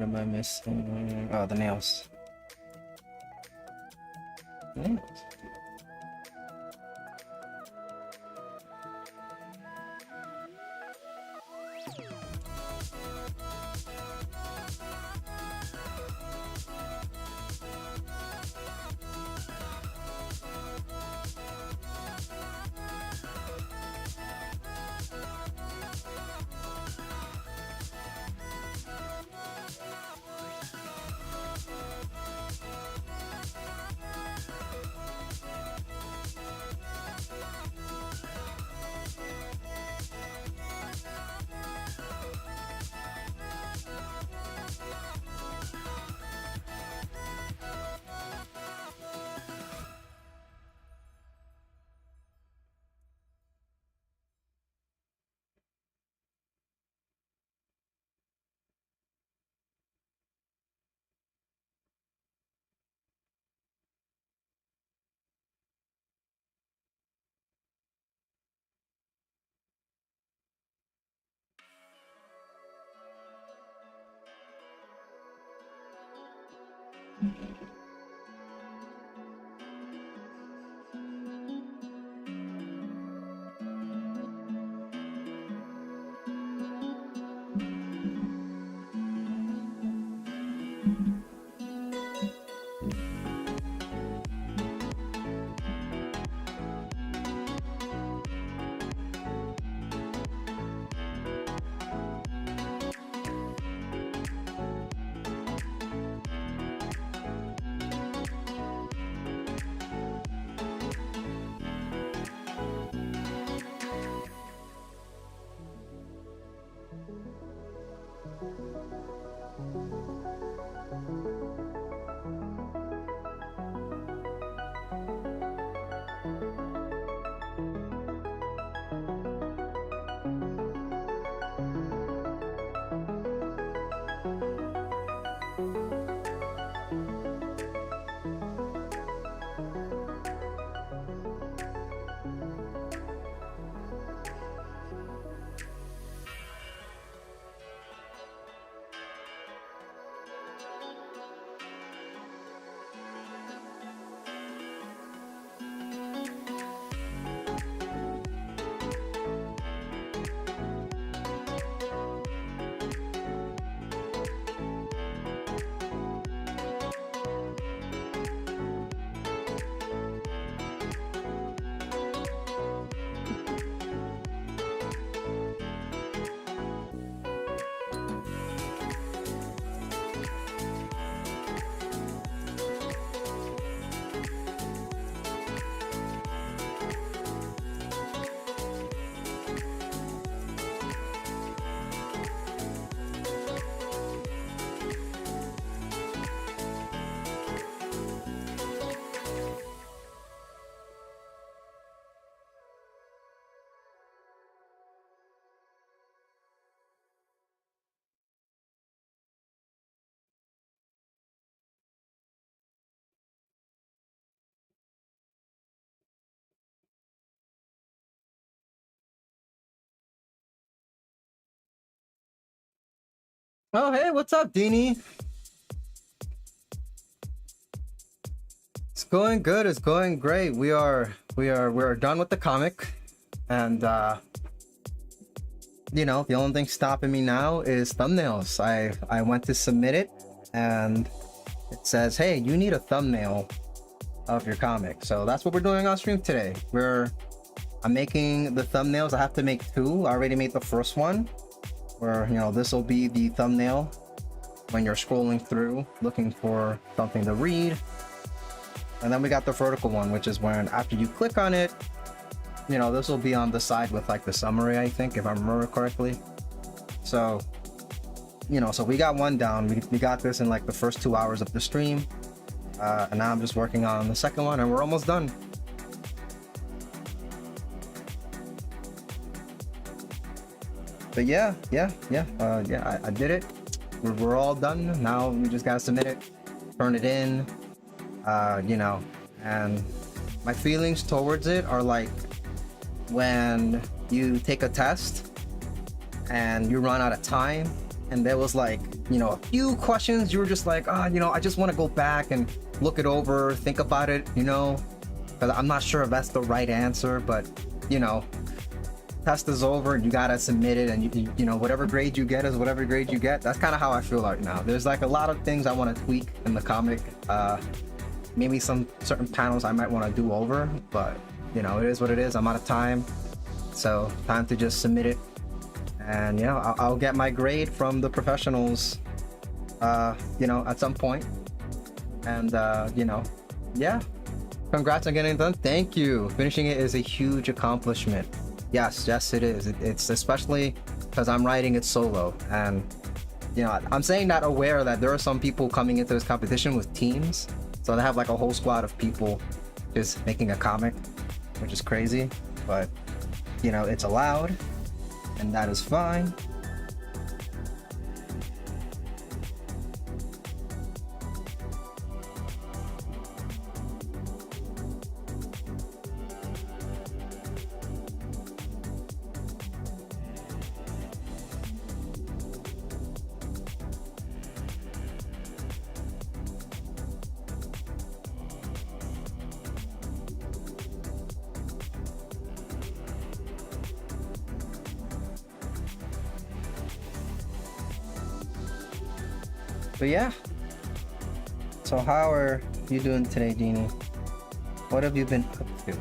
am I missing? Oh, the nails. Nails. Oh, hey, what's up, Deanie? It's going good. It's going great. We're done with the comic, and you know, the only thing stopping me now is thumbnails. I went to submit it, and it says, "Hey, you need a thumbnail of your comic." So that's what we're doing on stream today. I'm making the thumbnails. I have to make two. I already made the first one, where, you know, this will be the thumbnail when you're scrolling through looking for something to read. And then we got the vertical one, which is when after you click on it, you know, this will be on the side with like the summary, I think, if I remember correctly. So, you know, so we got one down. We got this in like the first 2 hours of the stream. And now I'm just working on the second one, and we're almost done. But yeah, I did it. We're all done. Now we just gotta submit it, turn it in, you know, and my feelings towards it are like when you take a test and you run out of time, and there was like, you know, a few questions you were just like, you know, I just want to go back and look it over, think about it, you know, because I'm not sure if that's the right answer, but you know, test is over and you gotta submit it, and you know, whatever grade you get is whatever grade you get. That's kind of how I feel right now. There's like a lot of things I want to tweak in the comic, maybe some certain panels I might want to do over, but you know, it is what it is. I'm out of time, so time to just submit it, and you know, I'll get my grade from the professionals, you know, at some point. And you know, yeah, congrats on getting it done. Thank you. Finishing it is a huge accomplishment. Yes, it is. It's especially because I'm writing it solo, and you know, I'm saying that aware that there are some people coming into this competition with teams, so they have like a whole squad of people just making a comic, which is crazy, but you know, it's allowed, and that is fine. But yeah, so how are you doing today, Jeannie? What have you been up to?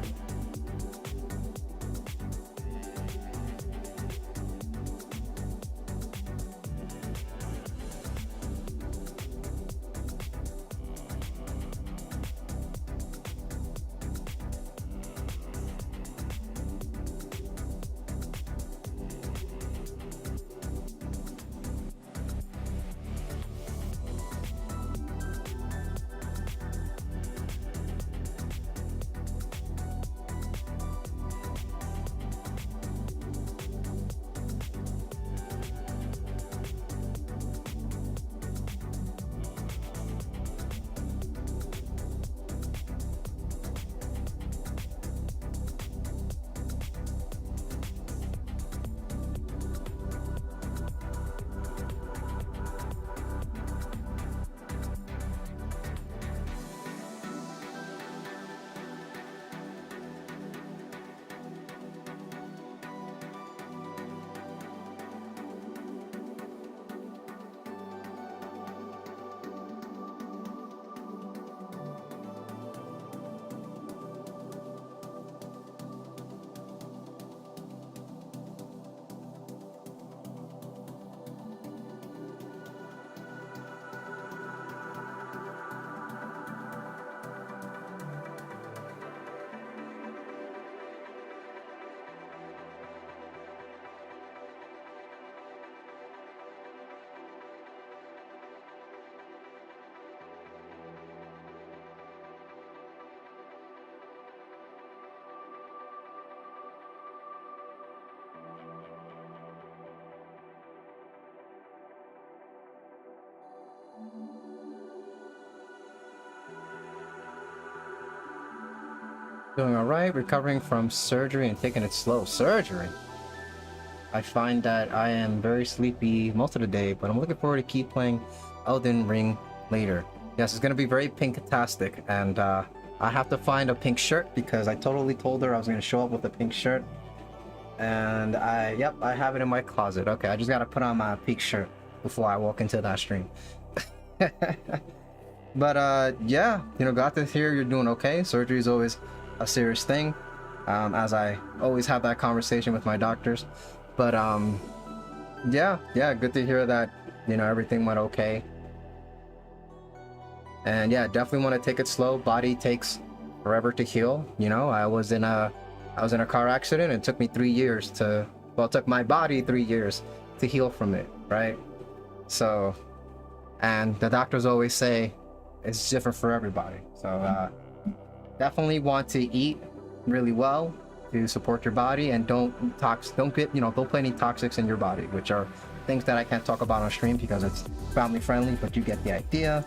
Doing all right, recovering from surgery and taking it slow. Surgery? I find that I am very sleepy most of the day, but I'm looking forward to keep playing Elden Ring later. Yes, it's gonna be very pink-tastic, and I have to find a pink shirt because I totally told her I was gonna show up with a pink shirt. And yep, I have it in my closet. Okay, I just gotta put on my pink shirt before I walk into that stream. But yeah, you know, glad to hear you're doing okay. Surgery is always a serious thing, as I always have that conversation with my doctors. But yeah, good to hear that, you know, everything went okay. And yeah, definitely want to take it slow. Body takes forever to heal. You know, I was in a car accident. It took me 3 years to, well, it took my body 3 years to heal from it, right? So, and the doctors always say it's different for everybody. So definitely want to eat really well to support your body, and don't put any toxics in your body, which are things that I can't talk about on stream because it's family friendly, but you get the idea.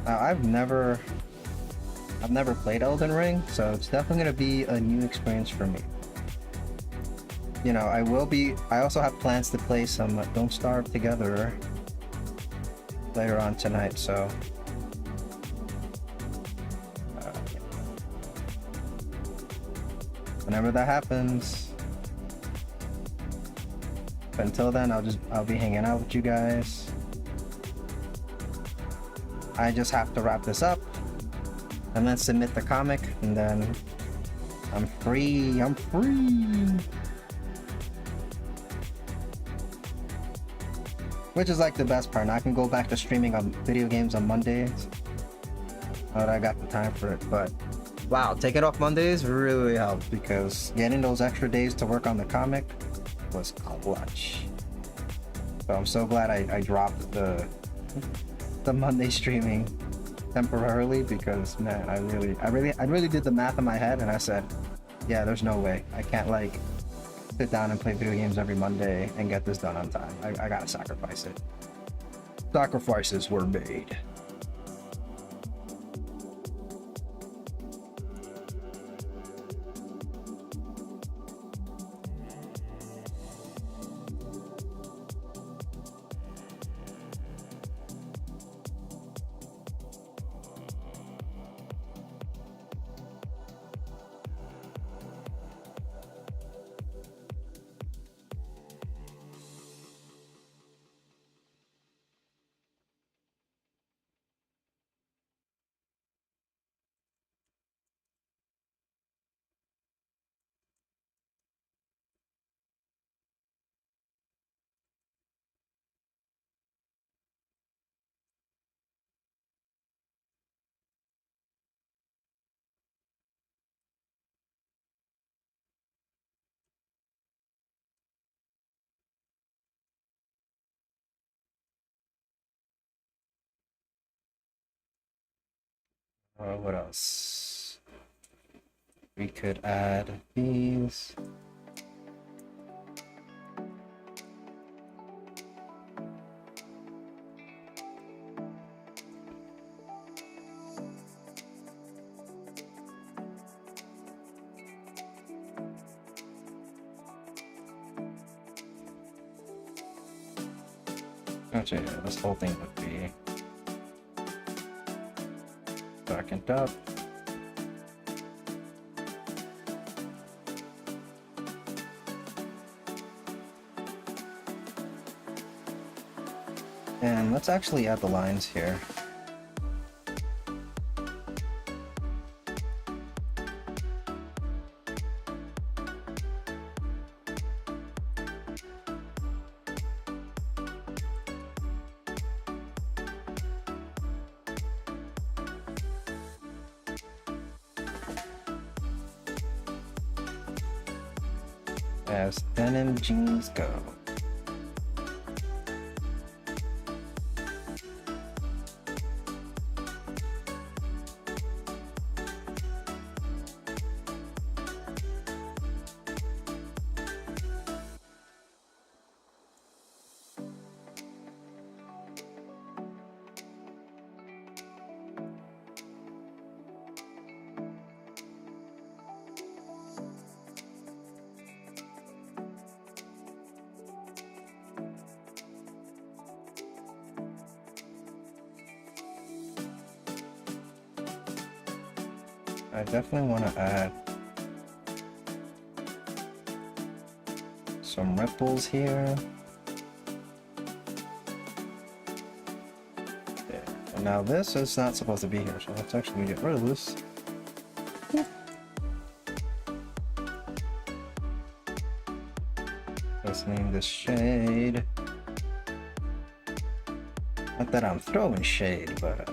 Now, I've never played Elden Ring, so it's definitely gonna be a new experience for me. You know, I also have plans to play some Don't Starve Together later on tonight, so whenever that happens. But until then, I'll be hanging out with you guys. I just have to wrap this up and then submit the comic, and then I'm free. I'm free. Which is like the best part. Now I can go back to streaming on video games on Mondays. But I got the time for it. But wow, taking off Mondays really helped, because getting those extra days to work on the comic was clutch. So I'm so glad I dropped the Monday streaming temporarily, because man, I really did the math in my head, and I said, yeah, there's no way I can't like sit down and play video games every Monday and get this done on time. I gotta sacrifice it. Sacrifices were made. What else? We could add these. Actually, yeah, this whole thing would be darkened up. And let's actually add the lines here. As denim jeans go. I definitely want to add some ripples here. Yeah. And now this is not supposed to be here, so let's actually get rid of this. Let's name this shade. Not that I'm throwing shade, but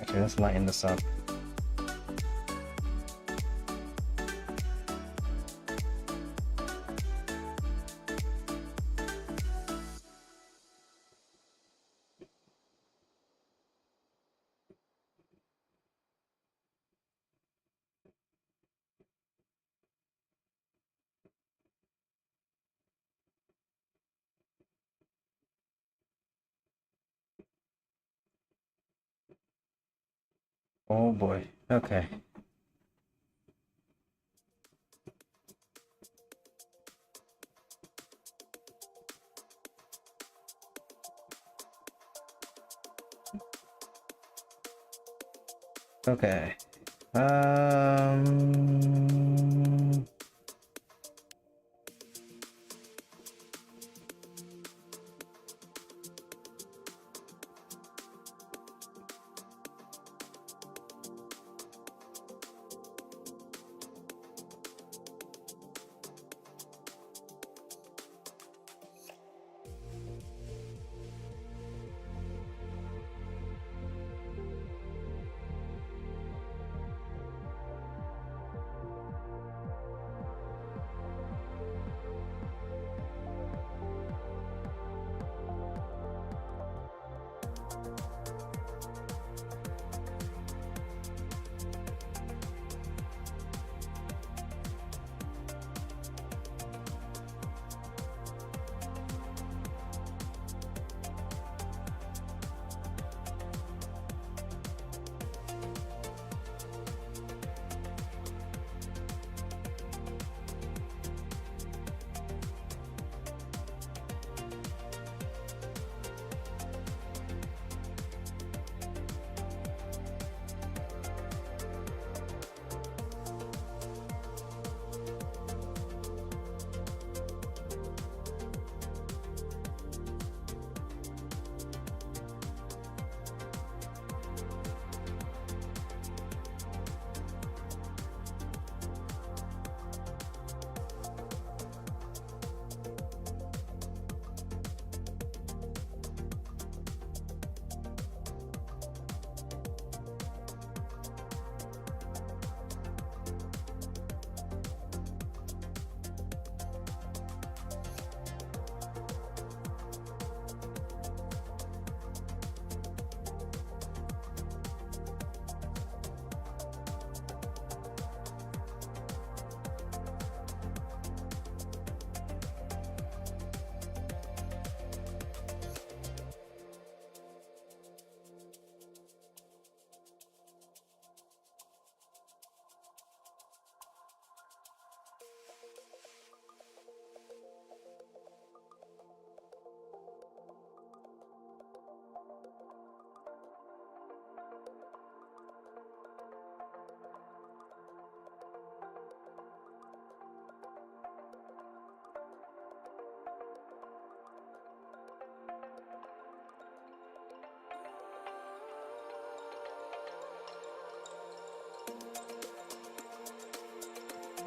okay, let's lighten this up. Oh boy. Okay. Okay. Um.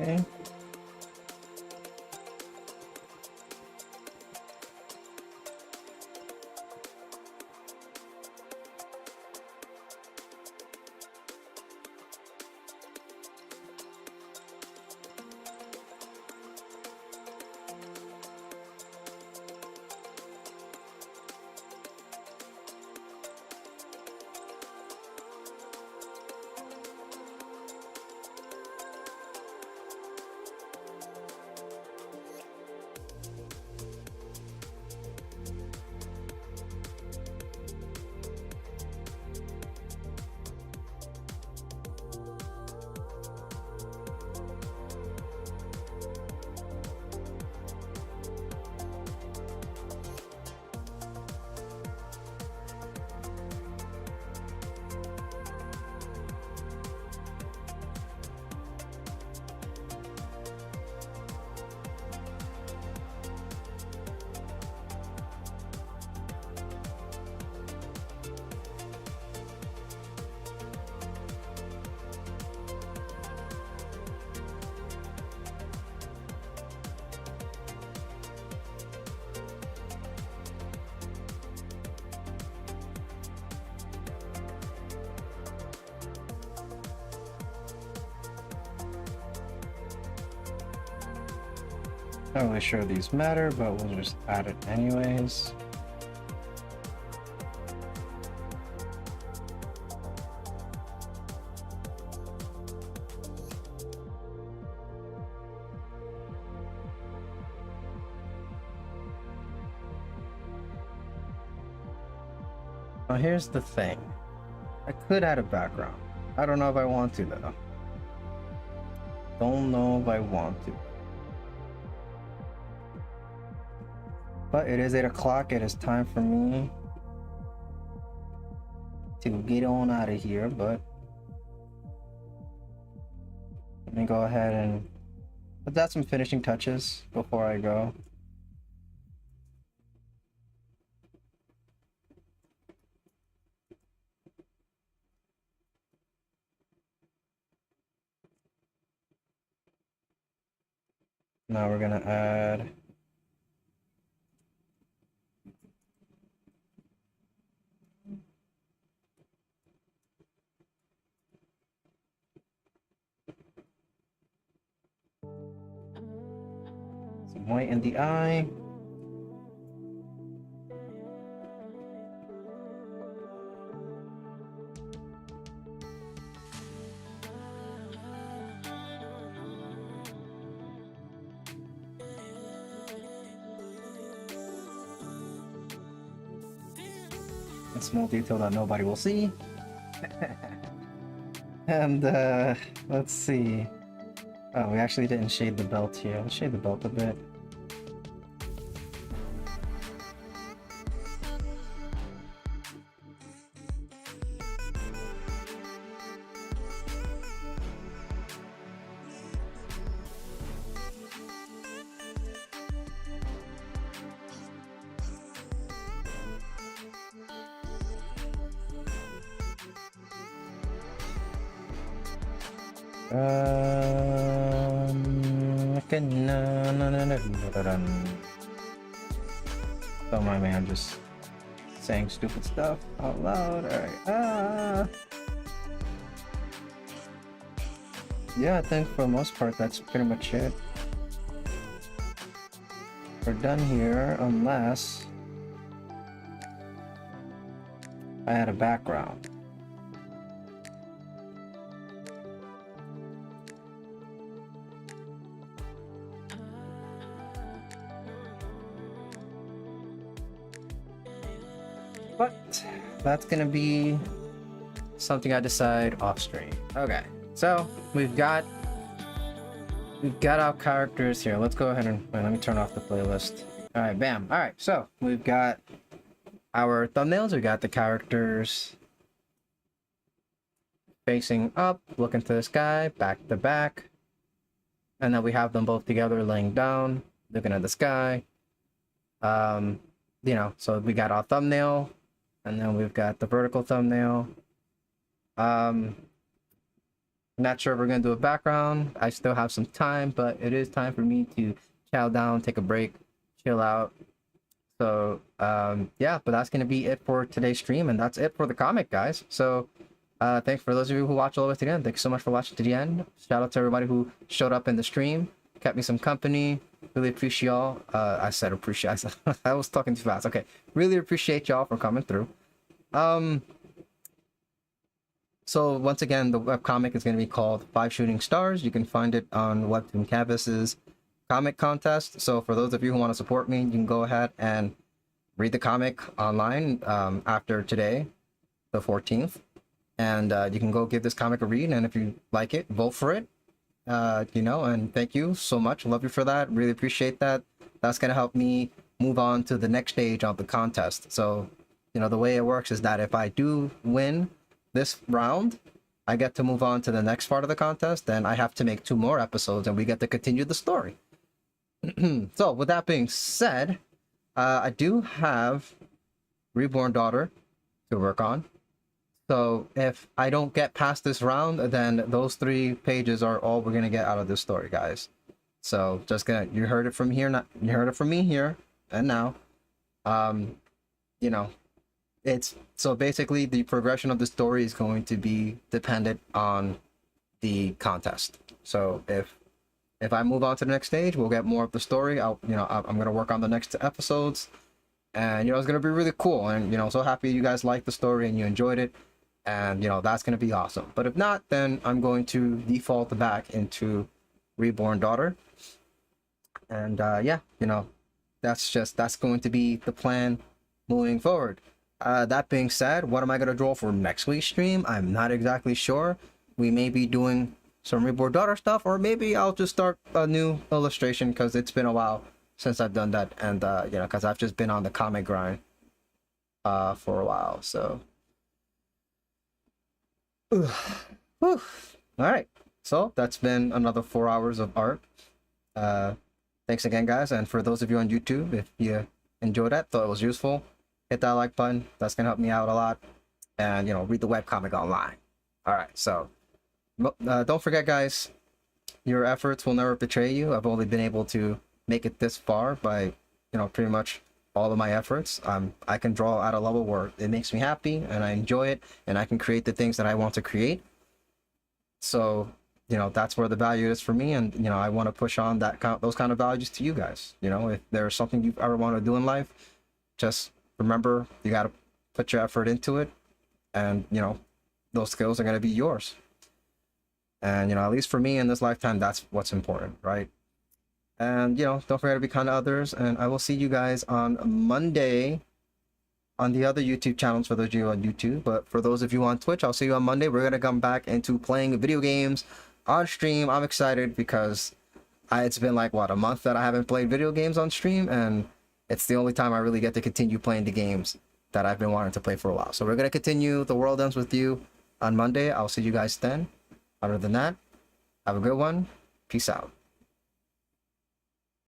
Okay. Not really sure these matter, but we'll just add it anyways. Now here's the thing. I could add a background. I don't know if I want to though. Don't know if I want to. But it is 8 o'clock. It is time for me to get on out of here. But let me go ahead and put out some finishing touches before I go. Now we're gonna add some white in the eye. A small detail that nobody will see. And let's see. Oh, we actually didn't shade the belt here. Let's shade the belt a bit. Don't mind me, I'm just saying stupid stuff out loud. Alright. Yeah, I think for the most part that's pretty much it. We're done here unless I had a background. But that's gonna be something I decide off stream. Okay, so we've got our characters here. Let's go ahead and wait, let me turn off the playlist. All right, bam. All right, so we've got our thumbnails. We got the characters facing up, looking to the sky, back to back, and then we have them both together, laying down, looking at the sky. You know, so we got our thumbnail. And then we've got the vertical thumbnail. Not sure if we're gonna do a background. I still have some time, but it is time for me to chow down, take a break, chill out. So yeah, but that's gonna be it for today's stream, and that's it for the comic, guys. So thanks for those of you who watch all the way to the end. Thanks so much for watching to the end. Shout out to everybody who showed up in the stream, kept me some company. Really appreciate y'all. I said appreciate. I was talking too fast. Okay, really appreciate y'all for coming through. So once again, the webcomic is going to be called 5 Shooting Stars. You can find it on Webtoon Canvas's comic contest. So for those of you who want to support me, you can go ahead and read the comic online after today, the 14th, and you can go give this comic a read. And if you like it, vote for it. You know, and thank you so much. Love you for that. Really appreciate that. That's gonna help me move on to the next stage of the contest. So, you know, the way it works is that if I do win this round, I get to move on to the next part of the contest. Then I have to make 2 more episodes, and we get to continue the story. So, with that being said, I do have Reborn Daughter to work on. So if I don't get past this round, then those 3 pages are all we're gonna get out of this story, guys. So you heard it from here, you heard it from me here and now. You know, it's so basically the progression of the story is going to be dependent on the contest. So if I move on to the next stage, we'll get more of the story. I'm gonna work on the next episodes, and you know, it's gonna be really cool. And you know, so happy you guys liked the story and you enjoyed it. And you know, that's going to be awesome. But if not, then I'm going to default back into Reborn Daughter. And yeah, you know, that's going to be the plan moving forward. That being said, what am I gonna draw for next week's stream? I'm not exactly sure. We may be doing some Reborn Daughter stuff, or maybe I'll just start a new illustration because it's been a while since I've done that, and you know, because I've just been on the comic grind for a while. So, whew. All right. So that's been another 4 hours of art. Thanks again, guys, and for those of you on YouTube, if you enjoyed that, thought it was useful, hit that like button. That's gonna help me out a lot, and you know, read the webcomic online. All right. So, don't forget, guys, your efforts will never betray you. I've only been able to make it this far by, you know, pretty much all of my efforts. I can draw at a level where it makes me happy and I enjoy it, and I can create the things that I want to create. So, you know, that's where the value is for me, and you know, I want to push on those kind of values to you guys. You know, if there's something you ever want to do in life, just remember you got to put your effort into it, and you know, those skills are going to be yours. And you know, at least for me in this lifetime, that's what's important, right? And you know, don't forget to be kind to others, and I will see you guys on Monday on the other YouTube channels for those of you on YouTube. But for those of you on Twitch, I'll see you on Monday. We're gonna come back into playing video games on stream. I'm excited because it's been like what, a month that I haven't played video games on stream, and it's the only time I really get to continue playing the games that I've been wanting to play for a while. So we're gonna continue The World Ends With You on Monday. I'll see you guys then. Other than that, have a good one. Peace out.